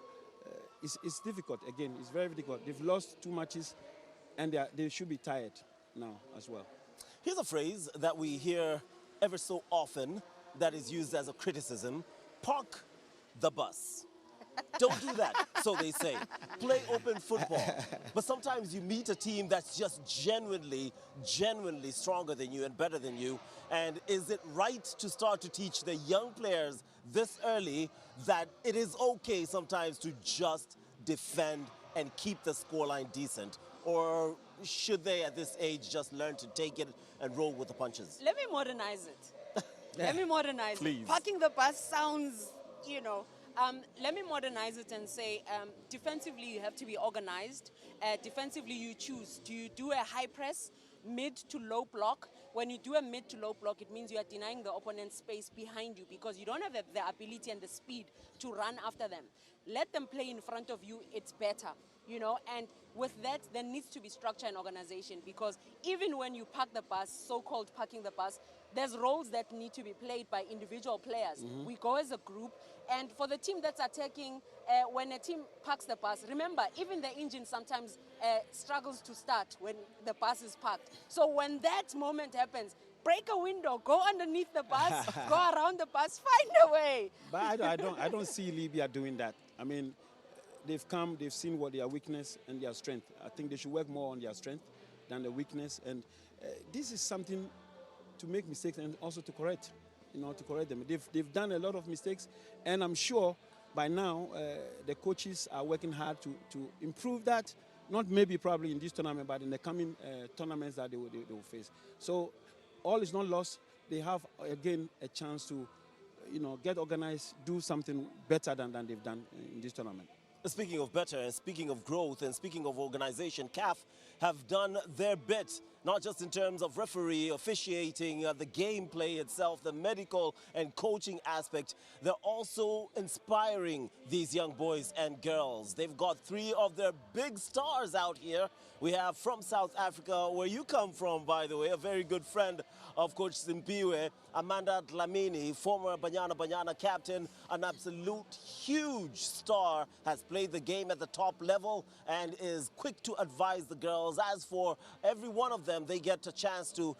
it's difficult. Again, it's very difficult. They've lost 2 matches, and they should be tired now as well. Here's a phrase that we hear ever so often that is used as a criticism: park the bus. Don't do that, so they say. Play open football. But sometimes you meet a team that's just genuinely stronger than you and better than you. And is it right to start to teach the young players this early that it is okay sometimes to just defend and keep the scoreline decent? Or should they at this age just learn to take it and roll with the punches? Let me modernize it. Let me modernize Please. it. Parking the bus sounds, let me modernize it and say defensively you have to be organized. Defensively you choose. Do you do a high press, mid to low block? When you do a mid to low block, it means you are denying the opponent's space behind you because you don't have the ability and the speed to run after them. Let them play in front of you, it's better. And with that, there needs to be structure and organization, because even when you park the bus, so-called parking the bus, there's roles that need to be played by individual players. We go as a group, and for the team that's attacking, when a team parks the bus, remember, even the engine sometimes struggles to start when the bus is parked. So when that moment happens, break a window, go underneath the bus, go around the bus, find a way. But I don't see Libya doing that. I mean, they've come, they've seen what their weakness and their strength. I think they should work more on their strength than the weakness. And this is something to make mistakes and also to correct, to correct them. They've done a lot of mistakes, and I'm sure by now the coaches are working hard to improve that. Not maybe probably in this tournament, but in the coming tournaments that they will face. So all is not lost. They have again a chance to, get organized, do something better than they've done in this tournament. Speaking of better, and speaking of growth, and speaking of organization, CAF have done their bit. not just in terms of referee, officiating, the gameplay itself, the medical and coaching aspect. They're also inspiring these young boys and girls. They've got 3 of their big stars out here. We have from South Africa, where you come from, by the way, a very good friend of Coach Simpiwe, Amanda Dlamini, former Banyana captain, an absolute huge star, has played the game at the top level and is quick to advise the girls. As for every one of them, they get a chance to,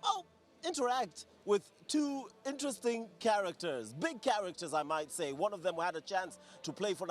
well, interact with 2 interesting characters, big characters, I might say. One of them had a chance to play for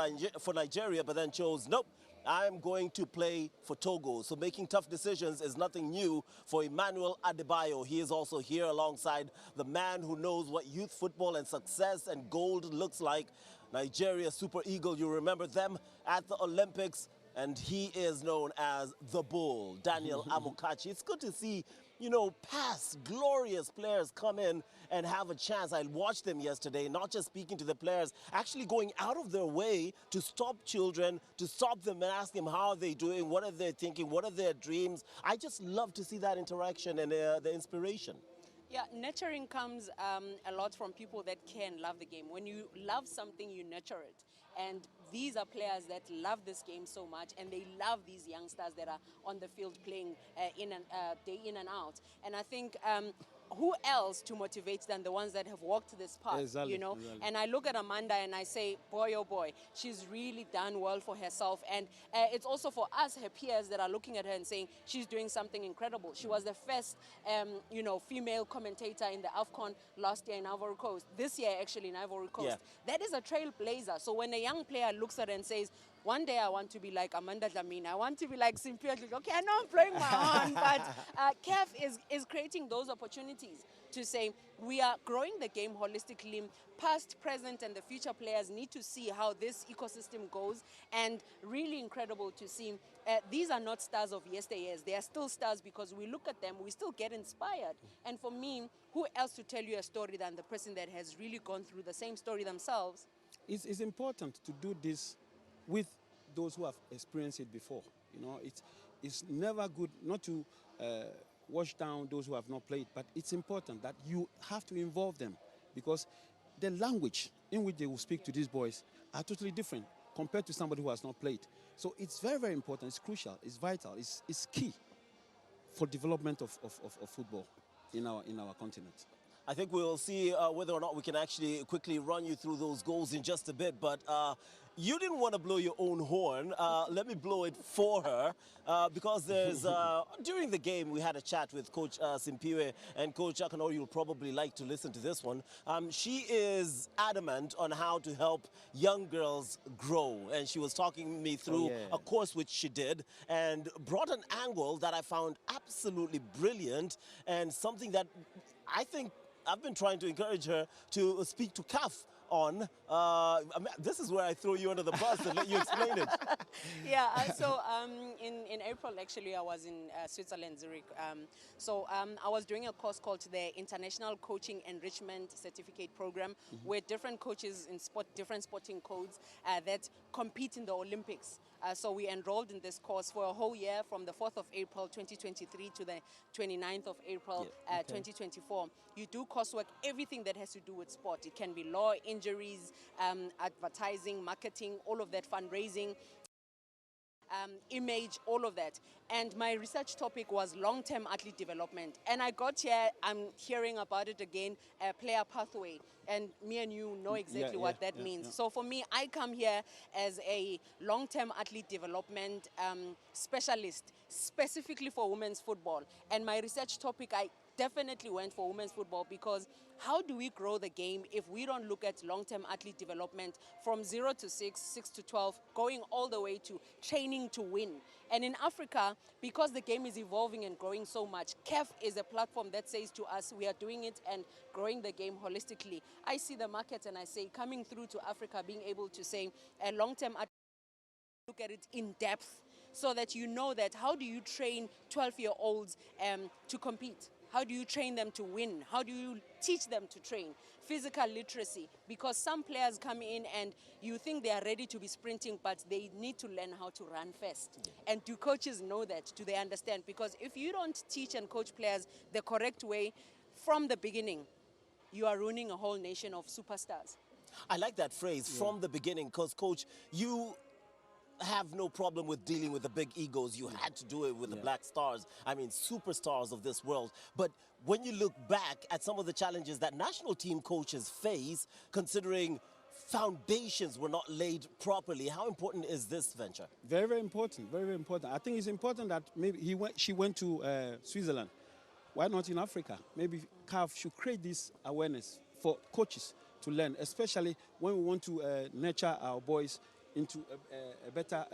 Nigeria, but then chose, nope, I'm going to play for Togo. So making tough decisions is nothing new for Emmanuel Adebayo. He is also here alongside the man who knows what youth football and success and gold looks like. Nigeria Super Eagle, you remember them at the Olympics, and he is known as the Bull, Daniel Amokachi. It's good to see, you know, past glorious players come in and have a chance. I watched them yesterday, not just speaking to the players, actually going out of their way to stop children, to stop them and ask them how are they doing, what are they thinking, what are their dreams. I just love to see that interaction and the inspiration. Yeah, nurturing comes a lot from people that can love the game. When you love something, you nurture it. And these are players that love this game so much, and they love these youngsters that are on the field playing day in and out. And I think who else to motivate than the ones that have walked this path, Exactly, you know? exactly. And I look at Amanda and I say, boy, oh boy, she's really done well for herself. And it's also for us, her peers, that are looking at her and saying she's doing something incredible. She was the first, you know, female commentator in the AFCON last year in Ivory Coast. This year, actually, in Ivory Coast. Yeah. That is a trailblazer. So when a young player looks at her and says, one day I want to be like Amanda Dlamini, I want to be like Simpiwe. Okay, I know I'm blowing my horn, but CAF is creating those opportunities to say we are growing the game holistically. Past, present, and the future players need to see how this ecosystem goes, and really incredible to see. These are not stars of yesteryears. They are still stars because we look at them, we still get inspired. And for me, who else to tell you a story than the person that has really gone through the same story themselves? It's important to do this with those who have experienced it before. You know, it's never good not to wash down those who have not played, but it's important that you have to involve them, because the language in which they will speak to these boys are totally different compared to somebody who has not played. So it's very, very important. It's crucial. It's vital. It's key for development of football in our continent. I think we'll see whether or not we can actually quickly run you through those goals in just a bit. But you didn't want to blow your own horn. Let me blow it for her, because there's during the game we had a chat with Coach Simpiwe, and Coach Akanori, you'll probably like to listen to this one. She is adamant on how to help young girls grow, and she was talking me through a course which she did and brought an angle that I found absolutely brilliant, and something that I think I've been trying to encourage her to speak to CAF on. This is where I throw you under the bus and let you explain it. Yeah, so in April, actually, I was in Switzerland, Zurich. I was doing a course called the International Coaching Enrichment Certificate Program, where different coaches in different sporting codes that compete in the Olympics. So we enrolled in this course for a whole year, from the 4th of April 2023 to the 29th of April 2024. You do coursework, everything that has to do with sport. It can be law, injuries, advertising, marketing, all of that, fundraising, image, all of that. And my research topic was long-term athlete development. And I got here, I'm hearing about it again, player pathway. And me and you know exactly what that means. So for me, I come here as a long-term athlete development specialist, specifically for women's football. And my research topic, I definitely went for women's football, because how do we grow the game if we don't look at long-term athlete development from 0 to 6, 6 to 12, going all the way to training to win? And in Africa, because the game is evolving and growing so much, CAF is a platform that says to us, we are doing it and growing the game holistically. I see the market and I say, coming through to Africa, being able to say a long-term athlete, look at it in depth, so that you know that how do you train 12-year-olds to compete? How do you train them to win? How do you teach them to train? Physical literacy, because some players come in and you think they are ready to be sprinting, but they need to learn how to run first. And do coaches know that? Do they understand? Because if you don't teach and coach players the correct way from the beginning, you are ruining a whole nation of superstars. I like that phrase, from the beginning, because, Coach, you have no problem with dealing with the big egos. You had to do it with the Black Stars. I mean, superstars of this world. But when you look back at some of the challenges that national team coaches face, considering foundations were not laid properly, how important is this venture? Very, very important. Very, very important. I think it's important that maybe she went to Switzerland. Why not in Africa? Maybe CAF should create this awareness for coaches to learn, especially when we want to nurture our boys into a better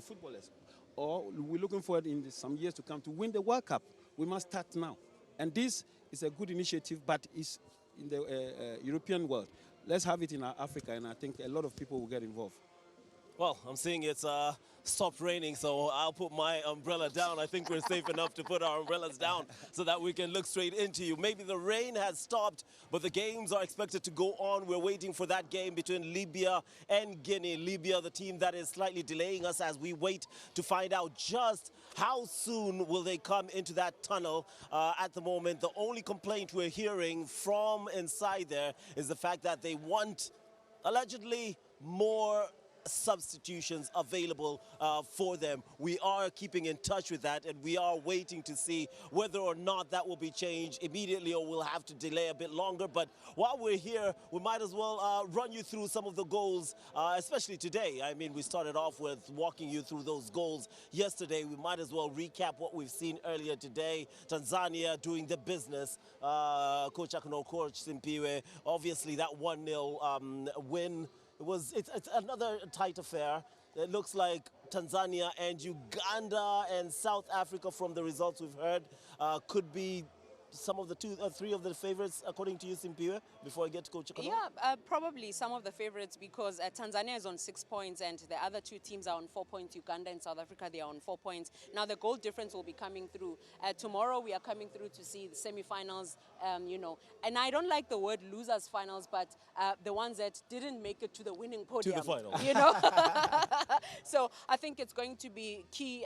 footballers. Or we're looking forward in some years to come to win the World Cup. We must start now. And this is a good initiative, but it's in the European world. Let's have it in Africa, and I think a lot of people will get involved. Well, I'm seeing it's stopped raining, so I'll put my umbrella down. I think we're safe enough to put our umbrellas down so that we can look straight into you. Maybe the rain has stopped, but the games are expected to go on. We're waiting for that game between Libya and Guinea. Libya, the team that is slightly delaying us as we wait to find out just how soon will they come into that tunnel. At the moment, the only complaint we're hearing from inside there is the fact that they want, allegedly, more substitutions available for them. We are keeping in touch with that, and we are waiting to see whether or not that will be changed immediately or we'll have to delay a bit longer. But while we're here, we might as well run you through some of the goals, especially today. I mean, we started off with walking you through those goals yesterday. We might as well recap what we've seen earlier today. Tanzania doing the business. Coach Akono, Coach Simpiwe, obviously that 1-0 win. It's another tight affair. It looks like Tanzania and Uganda and South Africa, from the results we've heard, could be some of the three of the favorites, according to you, Simpiwe, before I get to Coach Akono? Yeah, probably some of the favorites, because Tanzania is on 6 points and the other two teams are on 4 points. Uganda and South Africa, they are on 4 points. Now the goal difference will be coming through. Tomorrow we are coming through to see the semi-finals, and I don't like the word losers finals, but the ones that didn't make it to the winning podium. To the final. So I think it's going to be key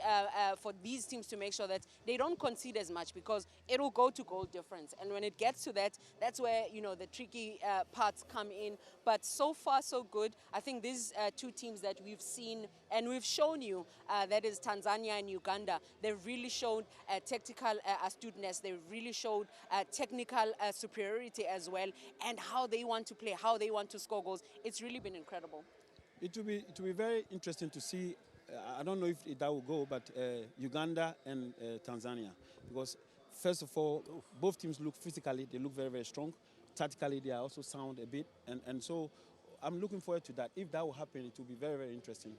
for these teams to make sure that they don't concede as much, because it will go to goal difference, and when it gets to that, that's where the tricky parts come in. But so far so good. I think these two teams that we've seen and we've shown you, that is Tanzania and Uganda, they've really shown tactical astuteness. They've really showed technical superiority as well, and how they want to play, how they want to score goals. It's really been incredible. It will be very interesting to see. I don't know if that will go, but Uganda and Tanzania, because first of all, both teams look physically, they look very, very strong. Tactically, they are also sound a bit. And so I'm looking forward to that. If that will happen, it will be very, very interesting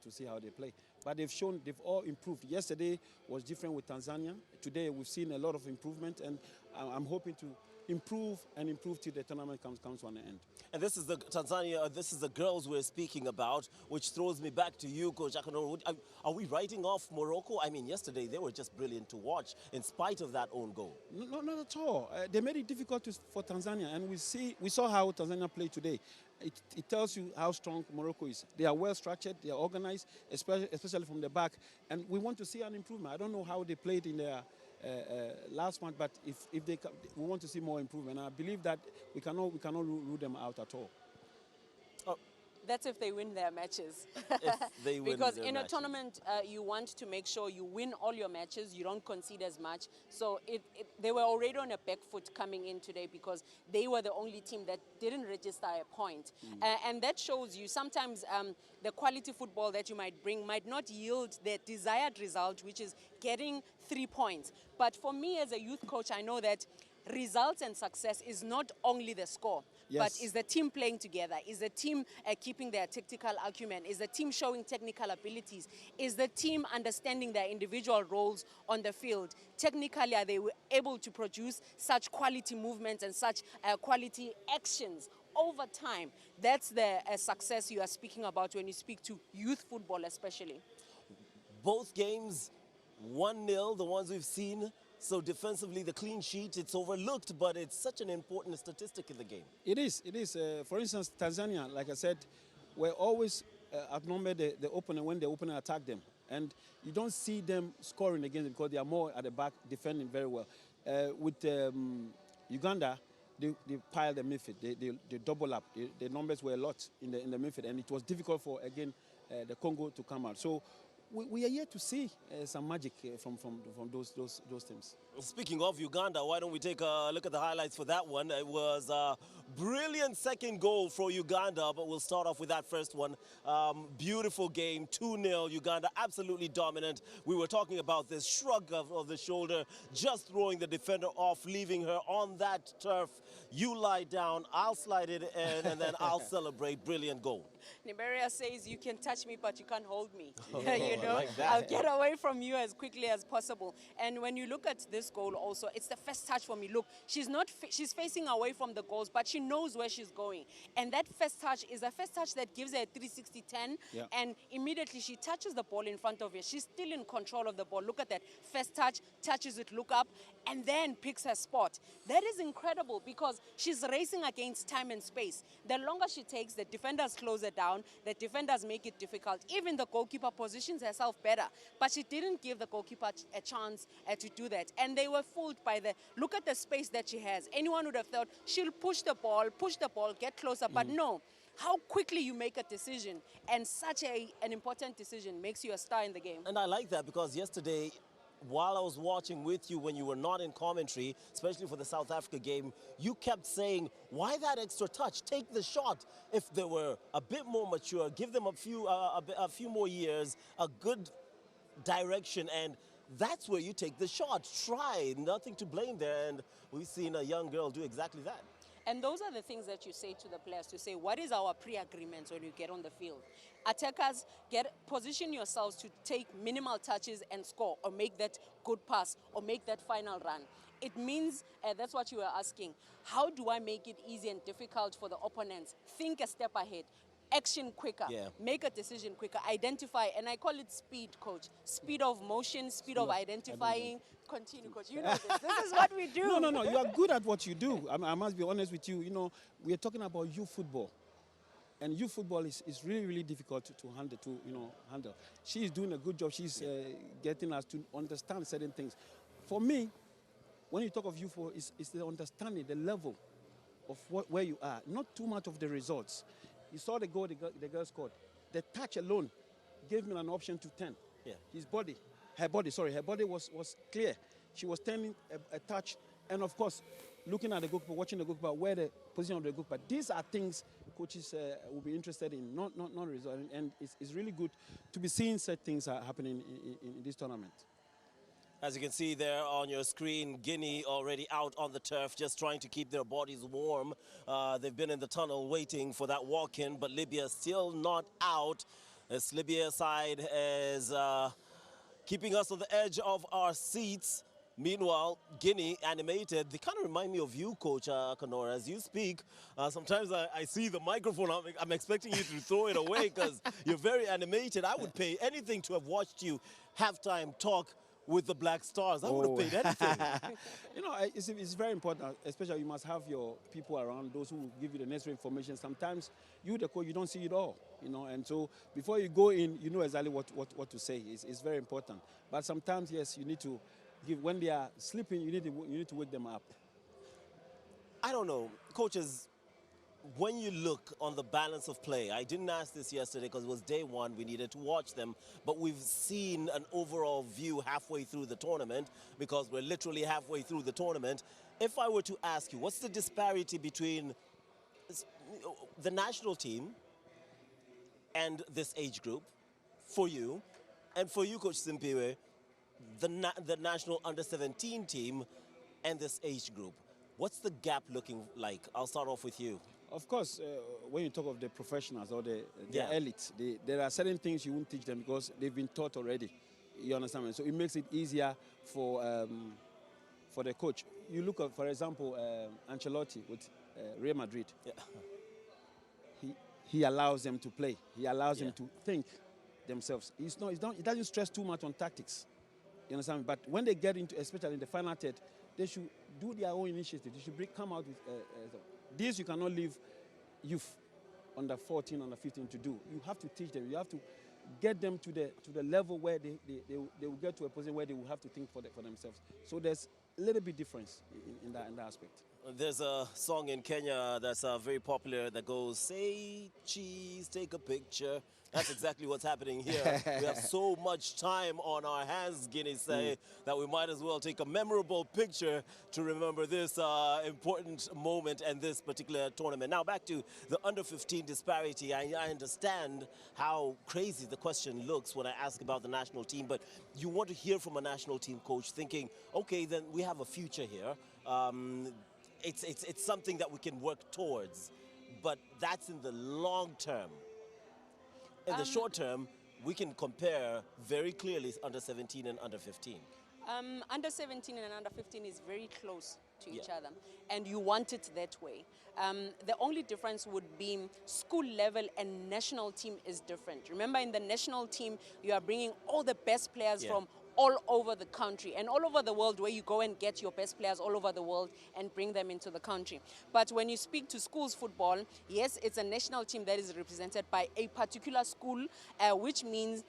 to see how they play. But they've all improved. Yesterday was different with Tanzania. Today we've seen a lot of improvement, and I'm hoping to improve till the tournament comes to an end. And this is the Tanzania, this is the girls we're speaking about, which throws me back to you, Coach Akono. Are we writing off Morocco? I mean, yesterday they were just brilliant to watch in spite of that own goal. No, not at all. They made it difficult for Tanzania, and we saw how Tanzania played today. It tells you how strong Morocco is. They are well structured, they are organized, especially from the back, and we want to see an improvement. I don't know how they played in their last month, but if we want to see more improvement. I believe that we cannot rule them out at all. That's if they win their matches. If they win because their in matches. a tournament, you want to make sure you win all your matches, you don't concede as much. So they were already on a back foot coming in today, because they were the only team that didn't register a point. And that shows you sometimes the quality football that you might bring might not yield the desired result, which is getting 3 points. But for me as a youth coach, I know that results and success is not only the score, but is the team playing together, is the team keeping their tactical acumen, is the team showing technical abilities, is the team understanding their individual roles on the field. Technically, are they able to produce such quality movements and such quality actions over time? That's the success you are speaking about when you speak to youth football especially. Both games 1-0, the ones we've seen So defensively, the clean sheet, it's overlooked, but it's such an important statistic in the game. It is. It is. For instance, Tanzania, like I said, were always outnumbered the opponent when the opponent attacked them. And you don't see them scoring against them because they are more at the back defending very well. With Uganda, they piled the midfield. They double up. The numbers were a lot in the midfield, and it was difficult for, again, the Congo to come out. So we are yet to see some magic from those teams. Speaking of Uganda, why don't we take a look at the highlights for that one? It was a brilliant second goal for Uganda, but we'll start off with that first one. Beautiful game, 2-0, Uganda absolutely dominant. We were talking about this shrug of the shoulder, just throwing the defender off, leaving her on that turf. You lie down, I'll slide it in, and then I'll celebrate. Brilliant goal. Niberia says, you can touch me, but you can't hold me. Oh, you know, like that. I'll get away from you as quickly as possible. And when you look at this goal also, it's the first touch for me. Look, she's facing away from the goals, but she knows where she's going. And that first touch is a first touch that gives her a 360-10. Yeah. And immediately she touches the ball in front of her. She's still in control of the ball. Look at that. First touch, touches it, look up, and then picks her spot. That is incredible because she's racing against time and space. The longer she takes, the defenders close it down, the defenders make it difficult. Even the goalkeeper positions herself better, but she didn't give the goalkeeper a chance to do that. And they were fooled by look at the space that she has. Anyone would have thought she'll push the ball, get closer, but no. How quickly you make a decision, and such an important decision makes you a star in the game. And I like that because yesterday, while I was watching with you when you were not in commentary, especially for the South Africa game, you kept saying, why that extra touch? Take the shot. If they were a bit more mature, give them a few more years, a good direction, and that's where you take the shot. Try, nothing to blame there, and we've seen a young girl do exactly that. And those are the things that you say to the players, to say, what is our pre-agreement when you get on the field? Attackers, position yourselves to take minimal touches and score, or make that good pass, or make that final run. It means, that's what you were asking, how do I make it easy and difficult for the opponents? Think a step ahead. Action quicker, make a decision quicker, identify, and I call it speed, coach. Speed of motion, speed of identifying. Continue, coach. You know this. This is what we do. No. You are good at what you do. I must be honest with you. You know, we are talking about youth football. And youth football is really, really difficult to handle. She is doing a good job. She's getting us to understand certain things. For me, when you talk of youth football, it's the understanding, the level of where you are. Not too much of the results. You saw the goal the girl scored. The touch alone gave me an option to turn. Yeah. Her body was clear. She was turning a touch, and of course, looking at the goalkeeper, watching the goalkeeper, where the position of the goalkeeper. These are things coaches will be interested in, not result. And it's really good to be seeing such things are happening in this tournament. As you can see there on your screen, Guinea already out on the turf, just trying to keep their bodies warm. They've been in the tunnel waiting for that walk-in, but Libya still not out. This Libya side is keeping us on the edge of our seats. Meanwhile, Guinea animated. They kind of remind me of you, Coach Kanora. As you speak, sometimes I see the microphone. I'm expecting you to throw it away because you're very animated. I would pay anything to have watched you halftime talk with the Black Stars. I would have paid anything. You know, it's very important, especially you must have your people around, those who will give you the necessary information. Sometimes you, the coach, you don't see it all, you know, and so before you go in, you know exactly what to say. It's very important. But sometimes, yes, you need to give, when they are sleeping, you need to wake them up. I don't know, coaches, when you look on the balance of play, I didn't ask this yesterday because it was day one, we needed to watch them, but we've seen an overall view halfway through the tournament because we're literally halfway through the tournament. If I were to ask you, what's the disparity between the national team and this age group for you, and for you, Coach Simpiwe, the national under-17 team and this age group? What's the gap looking like? I'll start off with you. Of course, when you talk of the professionals or the elites, there are certain things you won't teach them because they've been taught already. You understand me? So it makes it easier for the coach. You look at, for example, Ancelotti with Real Madrid. Yeah. He allows them to play. He allows them to think themselves. He doesn't stress too much on tactics. You understand? But when they get into, especially in the final third, they should do their own initiative. They should come out with this. You cannot leave youth under 14, under 15 to do. You have to teach them. You have to get them to the level where they will get to a position where they will have to think for themselves. So there's a little bit difference in that aspect. There's a song in Kenya that's very popular that goes, "Say cheese, take a picture." That's exactly what's happening here. We have so much time on our hands, Guinea say, that we might as well take a memorable picture to remember this important moment and this particular tournament. Now back to the under-15 disparity. I understand how crazy the question looks when I ask about the national team, but you want to hear from a national team coach thinking, okay, then we have a future here. It's something that we can work towards, but that's in the long term. In the short term, we can compare very clearly under 17 and under 15. Under 17 and under 15 is very close to each other, and you want it that way. The only difference would be school level and national team is different. Remember, in the national team, you are bringing all the best players from all over the country and all over the world, where you go and get your best players all over the world and bring them into the country. But when you speak to schools football, yes, it's a national team that is represented by a particular school, which means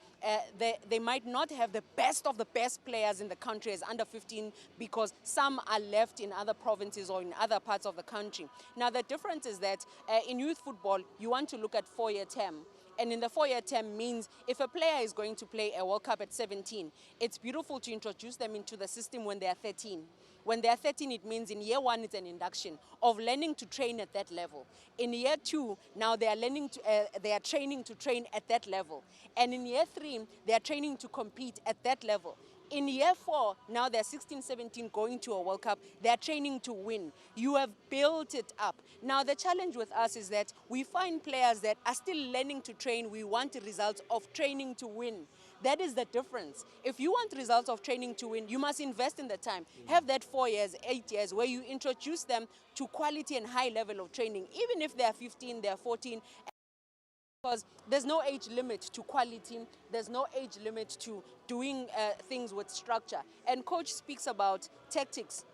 they might not have the best of the best players in the country as under 15 because some are left in other provinces or in other parts of the country. Now, the difference is that in youth football, you want to look at 4-year term. And in the 4-year term means if a player is going to play a World Cup at 17, it's beautiful to introduce them into the system when they are 13. When they are 13, it means in year 1, it's an induction of learning to train at that level. In year 2, now they are training to train at that level. And in year 3, they are training to compete at that level. In year 4, now they're 16, 17 going to a World Cup. They're training to win. You have built it up. Now, the challenge with us is that we find players that are still learning to train. We want the results of training to win. That is the difference. If you want results of training to win, you must invest in the time. Have that 4 years, 8 years, where you introduce them to quality and high level of training. Even if they're 15, they're 14, because there's no age limit to quality, there's no age limit to doing things with structure. And coach speaks about tactics.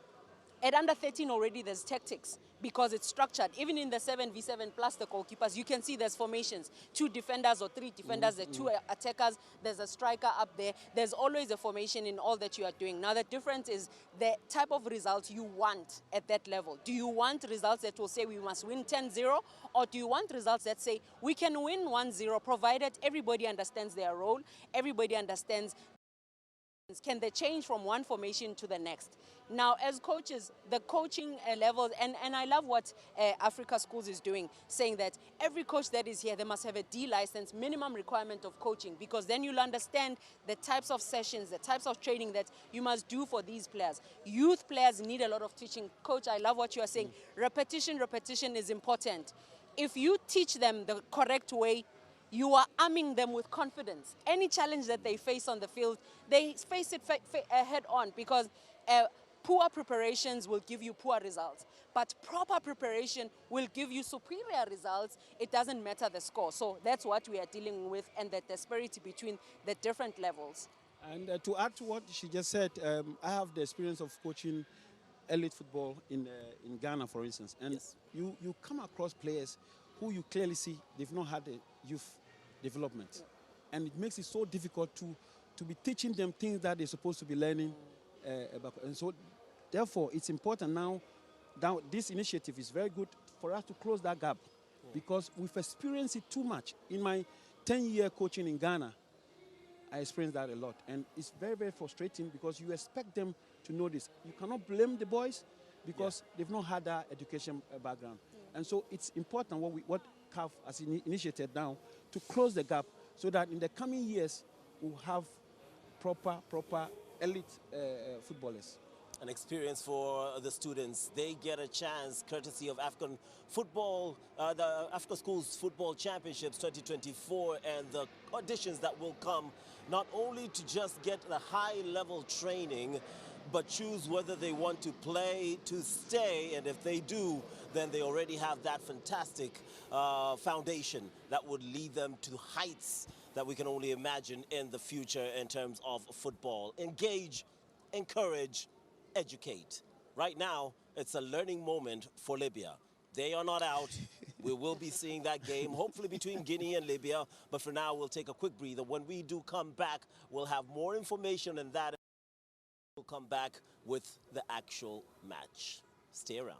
At under 13 already there's tactics because it's structured. Even in the 7v7 plus the goalkeepers, you can see there's formations. 2 defenders or 3 defenders, there's 2 attackers, there's a striker up there. There's always a formation in all that you are doing. Now the difference is the type of results you want at that level. Do you want results that will say we must win 10-0, or do you want results that say we can win 1-0 provided everybody understands their role, everybody understands can they change from one formation to the next? Now, as coaches, the coaching levels, and I love what Africa Schools is doing, saying that every coach that is here, they must have a D license, minimum requirement of coaching, because then you'll understand the types of sessions, the types of training that you must do for these players. Youth players need a lot of teaching. Coach, I love what you are saying. Repetition is important. If you teach them the correct way, you are arming them with confidence. Any challenge that they face on the field, they face it head on, because poor preparations will give you poor results. But proper preparation will give you superior results. It doesn't matter the score. So that's what we are dealing with, and the disparity between the different levels. And to add to what she just said, I have the experience of coaching elite football in Ghana, for instance. And you come across players who you clearly see they've not had a youth development. And it makes it so difficult to be teaching them things that they're supposed to be learning. And so, therefore, it's important now this initiative is very good for us to close that gap, because we've experienced it too much. In my 10-year coaching in Ghana, I experienced that a lot. And it's very, very frustrating, because you expect them to know this. You cannot blame the boys because they've not had that education background. And so it's important what CAF has initiated now to close the gap, so that in the coming years we'll have proper elite footballers. An experience for the students. They get a chance, courtesy of African football, the Africa Schools Football Championships 2024, and the auditions that will come, not only to just get the high-level training, but choose whether they want to play to stay, and if they do, then they already have that fantastic foundation that would lead them to heights that that we can only imagine in the future in terms of football. Engage, encourage, educate. Right now, it's a learning moment for Libya. They are not out. We will be seeing that game, hopefully between Guinea and Libya. But for now, we'll take a quick breather. When we do come back, we'll have more information on that. We'll come back with the actual match. Stay around.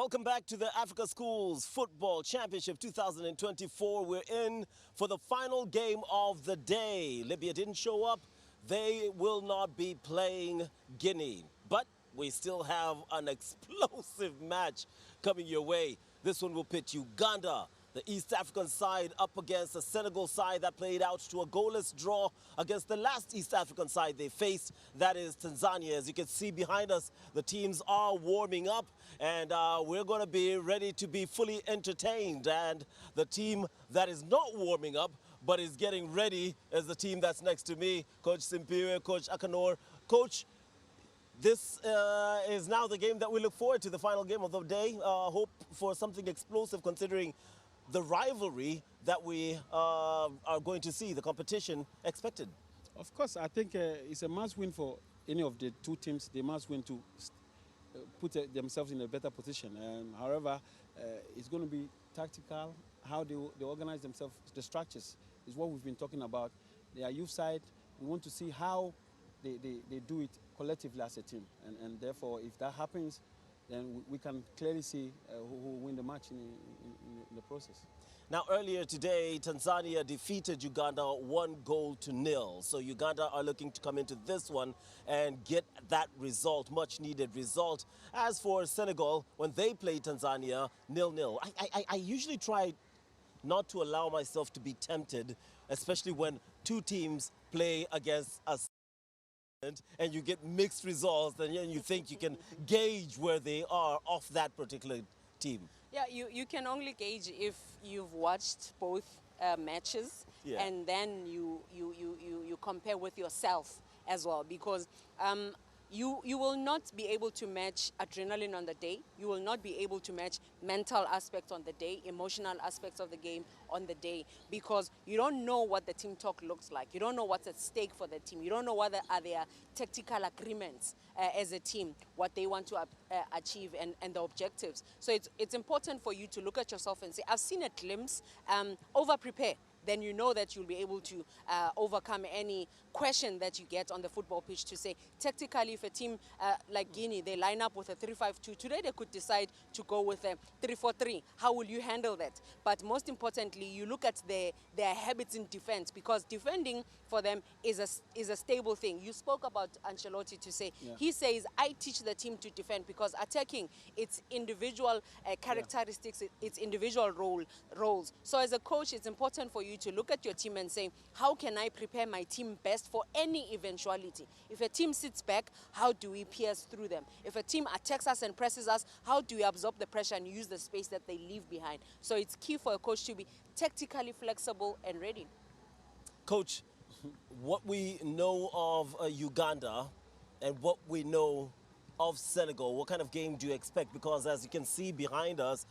Welcome back to the Africa Schools Football Championship 2024. We're in for the final game of the day. Libya didn't show up. They will not be playing Guinea. But we still have an explosive match coming your way. This one will pit Uganda, the East African side, up against the Senegal side that played out to a goalless draw against the last East African side they faced, that is Tanzania. As you can see behind us, the teams are warming up, and we're going to be ready to be fully entertained. And the team that is not warming up but is getting ready is the team that's next to me, Coach Simpire, Coach Akanor. Coach, this is now the game that we look forward to, the final game of the day. Hope for something explosive considering the rivalry that we are going to see, the competition expected. Of course, I think it's a must-win for any of the two teams. They must win to put themselves in a better position. However, it's going to be tactical, how they organize themselves, the structures is what we've been talking about. Their youth side, we want to see how they do it collectively as a team. And therefore, if that happens, then we can clearly see who will win the match in the process. Now, earlier today, Tanzania defeated Uganda 1-0. So Uganda are looking to come into this one and get that result, much needed result. As for Senegal, when they play Tanzania, 0-0. I usually try not to allow myself to be tempted, especially when two teams play against us and you get mixed results, and then you think you can gauge where they are off that particular team. Yeah, you can only gauge if you've watched both matches, Yeah. and then you compare with yourself as well, because you will not be able to match adrenaline on the day. You will not be able to match mental aspects on the day, emotional aspects of the game on the day, because you don't know what the team talk looks like. You don't know what's at stake for the team. You don't know what are their tactical agreements as a team, what they want to achieve, and the objectives. So it's important for you to look at yourself and say, I've seen a glimpse, over-prepare. Then you know that you'll be able to overcome any question that you get on the football pitch to say, tactically, if a team like Guinea, they line up with a 3-5-2, today they could decide to go with a 3-4-3. How will you handle that? But most importantly, you look at their habits in defense, because defending for them is a stable thing. You spoke about Ancelotti to say, he says, I teach the team to defend, because attacking, it's individual characteristics, it's individual roles. So as a coach, it's important for you to look at your team and say, how can I prepare my team best for any eventuality? If a team sits back, how do we pierce through them? If a team attacks us and presses us, how do we absorb the pressure and use the space that they leave behind? So it's key for a coach to be tactically flexible and ready. Coach, what we know of Uganda and what we know of Senegal, what kind of game do you expect? Because as you can see behind us,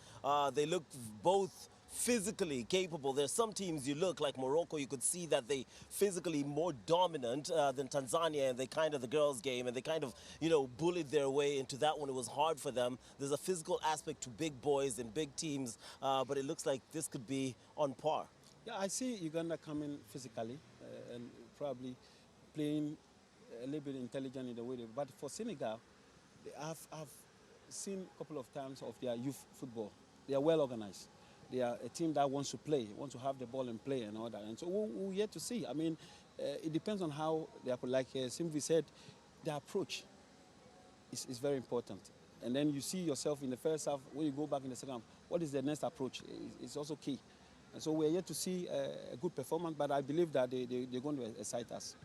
they look both physically capable. There's some teams you look like Morocco, you could see that they physically more dominant than Tanzania, and they kind of the girls game, and they kind of, bullied their way into that one. It was hard for them. There's a physical aspect to big boys and big teams, but it looks like this could be on par. Yeah, I see Uganda coming physically and probably playing a little bit intelligent in the way but for Senegal, I've seen a couple of times of their youth football. They are well organized. They are a team that wants to play, wants to have the ball and play and all that. And so we're yet to see. I mean, it depends on how they are. Like Simvi said, the approach is very important. And then you see yourself in the first half, when you go back in the second half, what is the next approach? It's also key. And so we're yet to see a good performance, but I believe that they're going to excite us.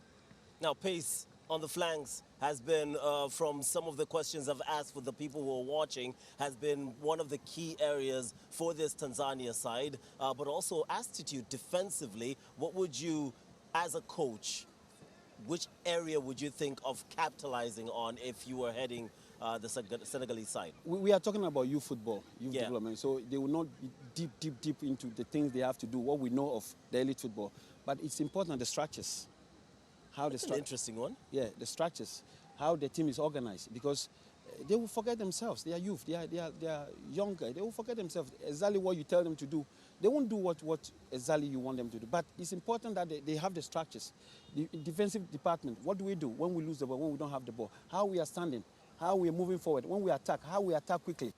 Now, pace on the flanks has been, from some of the questions I've asked for the people who are watching, has been one of the key areas for this Tanzania side, but also attitude defensively. What would you, as a coach, which area would you think of capitalizing on if you were heading the Senegalese side? We are talking about youth football, youth Yeah. development, so they will not be deep into the things they have to do, what we know of the elite football. But it's important, the structures. How That's an interesting one. Yeah, the structures, how the team is organized, because they will forget themselves. They are youth, they are younger. They will forget themselves, exactly what you tell them to do. They won't do what exactly you want them to do. But it's important that they have the structures. The defensive department, what do we do when we lose the ball, when we don't have the ball? How we are standing, how we are moving forward. When we attack, how we attack quickly.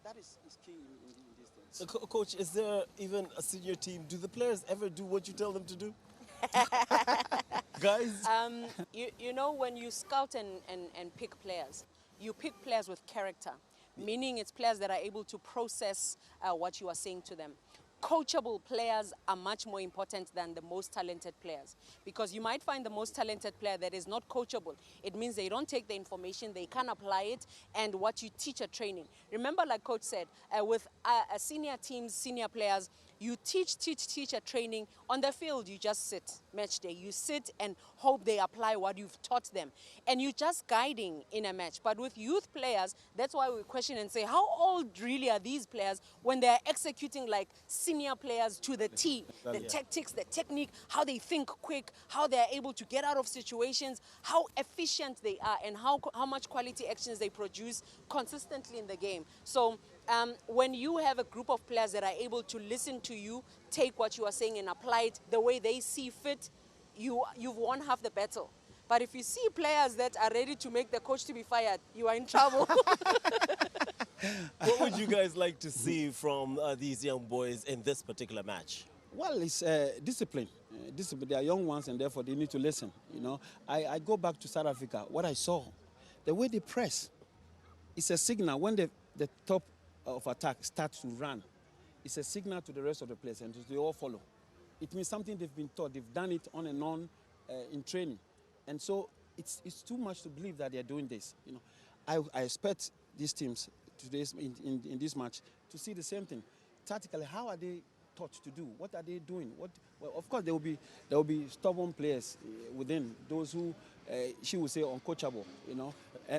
that is key in these things. So, Coach, is there even a senior team? Do the players ever do what you tell them to do? Guys? You know, when you scout and pick players, you pick players with character, meaning it's players that are able to process what you are saying to them. Coachable players are much more important than the most talented players, because you might find the most talented player that is not coachable. It means they don't take the information, they can't apply it, and what you teach at training. Remember, like Coach said, with senior teams, senior players, you teach at training. On the field, you just sit, match day. You sit and hope they apply what you've taught them. And you're just guiding in a match. But with youth players, that's why we question and say, how old really are these players when they're executing like senior players to the T? The tactics, the technique, how they think quick, how they're able to get out of situations, how efficient they are, and how much quality actions they produce consistently in the game. So when you have a group of players that are able to listen to you, take what you are saying and apply it the way they see fit, you've won half the battle. But if you see players that are ready to make the coach to be fired, you are in trouble. What would you guys like to see from these young boys in this particular match? Well, it's discipline. Discipline. They are young ones, and therefore they need to listen. You know, I go back to South Africa. What I saw, the way they press, it's a signal when the top of attack starts to run. It's a signal to the rest of the players, and they all follow. It means something they've been taught. They've done it on and on in training, and so it's too much to believe that they are doing this. You know, I expect these teams in this match to see the same thing. Tactically, how are they taught to do? What are they doing? Well, of course, there will be stubborn players within those who she would say uncoachable. You know,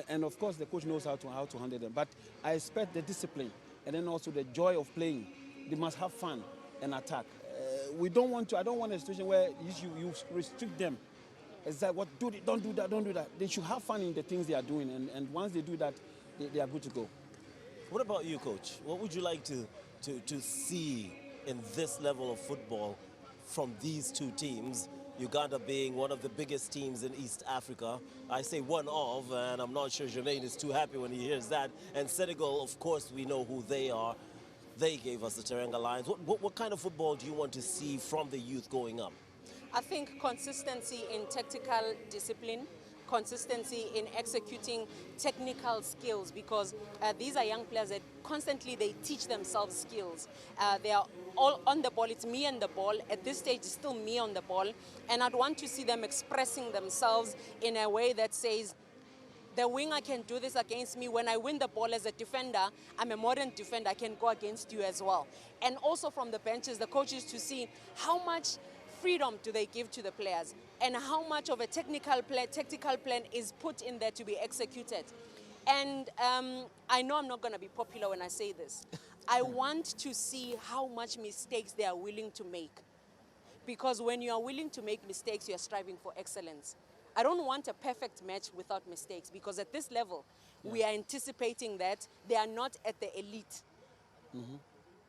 and of course the coach knows how to handle them. But I expect the discipline and then also the joy of playing. They must have fun and attack. I don't want a situation where you restrict them. It's like, don't do that. They should have fun in the things they are doing, and once they do that, they are good to go. What about you, Coach? What would you like to see in this level of football from these two teams? Uganda being one of the biggest teams in East Africa. I say one of, and I'm not sure Jermaine is too happy when he hears that. And Senegal, of course, we know who they are. They gave us the Teranga Lions. What kind of football do you want to see from the youth going up? I think consistency in tactical discipline, consistency in executing technical skills, because these are young players that constantly they teach themselves skills. They are all on the ball. It's me and the ball. At this stage, it's still me on the ball. And I'd want to see them expressing themselves in a way that says, the winger can do this against me. When I win the ball as a defender, I'm a modern defender. I can go against you as well. And also from the benches, the coaches to see how much freedom do they give to the players and how much of a tactical plan is put in there to be executed. And I know I'm not going to be popular when I say this. I want to see how much mistakes they are willing to make. Because when you are willing to make mistakes, you are striving for excellence. I don't want a perfect match without mistakes, because at this level, we are anticipating that they are not at the elite. Mm-hmm.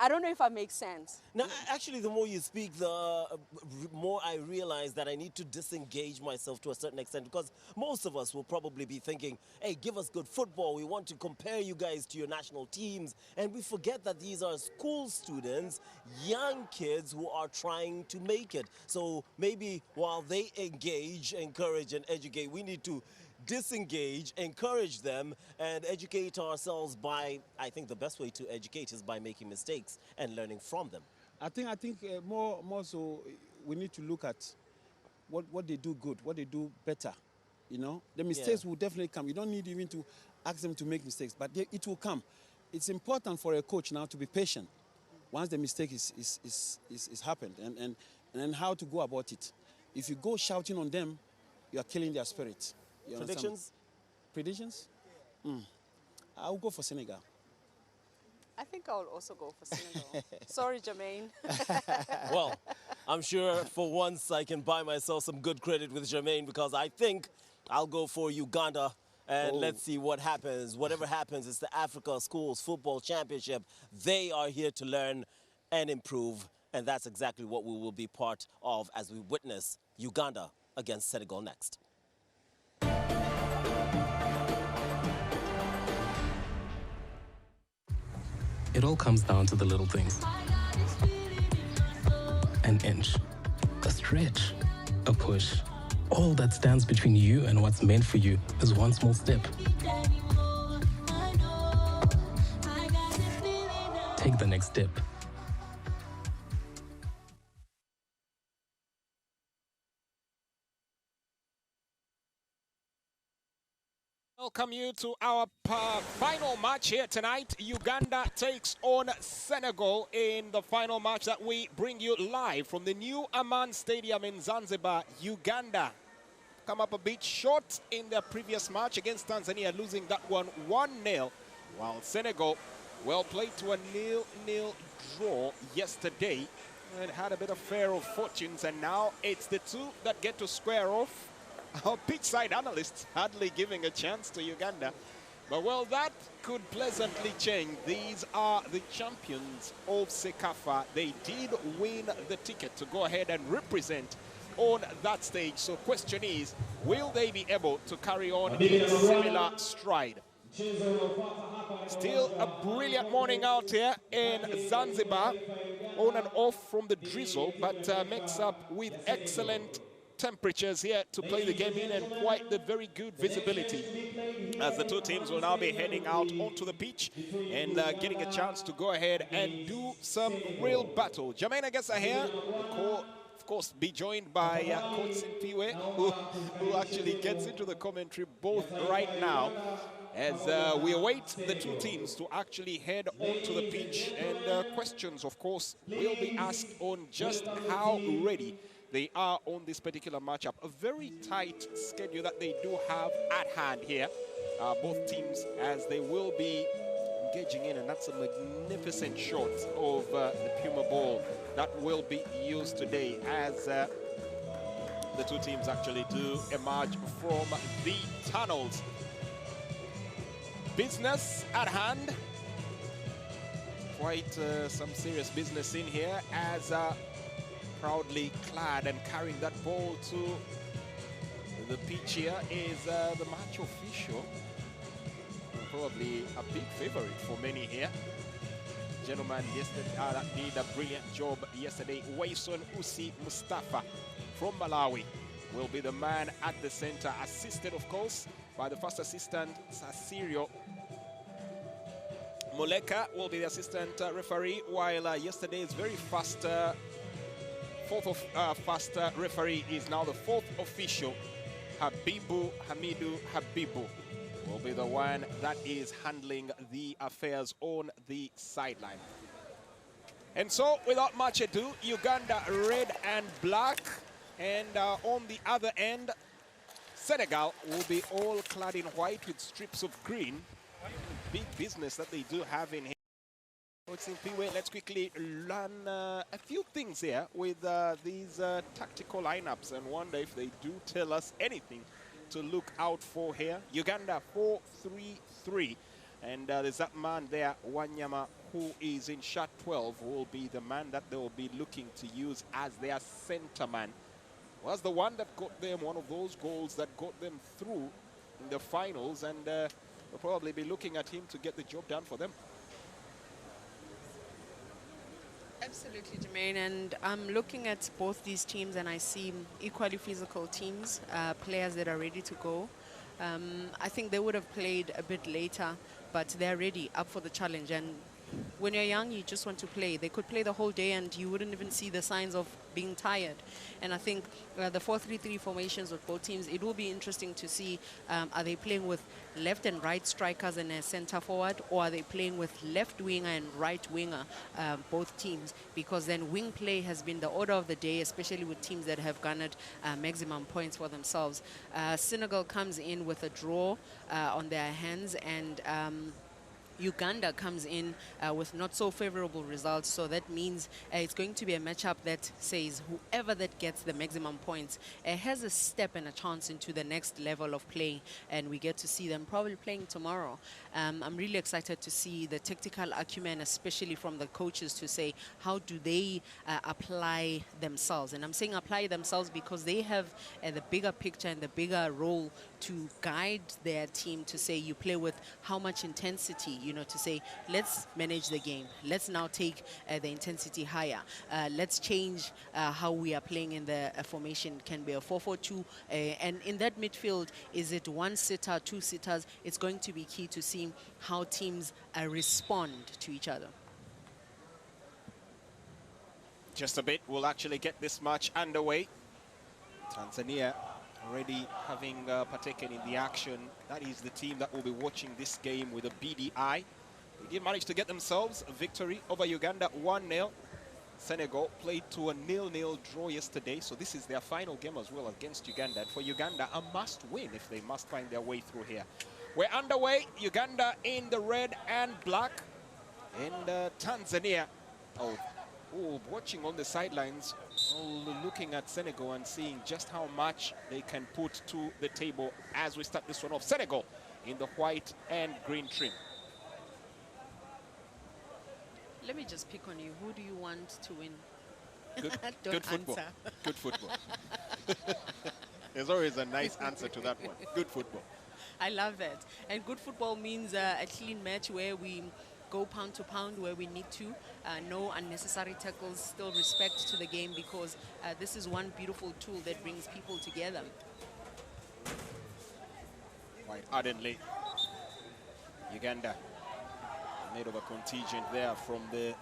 I don't know if I make sense. No, actually, the more you speak, the more I realize that I need to disengage myself to a certain extent, because most of us will probably be thinking, hey, give us good football. We want to compare you guys to your national teams. And we forget that these are school students, young kids who are trying to make it. So maybe while they engage, encourage, and educate, we need to disengage, encourage them, and educate ourselves by, I think the best way to educate is by making mistakes and learning from them. I think more so we need to look at what they do good, what they do better. You know, the mistakes will definitely come. You don't need even to ask them to make mistakes, but it will come. It's important for a coach now to be patient once the mistake is happened, and then how to go about it. If you go shouting on them, you are killing their spirit. Predictions? Predictions? I'll go for Senegal. I think I'll also go for Senegal. Sorry, Jermaine. Well, I'm sure for once I can buy myself some good credit with Jermaine, because I think I'll go for Uganda. And let's see what happens. Whatever happens, it's the Africa Schools Football Championship. They are here to learn and improve. And that's exactly what we will be part of as we witness Uganda against Senegal next. all comes down to the little things. An inch, a stretch, a push. All that stands between you and what's meant for you is one small step. Take the next step. Welcome you to our final match here tonight. Uganda takes on Senegal in the final match that we bring you live from the new Aman Stadium in Zanzibar. Uganda come up a bit short in their previous match against Tanzania, losing that one 1-0, while Senegal, well played to a 0-0 draw yesterday and had a bit of fair of fortunes, and now it's the two that get to square off. Our pitchside analysts hardly giving a chance to Uganda. But, well, that could pleasantly change. These are the champions of Sekafa. They did win the ticket to go ahead and represent on that stage. So question is, will they be able to carry on in similar stride? Still a brilliant morning out here in Zanzibar. On and off from the drizzle, but makes up with excellent temperatures here to play the game in, and quite the very good visibility, as the two teams will now be heading out onto the pitch and getting a chance to go ahead and do some real battle. Jermaine Agesa here, of course, be joined by Coach Simpiwe, who actually gets into the commentary booth right now, as we await the two teams to actually head onto the pitch, and questions, of course, will be asked on just how ready they are on this particular matchup. A very tight schedule that they do have at hand here, both teams, as they will be engaging in, and that's a magnificent shot of the Puma ball that will be used today, as the two teams actually do emerge from the tunnels. Business at hand, quite some serious business in here, as proudly clad and carrying that ball to the pitch here is the match official, probably a big favorite for many here. Gentleman yesterday that did a brilliant job yesterday. Waison Usi Mustafa from Malawi will be the man at the center, assisted, of course, by the first assistant, Sasirio Moleka will be the assistant referee, while yesterday's very fast fast referee is now the fourth official. Hamidu Habibu will be the one that is handling the affairs on the sideline. And so, without much ado, Uganda red and black, and on the other end, Senegal will be all clad in white with strips of green. Big business that they do have in here. Let's quickly learn a few things here with these tactical lineups, and wonder if they do tell us anything to look out for here. Uganda 4-3-3, and there's that man there, Wanyama, who is in shirt 12, who will be the man that they will be looking to use as their center man. Was the one that got them one of those goals that got them through in the finals, and they'll probably be looking at him to get the job done for them. Absolutely, Jermaine, and I'm looking at both these teams and I see equally physical teams, players that are ready to go. I think they would have played a bit later, but they're ready, up for the challenge. And when you're young, you just want to play. They could play the whole day and you wouldn't even see the signs of being tired. And I think the 4-3-3 formations with both teams, it will be interesting to see, are they playing with left and right strikers and a center forward, or are they playing with left winger and right winger, both teams? Because then wing play has been the order of the day, especially with teams that have garnered maximum points for themselves. Senegal comes in with a draw on their hands, and Uganda comes in with not so favorable results, so that means it's going to be a matchup that says whoever that gets the maximum points has a step and a chance into the next level of play, and we get to see them probably playing tomorrow. I'm really excited to see the tactical acumen, especially from the coaches, to say how do they apply themselves. And I'm saying apply themselves because they have the bigger picture and the bigger role to guide their team to say you play with how much intensity, you know, to say let's manage the game. Let's now take the intensity higher. Let's change how we are playing in the formation. Can be a 4-4-2. And in that midfield, is it one sitter, two sitters? It's going to be key to seeing how teams respond to each other. Just a bit, we'll actually get this match underway. Tanzania already having partaken in the action. That is the team that will be watching this game with a beady eye. They did manage to get themselves a victory over Uganda 1-0. Senegal played to a 0-0 draw yesterday, so this is their final game as well against Uganda. And for Uganda, a must-win if they must find their way through here. We're underway. Uganda in the red and black. And Tanzania, watching on the sidelines, looking at Senegal and seeing just how much they can put to the table as we start this one off. Senegal in the white and green trim. Let me just pick on you. Who do you want to win? Good football. Good football. There's always a nice answer to that one. Good football. I love that. And good football means a clean match where we go pound to pound where we need to. No unnecessary tackles, still respect to the game, because this is one beautiful tool that brings people together. Quite ardently. Uganda made of a contingent there from the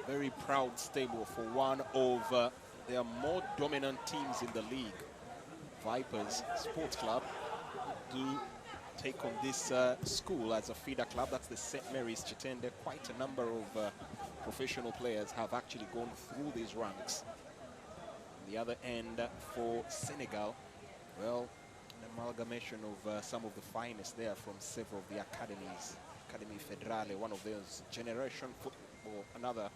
very proud stable for one of their more dominant teams in the league. Vipers Sports Club do take on this school as a feeder club. That's the St. Mary's Chitende. Quite a number of professional players have actually gone through these ranks. On the other end, for Senegal, well, an amalgamation of some of the finest there from several of the academies. Academy Federale, one of those, Generation Football, another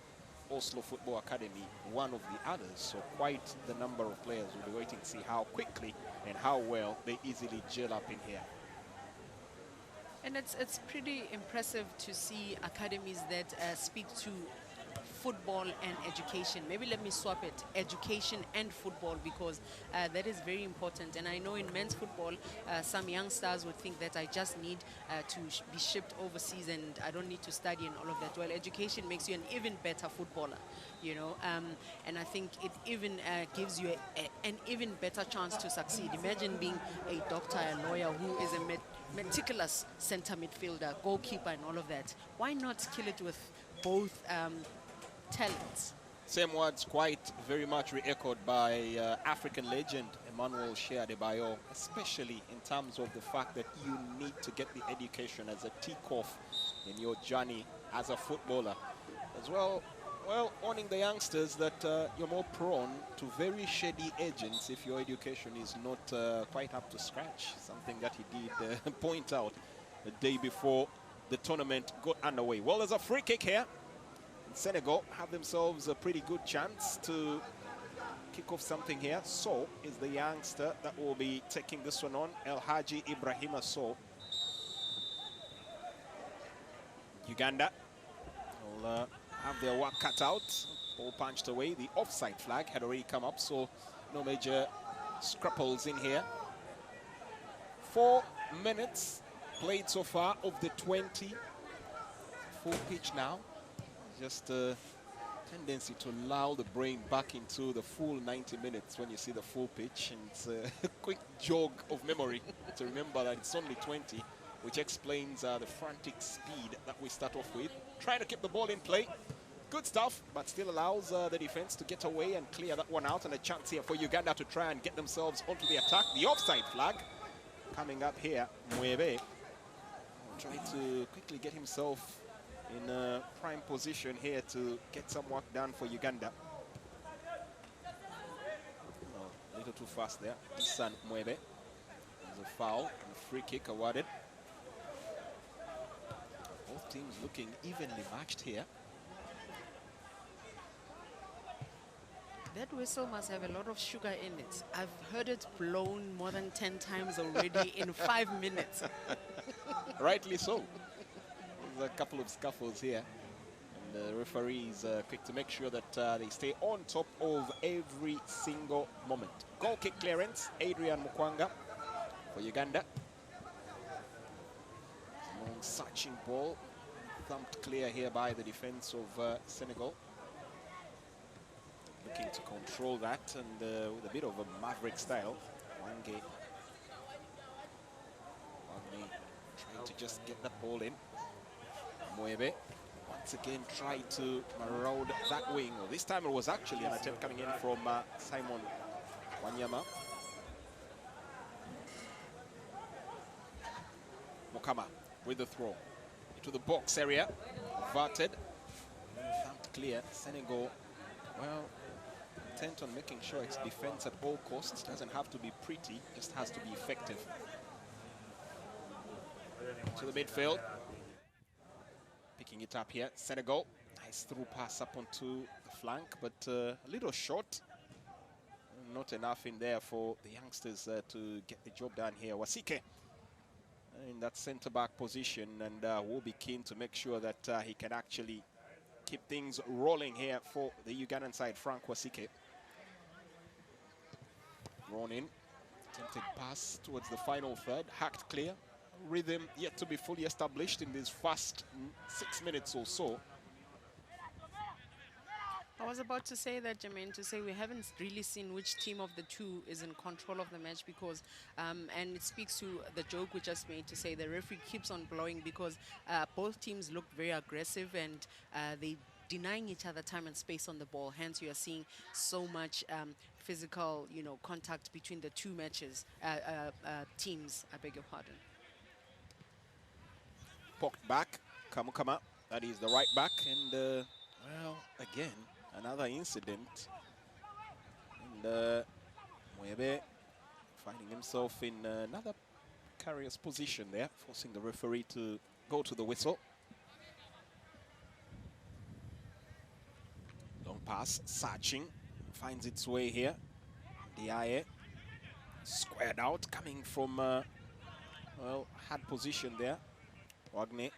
Oslo Football Academy, one of the others. So quite the number of players. We'll be waiting to see how quickly and how well they easily gel up in here. And it's pretty impressive to see academies that speak to football and education. Maybe let me swap it, education and football, because that is very important. And I know in men's football, some young stars would think that I just need to be shipped overseas and I don't need to study and all of that. Well, education makes you an even better footballer, you know, and I think it even gives you an even better chance to succeed. Imagine being a doctor, a lawyer who is a meticulous center midfielder, goalkeeper and all of that. Why not kill it with both talents? Same words quite very much re-echoed by African legend Emmanuel Adebayo, especially in terms of the fact that you need to get the education as a tick-off in your journey as a footballer. As well, warning the youngsters that you're more prone to very shady agents if your education is not quite up to scratch, something that he did point out the day before the tournament got underway. Well, there's a free kick here. Senegal have themselves a pretty good chance to kick off something here. So is the youngster that will be taking this one on, El Haji Ibrahima So. Uganda will have their work cut out. Ball punched away. The offside flag had already come up, so no major scruples in here. 4 minutes played so far of the 20. Full pitch now. Just a tendency to allow the brain back into the full 90 minutes when you see the full pitch. And it's a quick jog of memory to remember that it's only 20, which explains the frantic speed that we start off with. Trying to keep the ball in play. Good stuff, but still allows the defense to get away and clear that one out. And a chance here for Uganda to try and get themselves onto the attack. The offside flag coming up here. Mwebe trying to quickly get himself in a prime position here to get some work done for Uganda. A little too fast there. Isan Mwebe. There's a foul and a free kick awarded. Both teams looking evenly matched here. That whistle must have a lot of sugar in it. I've heard it blown more than 10 times already in 5 minutes. Rightly so. There's a couple of scuffles here. And the referees quick to make sure that they stay on top of every single moment. Goal kick clearance, Adrian Mukwanga for for Uganda. Long searching ball, thumped clear here by the defense of Senegal. Looking to control that, and with a bit of a maverick style. Wange trying to just get that ball in. Mwebe once again tried to maraud that wing. Well, this time it was actually an attempt coming in from Simon Wanyama. Mukama with the throw into the box area, averted, thumped clear. Senegal, well, intent on making sure its defense at all costs. Doesn't have to be pretty, just has to be effective. To the midfield, picking it up here, Senegal. Nice through pass up onto the flank, but a little short. Not enough in there for the youngsters to get the job done here. Wasike in that centre-back position, and will be keen to make sure that he can actually keep things rolling here for the Ugandan side. Frank Wasike. Drawn in, attempted pass towards the final third, hacked clear. Rhythm yet to be fully established in these first 6 minutes or so. I was about to say that, Jermaine, to say we haven't really seen which team of the two is in control of the match, because, and it speaks to the joke we just made, to say the referee keeps on blowing because both teams look very aggressive and they denying each other time and space on the ball. Hence, you are seeing so much physical, contact between the two teams. I beg your pardon. Poked back, Kamukama, that is the right back, and well, again, another incident. And Mwebe finding himself in another carrier's position there, forcing the referee to go to the whistle. Long pass, searching, finds its way here. Diaye squared out, coming from, well, had position there. Wagne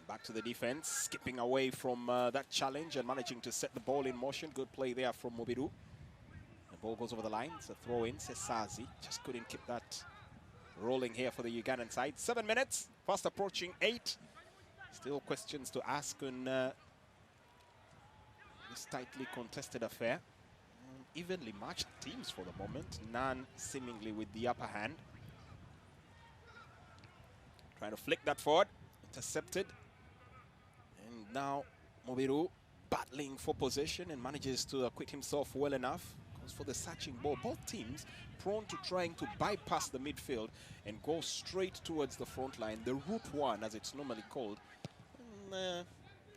back to the defense, skipping away from that challenge and managing to set the ball in motion. Good play there from Mobiru. The ball goes over the line. It's a throw in. Sesazi just couldn't keep that rolling here for the Ugandan side. 7 minutes, fast approaching 8. Still questions to ask on this tightly contested affair. Evenly matched teams for the moment, none seemingly with the upper hand. Trying to flick that forward, intercepted. And now Mobiru battling for possession and manages to acquit himself well enough. Goes for the searching ball. Both teams prone to trying to bypass the midfield and go straight towards the front line. The route one, as it's normally called. And,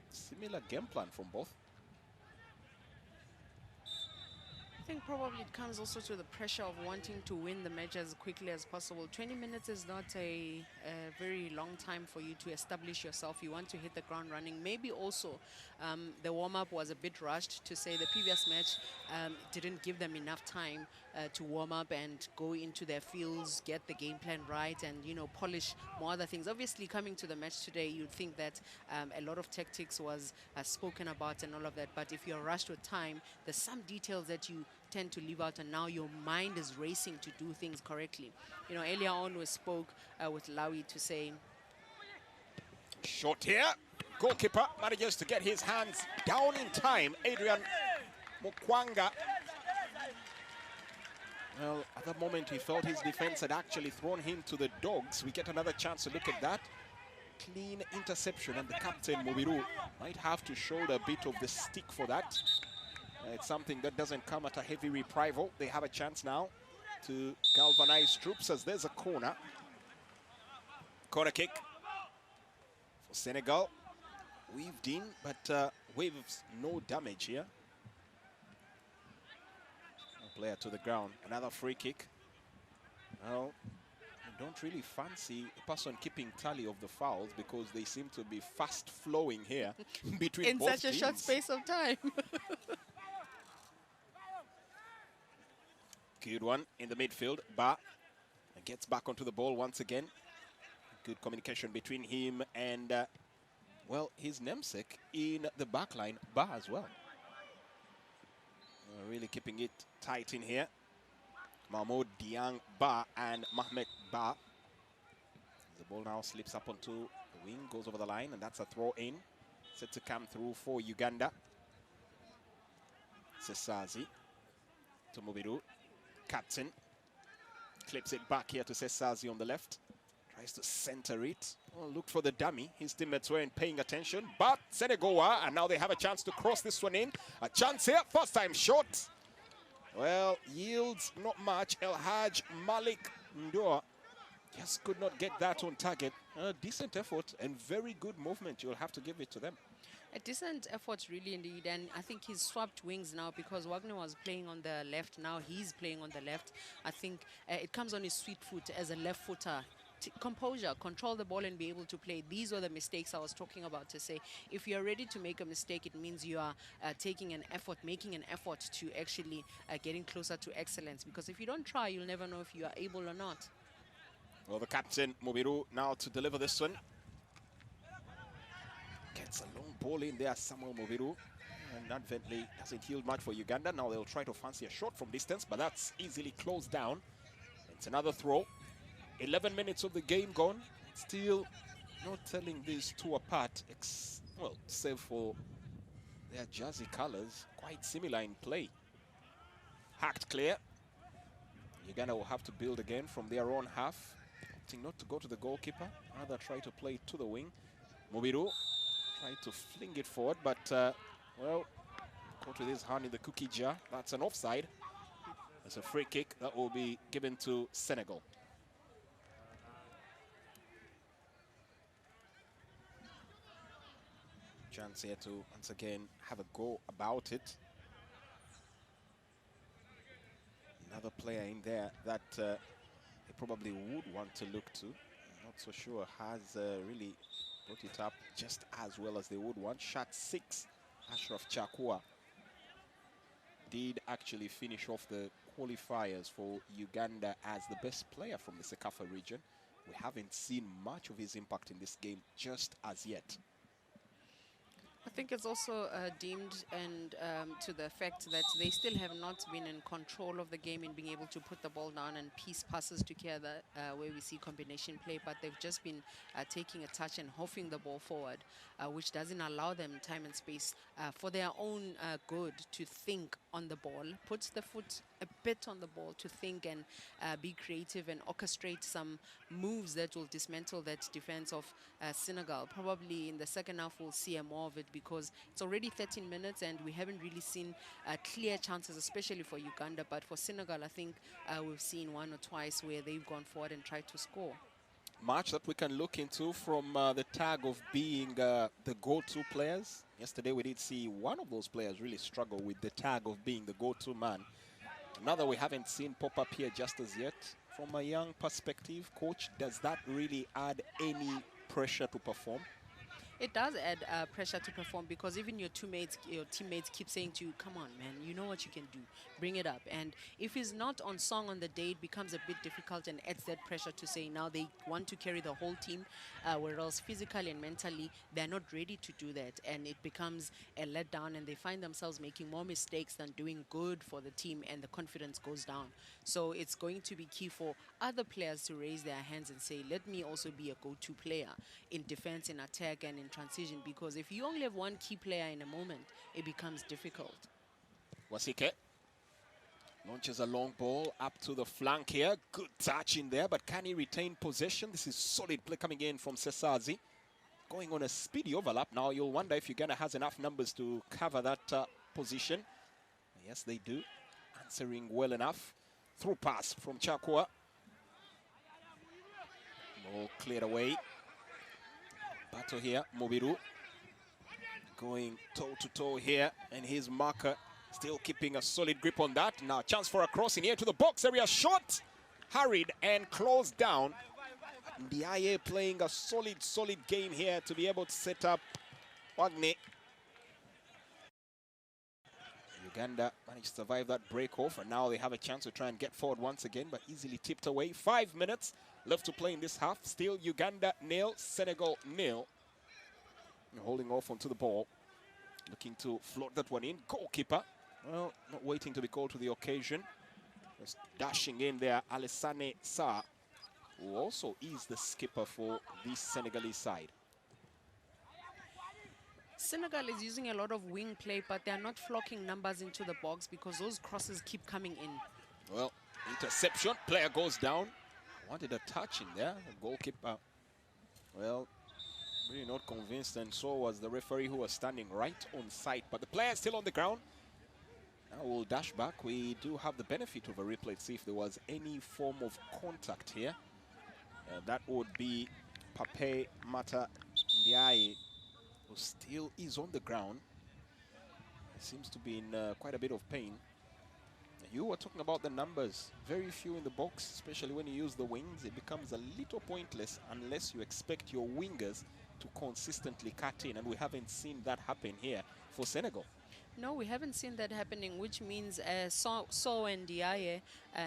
similar game plan from both. I think probably it comes also to the pressure of wanting to win the match as quickly as possible. 20 minutes is not a very long time for you to establish yourself. You want to hit the ground running. Maybe also the warm-up was a bit rushed, to say the previous match didn't give them enough time to warm up and go into their fields, get the game plan right, and polish more other things. Obviously, coming to the match today, you'd think that a lot of tactics was spoken about and all of that, but if you're rushed with time, there's some details that you tend to leave out, and now your mind is racing to do things correctly. Earlier on we spoke with Lawi to say, short here, goalkeeper manages to get his hands down in time. Adrian Mukwanga. Well, at that moment he felt his defense had actually thrown him to the dogs. We get another chance to look at that. Clean interception, and the captain Mobiru might have to shoulder a bit of the stick for that. It's something that doesn't come at a heavy reprisal. They have a chance now to galvanize troops as there's a corner. Corner kick for Senegal. Weaved in, but waves no damage here. A player to the ground. Another free kick. Well, I don't really fancy a person keeping tally of the fouls because they seem to be fast flowing here between in both such a teams. short space of time. Good one in the midfield. Ba gets back onto the ball once again. Good communication between him and, well, his namesake in the back line, Ba as well. Really keeping it tight in here. Mahmoud Diang Ba and Mahmet Ba. The ball now slips up onto the wing, goes over the line, and that's a throw in. Set to come through for Uganda. Sesazi to Mubiru. Captain clips it back here to Sesazi on the left. Tries to center it. Oh, look for the dummy. His teammates weren't paying attention, but Senegal were, and now they have a chance to cross this one in. A chance here, first time shot. Well, yields not much. El Haj Malik Ndoa just could not get that on target. A decent effort and very good movement. You'll have to give it to them. A decent effort, really, indeed. And I think he's swapped wings now because Wagner was playing on the left. Now he's playing on the left. I think it comes on his sweet foot as a left footer. Composure, control the ball and be able to play. These are the mistakes I was talking about, to say if you're ready to make a mistake, it means you are taking an effort, making an effort to actually getting closer to excellence, because if you don't try, you'll never know if you are able or not. Well, the captain, Mubiru, now to deliver this one. Gets a long ball in there, Samuel Mubiru, and admittedly doesn't yield much for Uganda. Now they'll try to fancy a shot from distance, but that's easily closed down. It's another throw. 11 minutes of the game gone. Still not telling these two apart, well, save for their jersey colors, quite similar in play. Hacked clear. Uganda will have to build again from their own half. Opting not to go to the goalkeeper, rather try to play to the wing. Mubiru tried to fling it forward, but, well, caught with his hand in the cookie jar. That's an offside. It's a free kick that will be given to Senegal. Chance here to once again have a go about it. Another player in there that they probably would want to look to. I'm not so sure has really brought it up just as well as they would want. Shot 6, Ashraf Chakua did actually finish off the qualifiers for Uganda as the best player from the Sekafa region. We haven't seen much of his impact in this game just as yet. I think it's also deemed and to the fact that they still have not been in control of the game in being able to put the ball down and piece passes together where we see combination play, but they've just been taking a touch and hoofing the ball forward, which doesn't allow them time and space for their own good to think on the ball, puts the foot a bit on the ball to think and be creative and orchestrate some moves that will dismantle that defense of Senegal. Probably in the second half we'll see more of it, because it's already 13 minutes and we haven't really seen clear chances, especially for Uganda. But for Senegal, I think we've seen one or twice where they've gone forward and tried to score. Much that we can look into from the tag of being the go-to players. Yesterday we did see one of those players really struggle with the tag of being the go-to man. Another we haven't seen pop up here just as yet. From a young perspective, coach, does that really add any pressure to perform? It does add pressure to perform, because even your teammates keep saying to you, come on, man, you know what you can do, bring it up. And if he's not on song on the day, it becomes a bit difficult and adds that pressure to say now they want to carry the whole team, whereas physically and mentally they're not ready to do that, and it becomes a letdown and they find themselves making more mistakes than doing good for the team, and the confidence goes down. So it's going to be key for other players to raise their hands and say, let me also be a go-to player in defense, in attack, and in transition, because if you only have one key player in a moment, it becomes difficult. Wasike launches a long ball up to the flank here. Good touch in there, but can he retain possession? This is solid play coming in from Sesazi. Going on a speedy overlap. Now you'll wonder if Uganda has enough numbers to cover that position. Yes, they do. Answering well enough. Through pass from Chakua. Ball cleared away. Battle here, Mubiru going toe-to-toe here, and his marker still keeping a solid grip on that. Now chance for a cross in here to the box area, shot, hurried and closed down. Ndiaye playing a solid game here to be able to set up Wagner. Uganda managed to survive that break off, and now they have a chance to try and get forward once again, but easily tipped away. 5 minutes left to play in this half. Still Uganda 0, Senegal 0. Holding off onto the ball. Looking to float that one in. Goalkeeper, well, not waiting to be called to the occasion. Just dashing in there, Alassane Sarr, who also is the skipper for this Senegalese side. Senegal is using a lot of wing play, but they're not flocking numbers into the box because those crosses keep coming in. Well, interception, player goes down. Wanted a touch in there, the goalkeeper. Well, really not convinced, and so was the referee who was standing right on site. But the player is still on the ground. Now we'll dash back. We do have the benefit of a replay to see if there was any form of contact here. That would be Pape Mata Ndiaye, who still is on the ground. He seems to be in quite a bit of pain. You were talking about the numbers. Very few in the box, especially when you use the wings. It becomes a little pointless unless you expect your wingers to consistently cut in, and we haven't seen that happen here for Senegal. No, we haven't seen that happening, which means So and Diaye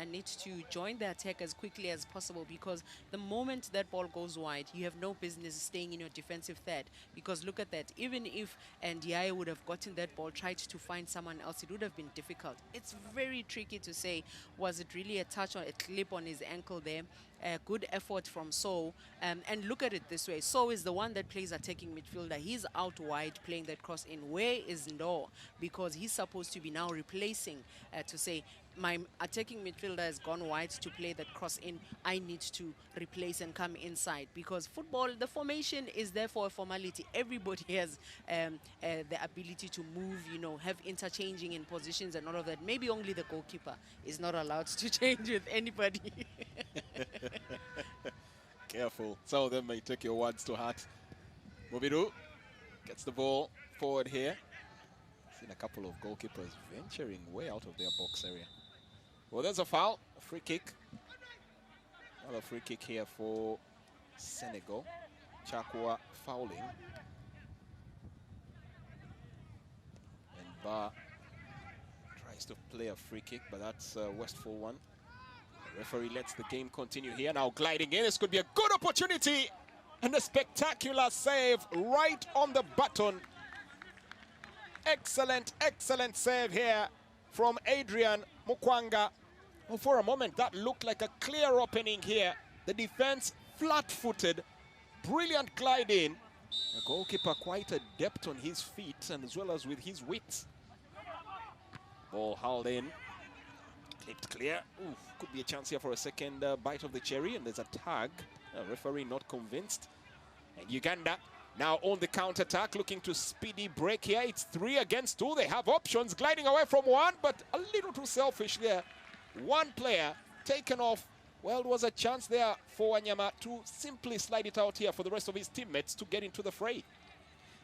need to join the attack as quickly as possible, because the moment that ball goes wide, you have no business staying in your defensive third. Because look at that, even if Diaye would have gotten that ball, tried to find someone else, it would have been difficult. It's very tricky to say, was it really a touch or a clip on his ankle there? Good effort from So. And look at it this way, So is the one that plays attacking midfielder. He's out wide playing that cross in. Where is Ndo? Because he's supposed to be now replacing to say, my attacking midfielder has gone wide to play that cross in. I need to replace and come inside, because football, the formation is there for a formality. Everybody has the ability to move, you know, have interchanging in positions and all of that. Maybe only the goalkeeper is not allowed to change with anybody. Careful. Some of them may take your words to heart. Mobiru gets the ball forward here. Seen a couple of goalkeepers venturing way out of their box area. Well, there's a foul, a free kick. Another free kick here for Senegal. Chakwa fouling. And Ba tries to play a free kick, but that's a wasteful one. The referee lets the game continue here. Now gliding in, this could be a good opportunity. And a spectacular save right on the button. Excellent, excellent save here from Adrian Mukwanga. Well, for a moment, that looked like a clear opening here. The defense flat-footed, brilliant glide in. The goalkeeper quite adept on his feet and as well as with his wits. Ball hauled in, clipped clear. Ooh, could be a chance here for a second bite of the cherry, and there's a tag. Referee not convinced. And Uganda now on the counter-attack, looking to speedy break here. It's 3 against 2. They have options, gliding away from one, but a little too selfish there. One player taken off. Well, there was a chance there for Wanyama to simply slide it out here for the rest of his teammates to get into the fray.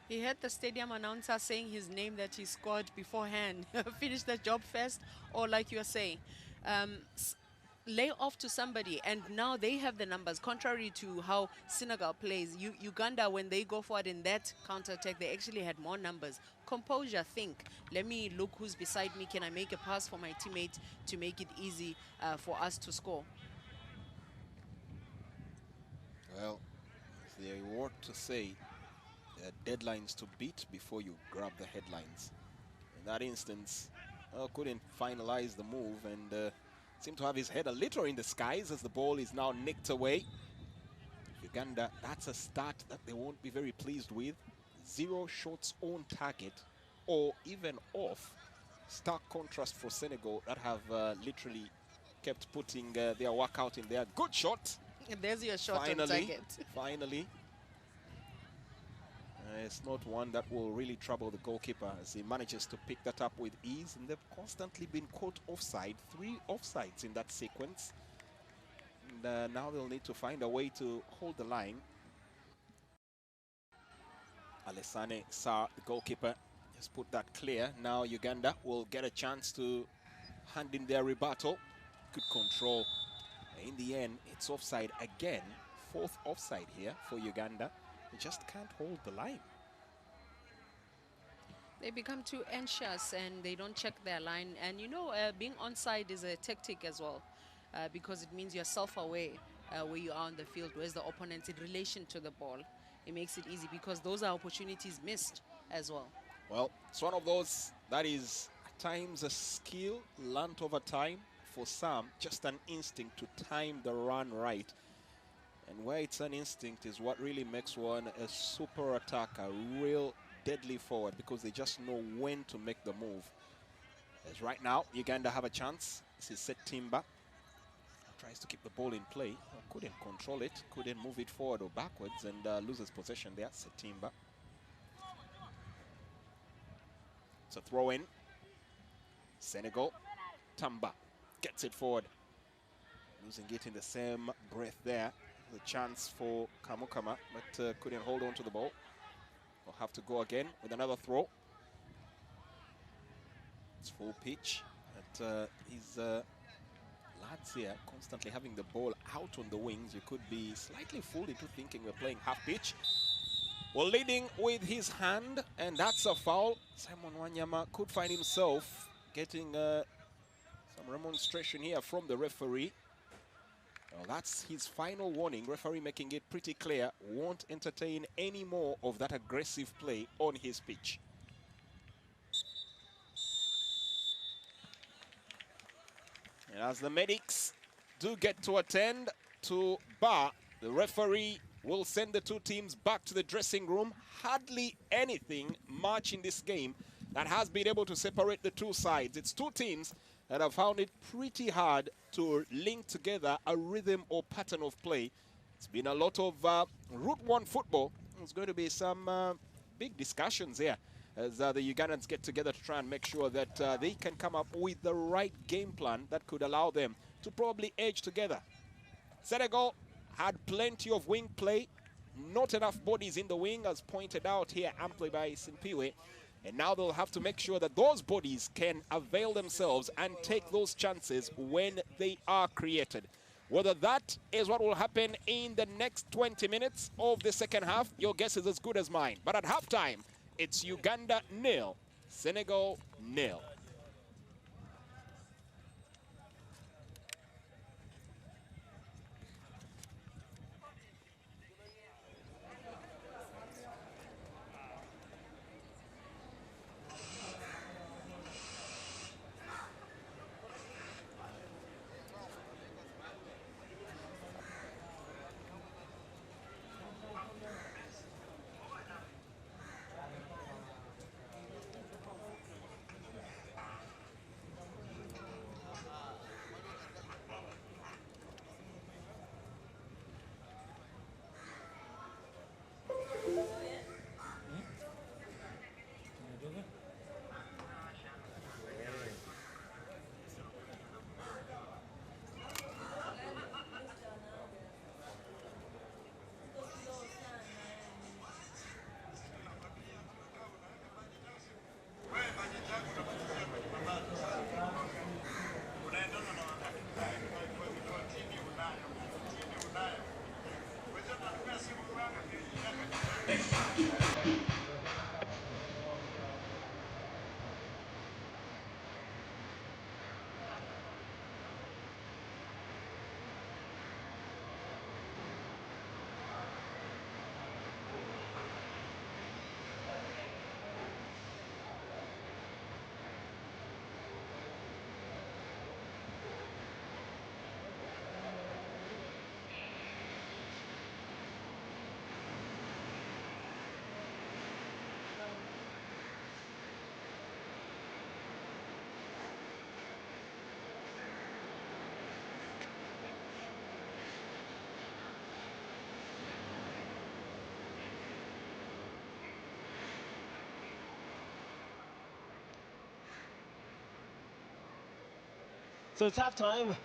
He had the stadium announcer saying his name that he scored beforehand. Finish the job first, or like you are saying, lay off to somebody, and now they have the numbers. Contrary to how Senegal plays, Uganda, when they go forward in that counter-attack, they actually had more numbers. Composure, think, let me look who's beside me. Can I make a pass for my teammate to make it easy for us to score? Well, as they were to say, there are deadlines to beat before you grab the headlines. In that instance, couldn't finalize the move and seemed to have his head a little in the skies as the ball is now nicked away. Uganda, that's a start that they won't be very pleased with. 0 shots on target or even off. Stark contrast for Senegal that have literally kept putting their work out in there. Good shot. There's your shot on target. Finally. It's not one that will really trouble the goalkeeper as he manages to pick that up with ease, and they've constantly been caught offside. 3 offsides in that sequence. And now they'll need to find a way to hold the line. Alassane Sarr, the goalkeeper, just put that clear. Now Uganda will get a chance to hand in their rebuttal. Good control. In the end, it's offside again. 4th offside here for Uganda. They just can't hold the line. They become too anxious and they don't check their line. And you know, being onside is a tactic as well, because it means you're self-aware where you are on the field, where's the opponent in relation to the ball. It makes it easy because those are opportunities missed as well. Well, it's one of those that is at times a skill learnt over time. for some, just an instinct to time the run right. And where it's an instinct is what really makes one a super attacker, real deadly forward, because they just know when to make the move. As right now, Uganda have a chance. This is Set Timber. Tries to keep the ball in play. Couldn't control it, couldn't move it forward or backwards, and loses possession there, Set Timber. It's a throw in. Senegal. Tamba gets it forward. Losing it in the same breath there. The chance for Kamukama, but couldn't hold on to the ball. Will have to go again with another throw. It's full pitch. But his lads here constantly having the ball out on the wings. You could be slightly fooled into thinking we're playing half pitch. Well, leading with his hand, and that's a foul. Simon Wanyama could find himself getting some remonstration here from the referee. Well, that's his final warning. Referee making it pretty clear, won't entertain any more of that aggressive play on his pitch. And as the medics do get to attend to Bar, the referee will send the two teams back to the dressing room. Hardly anything much in this game that has been able to separate the two sides. It's two teams that have found it pretty hard to link together a rhythm or pattern of play. It's been a lot of Route 1 football. There's going to be some big discussions here as the Ugandans get together to try and make sure that they can come up with the right game plan that could allow them to probably edge together. Senegal had plenty of wing play, not enough bodies in the wing, as pointed out here amply by Simpiwe. And now they'll have to make sure that those bodies can avail themselves and take those chances when they are created. Whether that is what will happen in the next 20 minutes of the second half, your guess is as good as mine. But at halftime, it's Uganda 0, Senegal 0. So it's halftime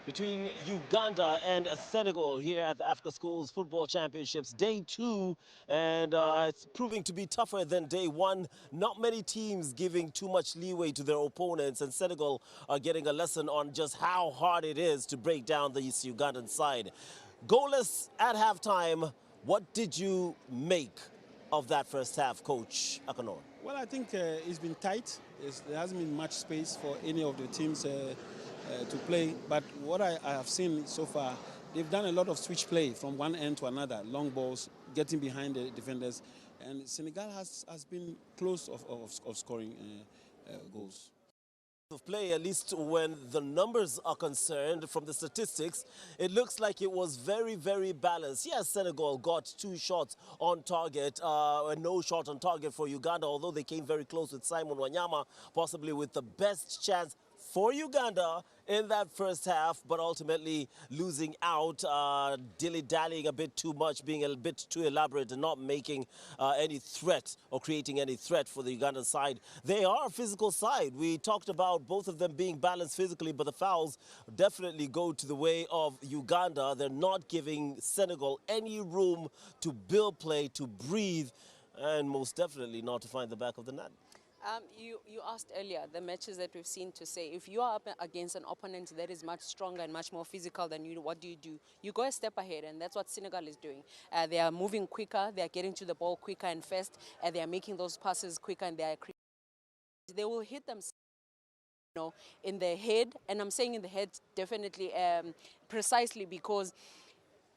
between Uganda and Senegal here at the Africa Schools Football Championships, day 2, and it's proving to be tougher than day 1. Not many teams giving too much leeway to their opponents, and Senegal are getting a lesson on just how hard it is to break down the Ugandan side. Goalless at halftime, what did you make of that first half, Coach Akanor? Well, I think it's been tight. There hasn't been much space for any of the teams to play. But what I have seen so far, they've done a lot of switch play from one end to another, long balls, getting behind the defenders. And Senegal has been close of scoring goals. Of play, at least when the numbers are concerned from the statistics, it looks like it was very, very balanced. Yes, Senegal got 2 shots on target, and no shot on target for Uganda, although they came very close with Simon Wanyama, possibly with the best chance for Uganda in that first half, but ultimately losing out, dilly-dallying a bit too much, being a bit too elaborate and not making any threat or creating any threat for the Ugandan side. They are a physical side. We talked about both of them being balanced physically, but the fouls definitely go to the way of Uganda. They're not giving Senegal any room to build play, to breathe, and most definitely not to find the back of the net. You asked earlier the matches that we've seen to say if you are up against an opponent that is much stronger and much more physical than you, what do? You go a step ahead, and that's what Senegal is doing. They are moving quicker, they are getting to the ball quicker and fast, and they are making those passes quicker, and they will hit them, you know, in the head, and I'm saying in the head definitely, precisely because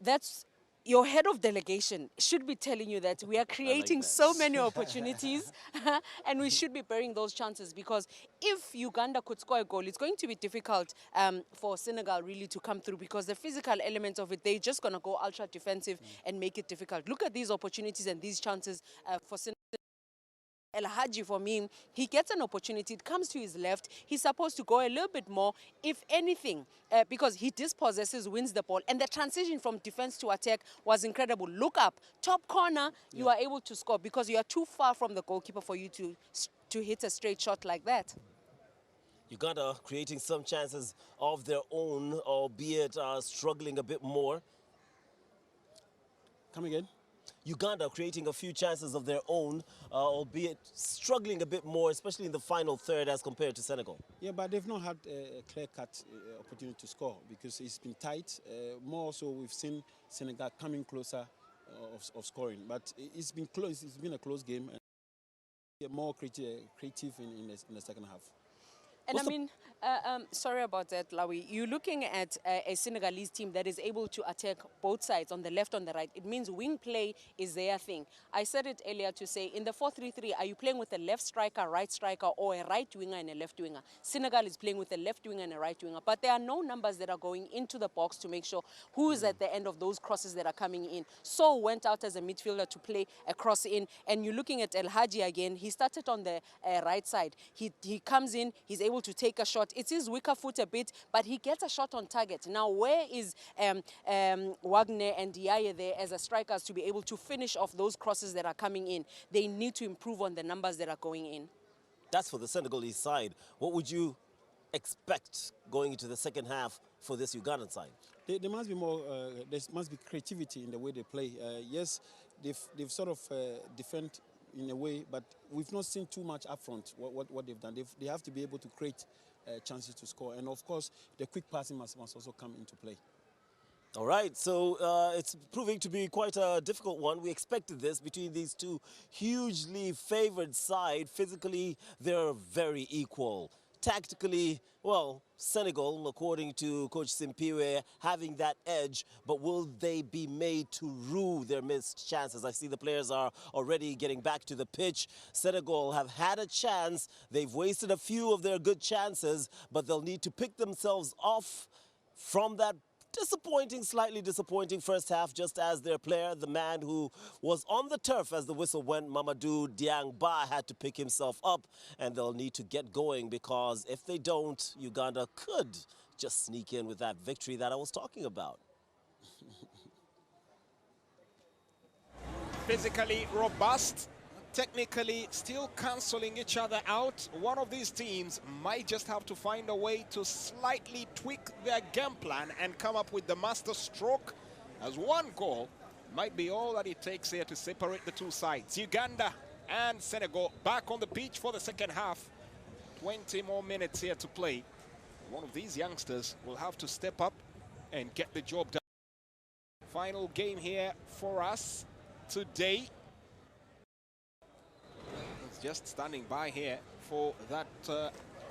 that's your head of delegation should be telling you that we are creating so many opportunities and we should be burying those chances, because if Uganda could score a goal, it's going to be difficult for Senegal really to come through, because the physical element of it, they're just going to go ultra defensive and make it difficult. Look at these opportunities and these chances for Senegal. El Hadji, for me, he gets an opportunity. It comes to his left. He's supposed to go a little bit more, if anything, because he dispossesses, wins the ball. And the transition from defense to attack was incredible. Look up, top corner, you are able to score because you are too far from the goalkeeper for you to hit a straight shot like that. Uganda creating some chances of their own, albeit struggling a bit more. Come again? Uganda creating a few chances of their own, albeit struggling a bit more, especially in the final third as compared to Senegal. Yeah, but they've not had a clear-cut opportunity to score because it's been tight. More so, we've seen Senegal coming closer of scoring. But it's been close. It's been a close game. And more creative in the second half. And sorry about that, Lawi. You're looking at a Senegalese team that is able to attack both sides, on the left, on the right. It means wing play is their thing. I said it earlier to say, in the 4-3-3, are you playing with a left striker, right striker, or a right winger and a left winger? Senegal is playing with a left winger and a right winger. But there are no numbers that are going into the box to make sure who is at the end of those crosses that are coming in. So went out as a midfielder to play a cross in. And you're looking at El Hadji again. He started on the right side. He comes in, he's able to take a shot. It's his weaker foot a bit, but he gets a shot on target. Now, where is Wagner and Diaye there as a strikers to be able to finish off those crosses that are coming in? They need to improve on the numbers that are going in. That's for the Senegalese side. What would you expect going into the second half for this Ugandan side? There must be more. There must be creativity in the way they play. Yes, they've sort of defend in a way, but we've not seen too much up front what they've done. They have to be able to create chances to score, and of course the quick passing must also come into play. All right, so it's proving to be quite a difficult one. We expected this between these two hugely favored sides. Physically, they're very equal. Tactically, well, Senegal, according to Coach Simpiwe, having that edge, but will they be made to rue their missed chances? I see the players are already getting back to the pitch. Senegal have had a chance. They've wasted a few of their good chances, but they'll need to pick themselves off from that slightly disappointing first half, just as their player, the man who was on the turf as the whistle went, Mamadou Diangba, had to pick himself up, and they'll need to get going, because if they don't, Uganda could just sneak in with that victory that I was talking about. Physically robust, technically still cancelling each other out. One of these teams might just have to find a way to slightly tweak their game plan and come up with the master stroke, as one goal might be all that it takes here to separate the two sides. Uganda and Senegal back on the pitch for the second half. 20 more minutes here to play. One of these youngsters will have to step up and get the job done. Final game here for us today. Just standing by here for that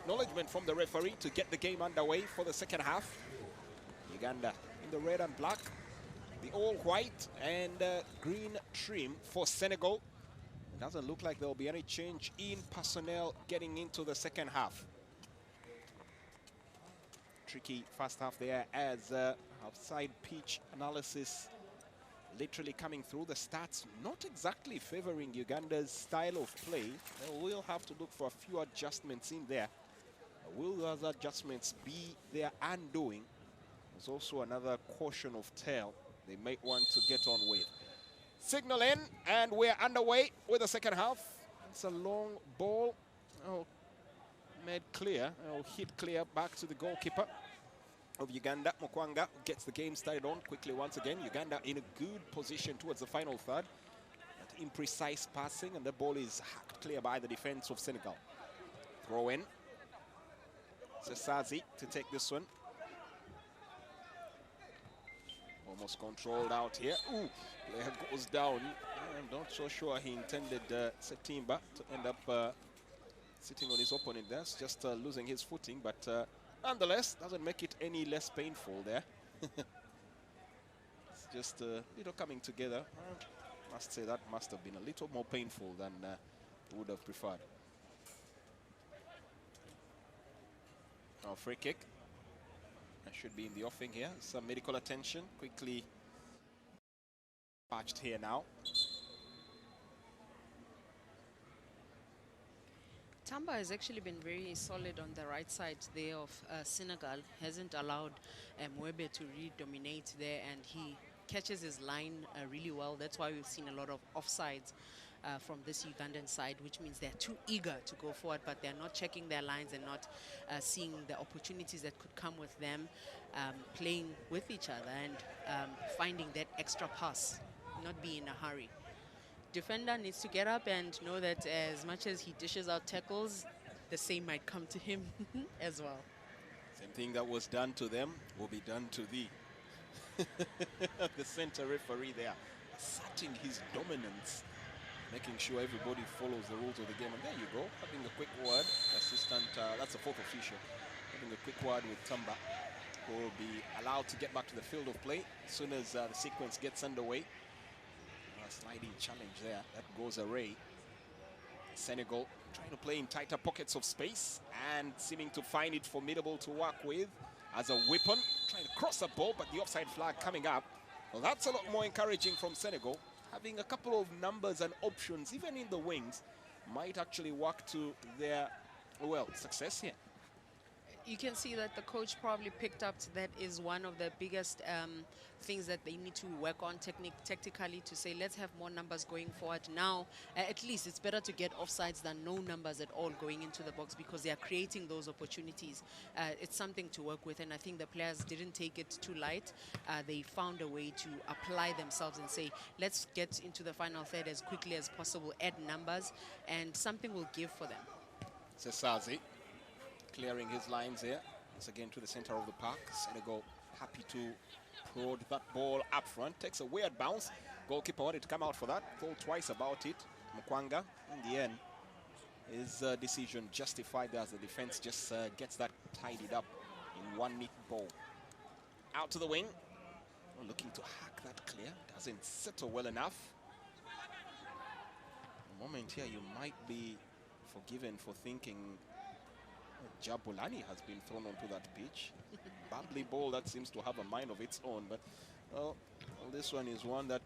acknowledgement from the referee to get the game underway for the second half. Uganda in the red and black, the all white and green trim for Senegal. It doesn't look like there will be any change in personnel getting into the second half. tricky first half there as outside pitch analysis literally coming through. The stats not exactly favoring Uganda's style of play. They will have to look for a few adjustments in there. Will those adjustments be their undoing? There's also another caution of tail they might want to get on with. Signal in, and we're underway with the second half. It's a long ball. Oh, made clear. Oh, hit clear back to the goalkeeper of Uganda. Mukwanga gets the game started on quickly once again. Uganda in a good position towards the final third. That imprecise passing, and the ball is hacked clear by the defense of Senegal. Throw in. Sesazi to take this one. Almost controlled out here. Ooh, player goes down. I'm not so sure he intended Setimba to end up sitting on his opponent there. It's just losing his footing, but nonetheless, doesn't make it any less painful there. It's just a little coming together. I must say that must have been a little more painful than would have preferred. Now free kick. I should be in the offing here. Some medical attention. Quickly patched here now. Tamba has actually been very solid on the right side there of Senegal. Hasn't allowed Mwebe to really dominate there, and he catches his line really well. That's why we've seen a lot of offsides from this Ugandan side, which means they're too eager to go forward, but they're not checking their lines and not seeing the opportunities that could come with them playing with each other and finding that extra pass, not be in a hurry. Defender needs to get up and know that as much as he dishes out tackles, the same might come to him as well. Same thing that was done to them will be done to thee. The center referee there asserting his dominance, making sure everybody follows the rules of the game. And there you go, having a quick word. Assistant, that's the fourth official, having a quick word with Tamba, who will be allowed to get back to the field of play as soon as the sequence gets underway. Sliding challenge there, that goes away. Senegal trying to play in tighter pockets of space and seeming to find it formidable to work with as a weapon. Trying to cross the ball, but the offside flag coming up. Well, that's a lot more encouraging from Senegal. Having a couple of numbers and options, even in the wings, might actually work to their, well, success here. You can see that the coach probably picked up that is one of the biggest things that they need to work on tactically, to say let's have more numbers going forward. Now at least it's better to get offsides than no numbers at all going into the box, because they are creating those opportunities. It's something to work with, and I think the players didn't take it too light. They found a way to apply themselves and say let's get into the final third as quickly as possible, add numbers, and something will give for them. Sesazi clearing his lines here. Once again to the center of the park. Senegal happy to prod that ball up front. Takes a weird bounce. Goalkeeper wanted to come out for that. Thought twice about it. Mukwanga, in the end, his decision justified as the defense just gets that tidied up in one neat ball. Out to the wing. Looking to hack that clear. Doesn't settle well enough. The moment here you might be forgiven for thinking Jabulani has been thrown onto that pitch. Bubbly ball that seems to have a mind of its own, but well, this one is one that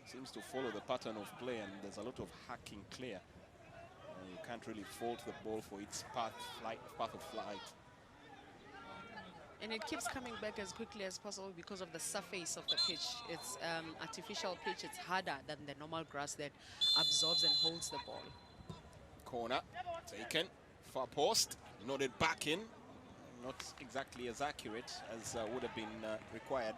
seems to follow the pattern of play, and there's a lot of hacking clear. You can't really fault the ball for its path of flight. And it keeps coming back as quickly as possible because of the surface of the pitch. It's artificial pitch. It's harder than the normal grass that absorbs and holds the ball. Corner taken. Far post, nodded back in. Not exactly as accurate as would have been required.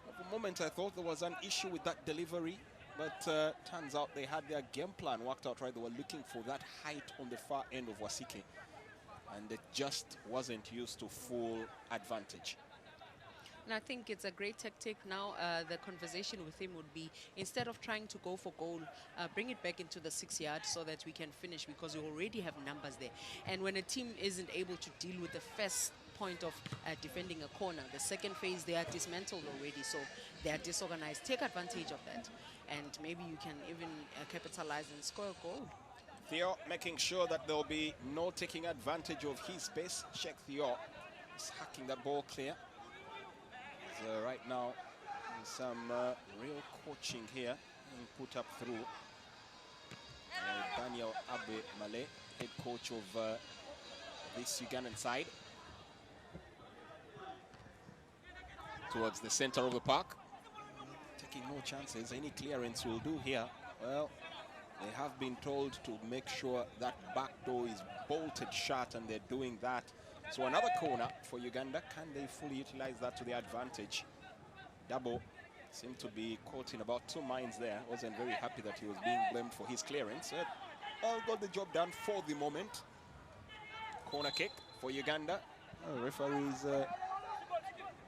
For a moment I thought there was an issue with that delivery, but turns out they had their game plan worked out right. They were looking for that height on the far end of Wasike, and it just wasn't used to full advantage. And I think it's a great tactic now. The conversation with him would be, instead of trying to go for goal, bring it back into the 6 yard so that we can finish, because we already have numbers there. And when a team isn't able to deal with the first point of defending a corner, the second phase, they are dismantled already, so they are disorganized. Take advantage of that, and maybe you can even capitalize and score a goal. Theo making sure that there'll be no taking advantage of his space. Check Theo Just hacking that ball clear. So right now, some real coaching here and put up through Daniel Abe Male, head coach of this Ugandan side. Towards the center of the park. Taking no chances. Any clearance will do here. Well, they have been told to make sure that back door is bolted shut, and they're doing that. So another corner for Uganda. Can they fully utilize that to their advantage? Dabo seemed to be caught in about two minds there. Wasn't very happy that he was being blamed for his clearance. Got the job done for the moment. Corner kick for Uganda. Referee's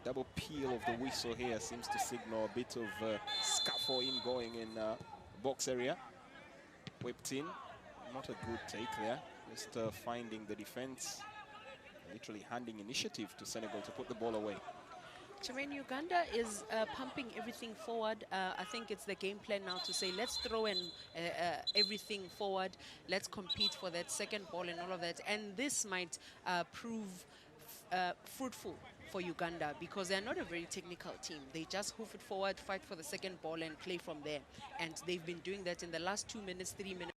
double peel of the whistle here seems to signal a bit of scuffle ingoing in box area. Whipped in. Not a good take there. Just finding the defense. Literally handing initiative to Senegal to put the ball away. Jermaine, Uganda is pumping everything forward. I think it's the game plan now to say, let's throw in everything forward. Let's compete for that second ball and all of that. And this might prove fruitful for Uganda, because they're not a very technical team. They just hoof it forward, fight for the second ball, and play from there. And they've been doing that in the last 2 minutes, 3 minutes.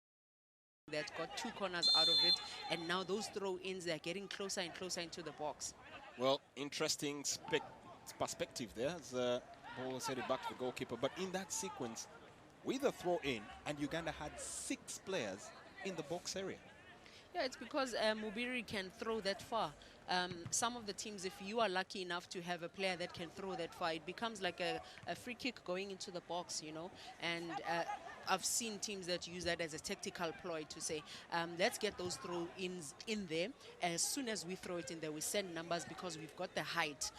That got 2 corners out of it, and now those throw-ins, they're getting closer and closer into the box. Well, interesting perspective there as the ball was headed back to the goalkeeper. But in that sequence, with a throw-in, and Uganda had 6 players in the box area. Yeah, it's because Mubiri can throw that far. Some of the teams, if you are lucky enough to have a player that can throw that far, it becomes like a free kick going into the box, you know. And I've seen teams that use that as a tactical ploy to say, let's get those throw-ins in there. As soon as we throw it in there, we send numbers because we've got the height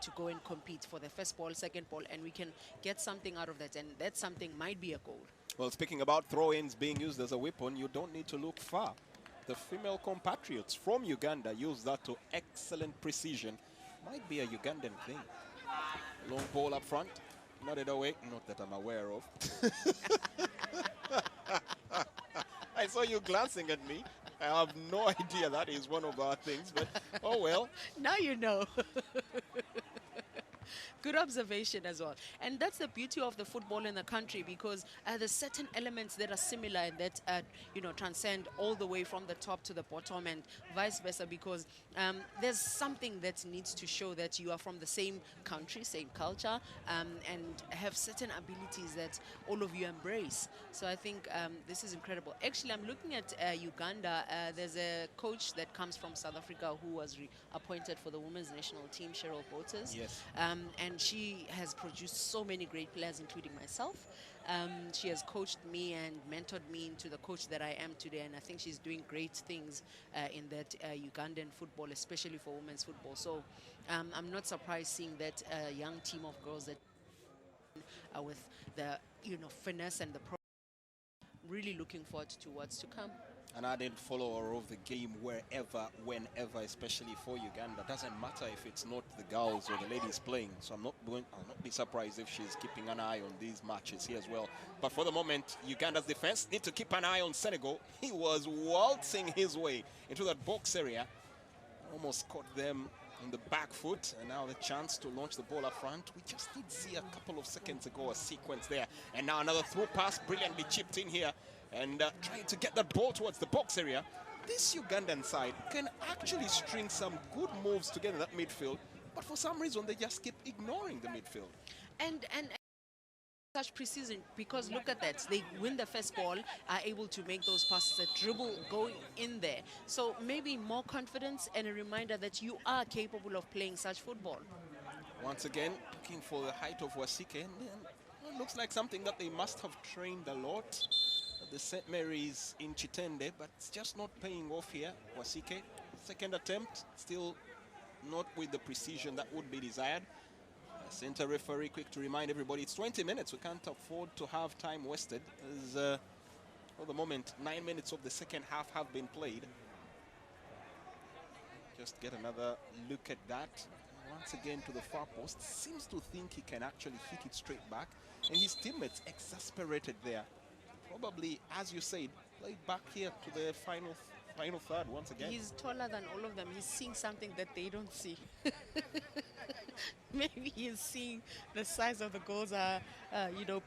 to go and compete for the first ball, second ball, and we can get something out of that. And that something might be a goal. Well, speaking about throw-ins being used as a weapon, you don't need to look far. The female compatriots from Uganda use that to excellent precision. Might be a Ugandan thing. Long ball up front, nodded away, not that I'm aware of. I saw you glancing at me. I have no idea that is one of our things, but oh well. Now you know. Good observation as well. And that's the beauty of the football in the country, because there's certain elements that are similar and that, you know, transcend all the way from the top to the bottom and vice versa, because there's something that needs to show that you are from the same country, same culture, and have certain abilities that all of you embrace. So I think this is incredible. Actually, I'm looking at Uganda. There's a coach that comes from South Africa who was appointed for the women's national team, Cheryl Bottas. Yes. And she has produced so many great players, including myself. She has coached me and mentored me into the coach that I am today, and I think she's doing great things in that Ugandan football, especially for women's football. So I'm not surprised seeing that young team of girls that with the, you know, finesse and the really looking forward to what's to come. An ardent follower of the game wherever, whenever, especially for Uganda. Doesn't matter if it's not the girls or the ladies playing. So I'll not be surprised if she's keeping an eye on these matches here as well. But for the moment, Uganda's defense need to keep an eye on Senegal. He was waltzing his way into that box area. Almost caught them on the back foot, and now the chance to launch the ball up front. We just did see a couple of seconds ago a sequence there. And now another through pass, brilliantly chipped in here. And trying to get that ball towards the box area. This Ugandan side can actually string some good moves together in that midfield, but for some reason they just keep ignoring the midfield. And such precision, because look at that, they win the first ball, are able to make those passes, a dribble going in there. So maybe more confidence and a reminder that you are capable of playing such football. Once again, looking for the height of Wasike, and it looks like something that they must have trained a lot. The St. Mary's in Chitende, but it's just not paying off here. Wasike, second attempt, still not with the precision that would be desired. Center referee quick to remind everybody it's 20 minutes. We can't afford to have time wasted. As for the moment, 9 minutes of the second half have been played. Just get another look at that. Once again to the far post. Seems to think he can actually hit it straight back. And his teammates exasperated there. Probably, as you said, played back here to the final final third once again. He's taller than all of them. He's seeing something that they don't see. Maybe he's seeing the size of the goals are,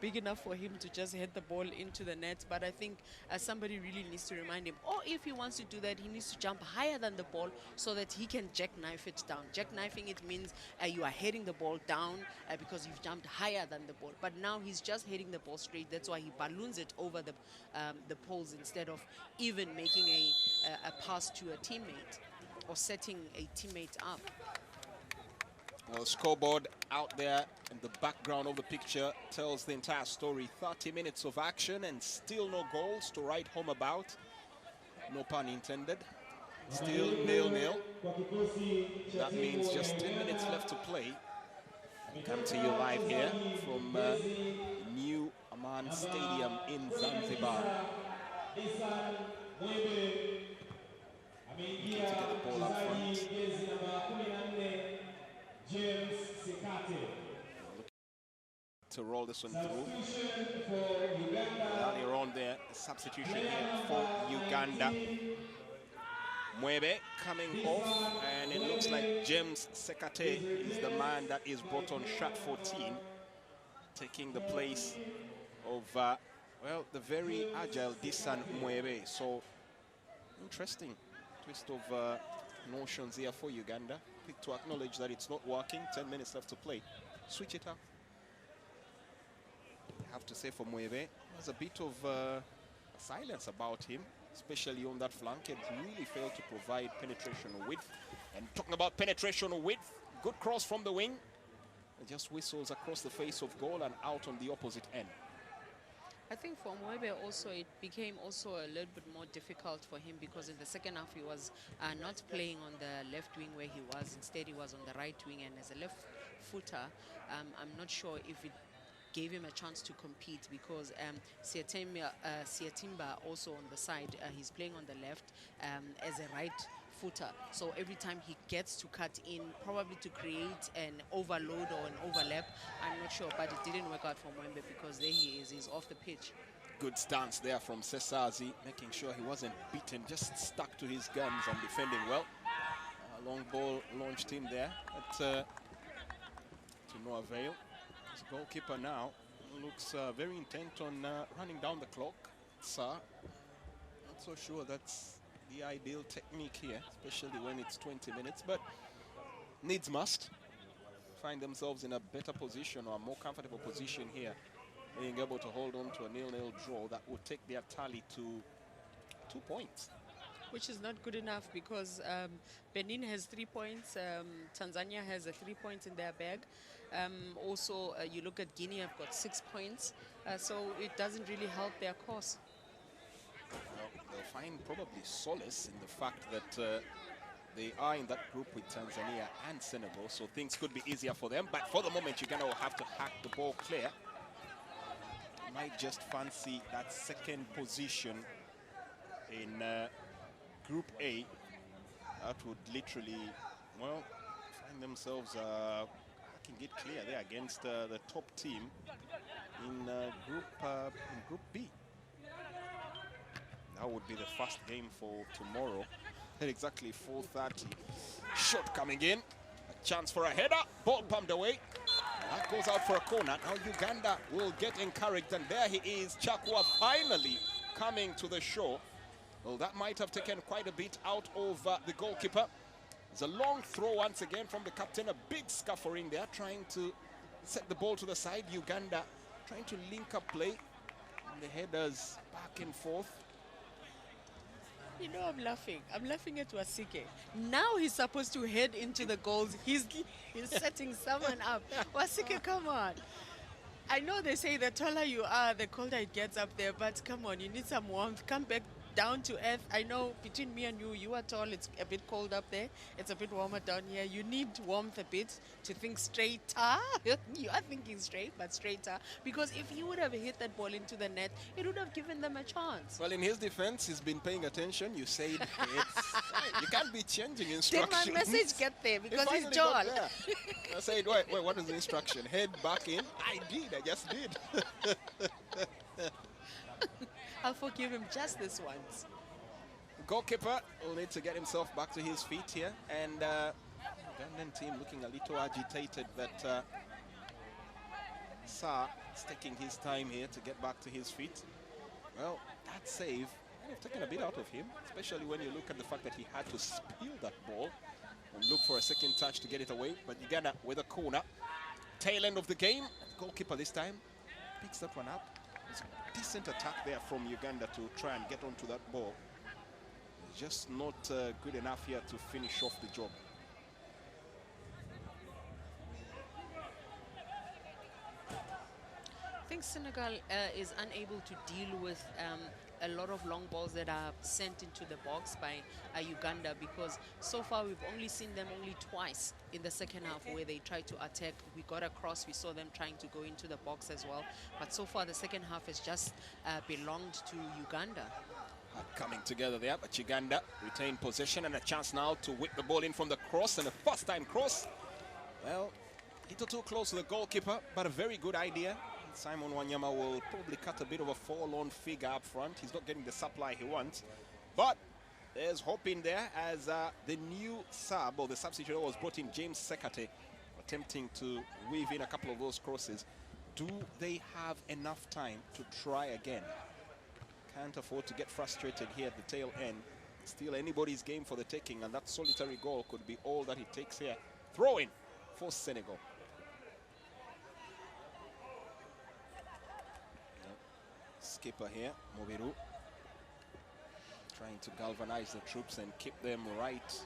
big enough for him to just hit the ball into the net. But I think somebody really needs to remind him. Or if he wants to do that, he needs to jump higher than the ball so that he can jackknife it down. Jackknifing it means you are heading the ball down because you've jumped higher than the ball. But now he's just hitting the ball straight. That's why he balloons it over the poles instead of even making a pass to a teammate or setting a teammate up. Well, scoreboard out there in the background of the picture tells the entire story. 30 minutes of action and still no goals to write home about. No pun intended. Still 0-0. That means just 10 minutes left to play. Come to you live here from New Aman Stadium in Zanzibar. Looking to get the ball up front. To roll this one through. Earlier on there, a substitution here for Uganda. Mwebe coming off, and it looks like James Sekate is the man that is brought on shirt 14, taking the place of, the very agile Disan Mwebe. So, interesting twist of notions here for Uganda. Quick to acknowledge that it's not working. 10 minutes left to play. Switch it up. I have to say for Mwebe, there's a bit of silence about him, especially on that flank. It really failed to provide penetration width. And talking about penetration width, good cross from the wing. It just whistles across the face of goal and out on the opposite end. I think for Mwebe also, it became also a little bit more difficult for him because in the second half he was not playing on the left wing where he was. Instead, he was on the right wing, and as a left footer, I'm not sure if it gave him a chance to compete because Siatimba also on the side, he's playing on the left as a right footer. So every time he gets to cut in, probably to create an overload or an overlap, I'm not sure, but it didn't work out for Mwembe because there he is, he's off the pitch. Good stance there from Sesazi, making sure he wasn't beaten, just stuck to his guns and defending well. Long ball launched in there, but to no avail. His goalkeeper now looks very intent on running down the clock. Not so sure that's the ideal technique here, especially when it's 20 minutes, but needs must find themselves in a better position or a more comfortable position here, being able to hold on to a 0-0 draw that would take their tally to 2 points. Which is not good enough because Benin has 3 points, Tanzania has 3 points in their bag. Also, you look at Guinea, have got 6 points, so it doesn't really help their cause. Well, they'll find probably solace in the fact that they are in that group with Tanzania and Senegal, so things could be easier for them. But for the moment, Uganda will have to hack the ball clear. Might just fancy that second position in Group A. That would literally, well, find themselves hacking it clear there against the top team in Group B. That would be the first game for tomorrow at exactly 4:30. Shot coming in, a chance for a header, ball pumped away. That goes out for a corner. Now Uganda will get encouraged, and there he is, Chakwa finally coming to the shore. Well, that might have taken quite a bit out of the goalkeeper. It's a long throw once again from the captain, a big scuffering there, trying to set the ball to the side. Uganda trying to link up play, and the headers back and forth. You know, I'm laughing. I'm laughing at Wasike. Now he's supposed to head into the goals. He's setting someone up. Wasike, come on. I know they say the taller you are, the colder it gets up there, but come on, you need some warmth. Come back down to earth. I know between me and you, you are tall, it's a bit cold up there. It's a bit warmer down here. You need warmth a bit to think straighter. You are thinking straight, but straighter. Because if he would have hit that ball into the net, it would have given them a chance. Well, in his defense, he's been paying attention. You said you can't be changing instructions. Did my message get there? Because he's tall. I said, wait, what is the instruction? Head back in. I just did. I'll forgive him just this once. Goalkeeper will need to get himself back to his feet here. And Ugandan team looking a little agitated that Sa is taking his time here to get back to his feet. Well, that save might have taken a bit out of him, especially when you look at the fact that he had to spill that ball and look for a second touch to get it away. But Uganda with a corner. Tail end of the game. Goalkeeper this time picks that one up. It's a decent attack there from Uganda to try and get onto that ball. Just not good enough here to finish off the job. I think Senegal is unable to deal with a lot of long balls that are sent into the box by Uganda, because so far we've only seen them only twice in the second half where they tried to attack. We got across, we saw them trying to go into the box as well, but so far the second half has just belonged to Uganda. Coming together there, but Uganda retain possession and a chance now to whip the ball in from the cross, and a first time cross. Well, a little too close to the goalkeeper, but a very good idea. Simon Wanyama will probably cut a bit of a forlorn figure up front. He's not getting the supply he wants, but there's hope in there as the new sub, or the substitute was brought in, James Sekate, attempting to weave in a couple of those crosses. Do they have enough time to try again? Can't afford to get frustrated here at the tail end. Still anybody's game for the taking, and that solitary goal could be all that it takes here. Throw in for Senegal. Skipper here, Mobiru, trying to galvanize the troops and keep them right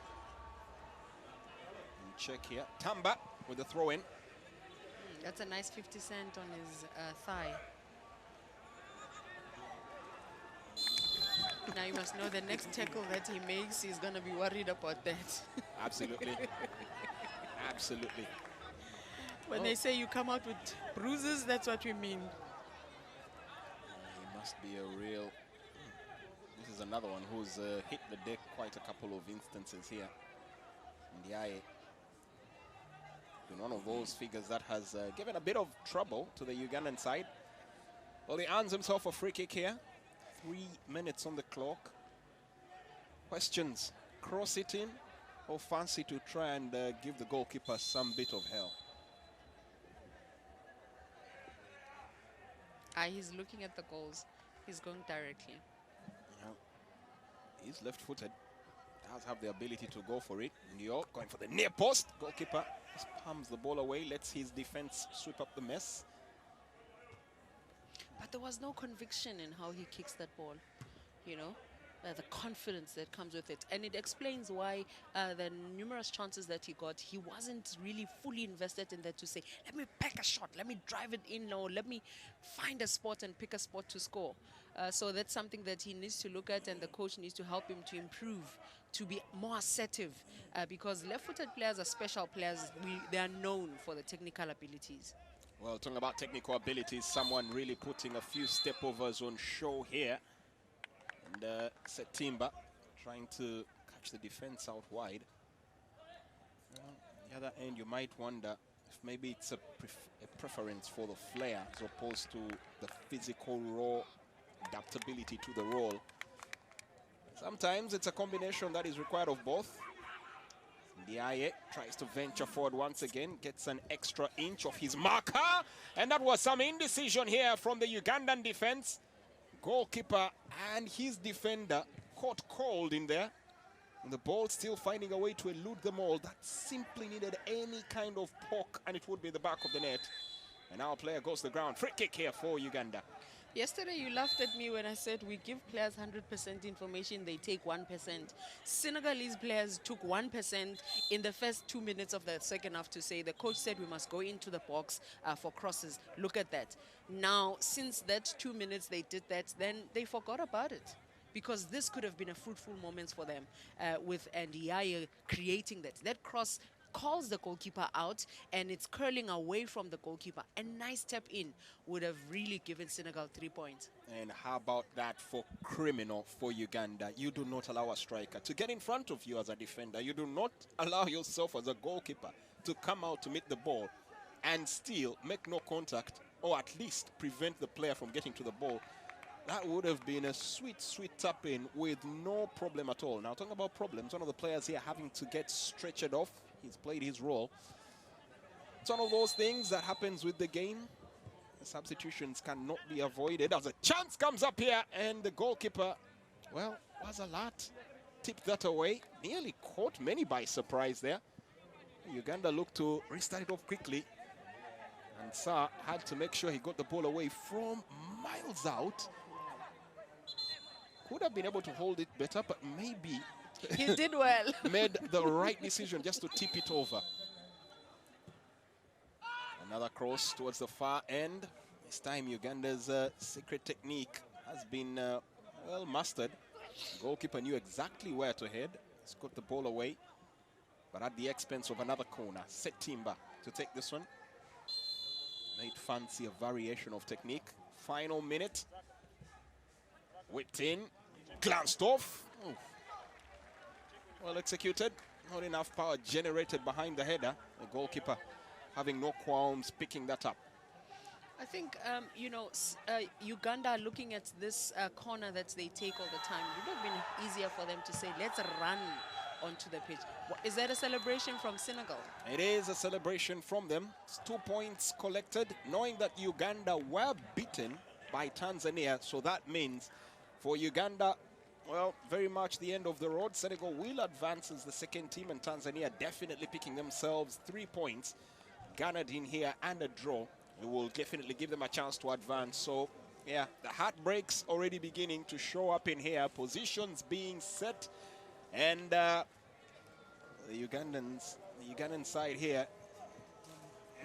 in check here. Tamba with the throw in. That's a nice 50 cent on his thigh. Now you must know the next tackle that he makes, he's going to be worried about that. Absolutely. Absolutely. When they say you come out with bruises, that's what we mean. He must be a real... This is another one who's hit the deck quite a couple of instances here. Ndiaye, been one of those figures that has given a bit of trouble to the Ugandan side. Well, he earns himself a free kick here. 3 minutes on the clock. Questions: cross it in, or fancy to try and give the goalkeeper some bit of hell? He's looking at the goals. He's going directly. Yeah. He's left-footed. Does have the ability to go for it. Ndio going for the near post. Goalkeeper just palms the ball away, lets his defense sweep up the mess. But there was no conviction in how he kicks that ball, you know, the confidence that comes with it. And it explains why the numerous chances that he got, he wasn't really fully invested in that to say, let me pack a shot, let me drive it in, or let me find a spot and pick a spot to score. So that's something that he needs to look at, and the coach needs to help him to improve, to be more assertive, because left-footed players are special players. They are known for the technical abilities. Well, talking about technical abilities, someone really putting a few step-overs on show here. And Setimba trying to catch the defense out wide. On the other end, you might wonder if maybe it's a preference for the flair as opposed to the physical raw adaptability to the role. Sometimes it's a combination that is required of both. Ndiaye tries to venture forward once again, gets an extra inch of his marker, and that was some indecision here from the Ugandan defense. Goalkeeper and his defender caught cold in there, and the ball still finding a way to elude them all. That simply needed any kind of poke, and it would be the back of the net. And our player goes to the ground. Free kick here for Uganda. Yesterday you laughed at me when I said we give players 100% information, they take 1%. Senegalese players took 1% in the first 2 minutes of the second half to say the coach said we must go into the box for crosses. Look at that. Now, since that 2 minutes they did that, then they forgot about it, because this could have been a fruitful moment for them with Ndiaye creating that. That cross calls the goalkeeper out, and it's curling away from the goalkeeper. A nice step in would have really given Senegal 3 points. And how about that for criminal for Uganda? You do not allow a striker to get in front of you as a defender. You do not allow yourself as a goalkeeper to come out to meet the ball and still make no contact, or at least prevent the player from getting to the ball. that would have been a sweet, sweet tap-in with no problem at all. Now, talking about problems, one of the players here having to get stretchered off. He's played his role. It's one of those things that happens with the game. The substitutions cannot be avoided. As a chance comes up here, and the goalkeeper, well, was a lot. Tipped that away. Nearly caught many by surprise there. Uganda looked to restart it off quickly. And Sa had to make sure he got the ball away from miles out. Could have been able to hold it better, but maybe he did well. Made the right decision just to tip it over. Another cross towards the far end. This time Uganda's secret technique has been well mastered. The goalkeeper knew exactly where to head. He's got the ball away, but at the expense of another corner. Set Timber to take this one. Made fancy a variation of technique. Final minute. Whipped in. Glanced off. Ooh. Well executed. Not enough power generated behind the header. The goalkeeper having no qualms picking that up. I think, you know, Uganda looking at this corner that they take all the time, it would have been easier for them to say, let's run onto the pitch. Is that a celebration from Senegal? It is a celebration from them. It's 2 points collected, knowing that Uganda were beaten by Tanzania. So that means for Uganda, well, very much the end of the road. Senegal will advance as the second team, and Tanzania definitely picking themselves 3 points. Garnered in here and a draw. It will definitely give them a chance to advance. So, yeah, the heartbreak's already beginning to show up in here. Positions being set. And the Ugandan side here,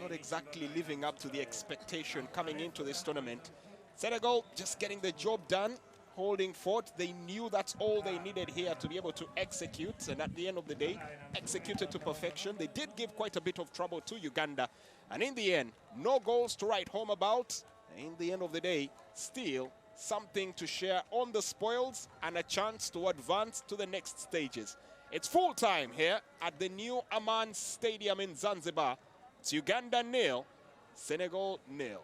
not exactly living up to the expectation coming into this tournament. Senegal just getting the job done, holding fort. They knew that's all they needed here to be able to execute. And at the end of the day, executed to perfection. They did give quite a bit of trouble to Uganda. And in the end, no goals to write home about. In the end of the day, still something to share on the spoils and a chance to advance to the next stages. It's full time here at the new Aman Stadium in Zanzibar. It's Uganda 0, Senegal 0.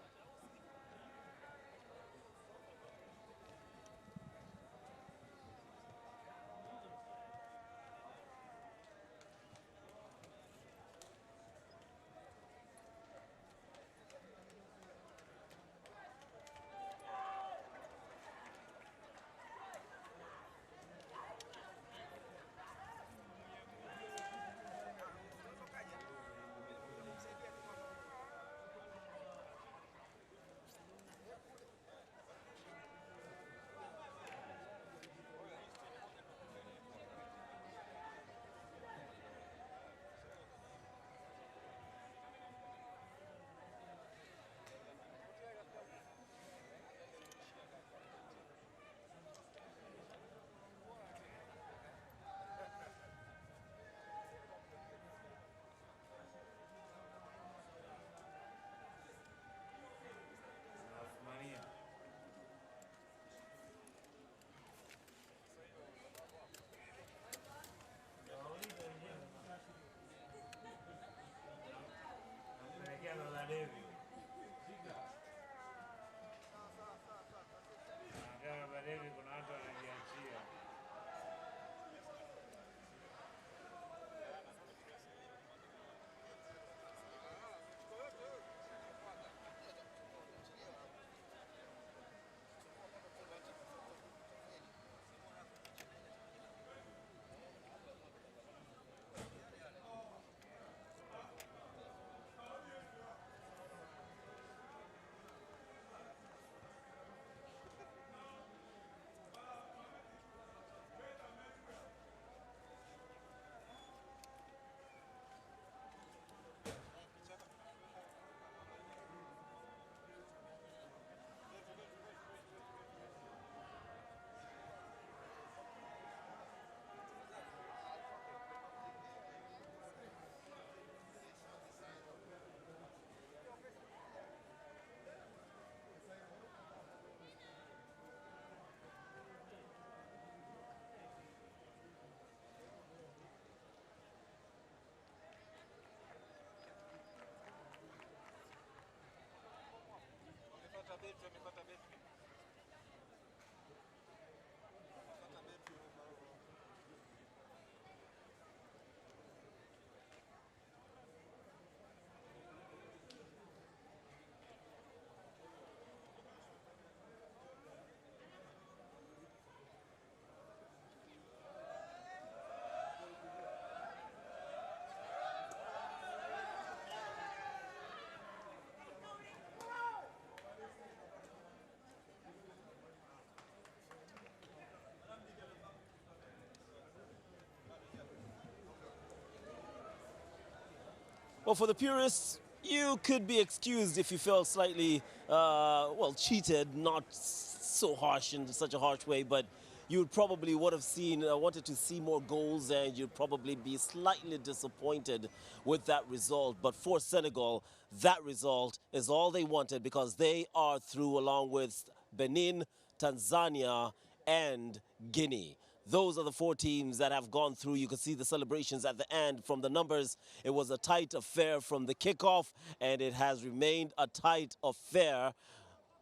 Well, for the purists, you could be excused if you felt slightly, well, cheated, not so harsh in such a harsh way, but you probably would have seen, wanted to see more goals, and you'd probably be slightly disappointed with that result. But for Senegal, that result is all they wanted, because they are through along with Benin, Tanzania, and Guinea. Those are the 4 teams that have gone through. You can see the celebrations at the end. From the numbers, it was a tight affair from the kickoff, and it has remained a tight affair.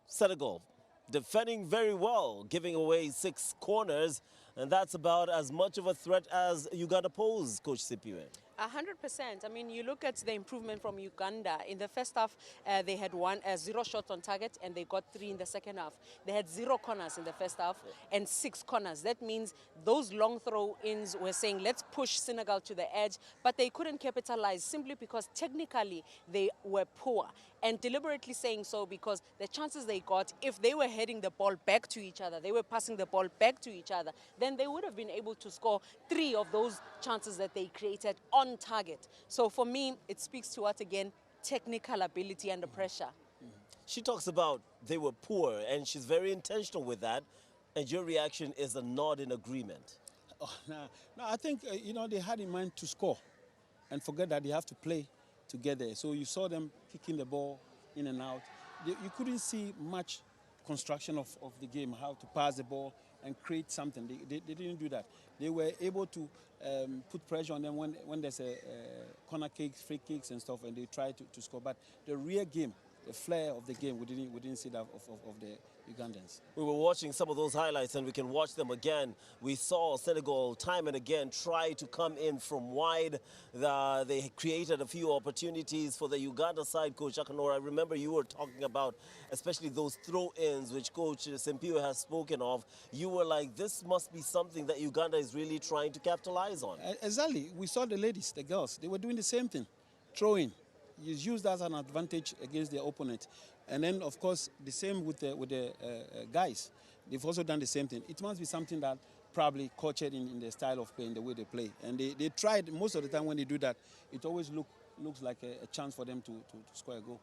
Senegal defending very well, giving away 6 corners, and that's about as much of a threat as Uganda posed, Coach Sipiwe. 100%. I mean, you look at the improvement from Uganda. In the first half, they had 0 shots on target, and they got 3 in the second half. They had 0 corners in the first half and 6 corners. That means those long throw-ins were saying, let's push Senegal to the edge, but they couldn't capitalize simply because technically they were poor. And deliberately saying so because the chances they got, if they were heading the ball back to each other, they were passing the ball back to each other, then they would have been able to score 3 of those chances that they created on target. So for me, it speaks to what, again, technical ability under pressure. She talks about they were poor, and she's very intentional with that, and your reaction is a nod in agreement. Oh, no, I think, you know, they had in mind to score and forget that they have to play together. So you saw them kicking the ball in and out. You couldn't see much construction of the game, how to pass the ball and create something. They didn't do that. They were able to put pressure on them when there's a corner kicks, free kicks and stuff, and they try to score. But the real game, the flair of the game, we didn't see that of the Ugandans. We were watching some of those highlights, and we can watch them again. We saw Senegal time and again try to come in from wide. They created a few opportunities for the Uganda side, Coach Akanora. I remember you were talking about especially those throw-ins, which Coach Sempio has spoken of. You were like, this must be something that Uganda is really trying to capitalize on. Exactly. We saw the ladies, the girls, they were doing the same thing, throwing. You use that as an advantage against their opponent. And then, of course, the same with the guys. They've also done the same thing. It must be something that probably cultured in the style of play, in the way they play. And they tried, most of the time when they do that, it always looks like a chance for them to score a goal.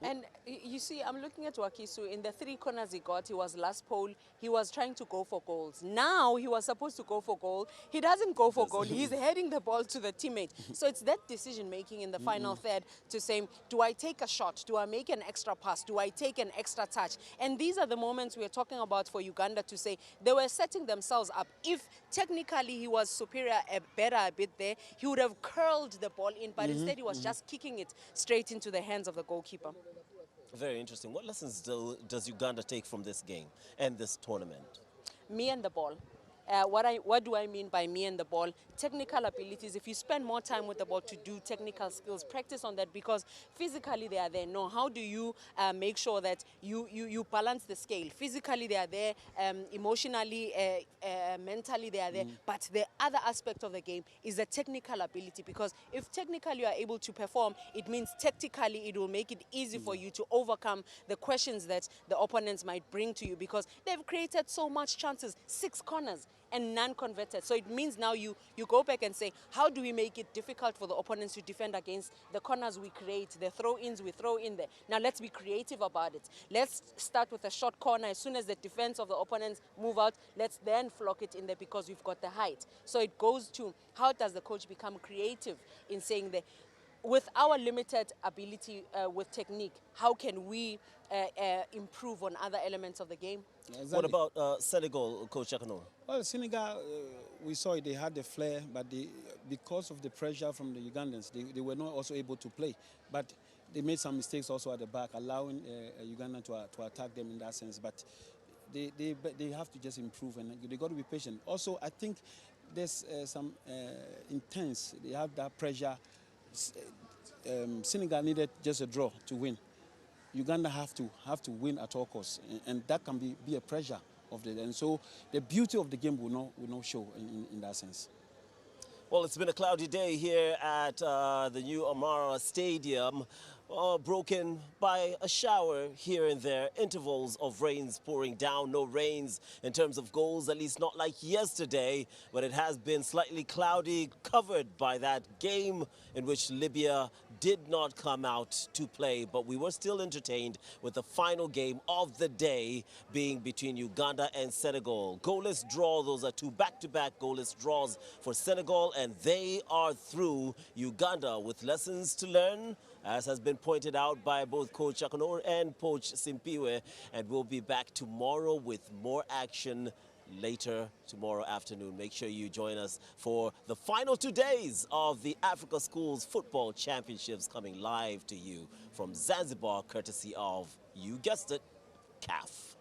And you see, I'm looking at Wakisu. In the 3 corners he got, he was last pole. He was trying to go for goals. Now he was supposed to go for goal. He doesn't go for goal. He's heading the ball to the teammate. So it's that decision-making in the final third to say, do I take a shot? Do I make an extra pass? Do I take an extra touch? And these are the moments we're talking about for Uganda to say they were setting themselves up. If technically he was superior, better a bit there, he would have curled the ball in, but instead he was just kicking it straight into the hands of the goalkeeper. Very interesting. What lessons does Uganda take from this game and this tournament? Me and the ball. What do I mean by me and the ball? Technical abilities. If you spend more time with the ball to do technical skills, practice on that, because physically they are there. No, how do you make sure that you balance the scale? Physically they are there, emotionally, mentally they are there. But the other aspect of the game is the technical ability, because if technically you are able to perform, it means tactically it will make it easy for you to overcome the questions that the opponents might bring to you, because they've created so much chances, 6 corners and none converted. So it means now you go back and say, how do we make it difficult for the opponents to defend against the corners we create, the throw-ins we throw in there. Now let's be creative about it. Let's start with a short corner. As soon as the defense of the opponents move out, let's then flock it in there because we've got the height. So it goes to, how does the coach become creative in saying that with our limited ability with technique, how can we improve on other elements of the game? Exactly. What about Senegal, Coach Akanora? Well, Senegal, we saw it, they had the flair, but because of the pressure from the Ugandans, they were not also able to play. But they made some mistakes also at the back, allowing Uganda to attack them in that sense. But they have to just improve, and they got to be patient. Also, I think there's some intense, they have that pressure. Senegal needed just a draw to win. Uganda have to win at all costs, and that can be a pressure of the. And so the beauty of the game will not show in that sense. Well, it's been a cloudy day here at the new Amara Stadium. broken by a shower here and there, intervals of rains pouring down. No rains in terms of goals, at least not like yesterday, but it has been slightly cloudy, covered by that game in which Libya did not come out to play, but we were still entertained with the final game of the day being between Uganda and Senegal. Goalless draw, those are two back-to-back goalless draws for Senegal, and they are through. Uganda with lessons to learn, as has been pointed out by both Coach Akonor and Coach Simpiwe, and we'll be back tomorrow with more action later tomorrow afternoon. Make sure you join us for the final 2 days of the Africa Schools Football Championships, coming live to you from Zanzibar, courtesy of, you guessed it, CAF.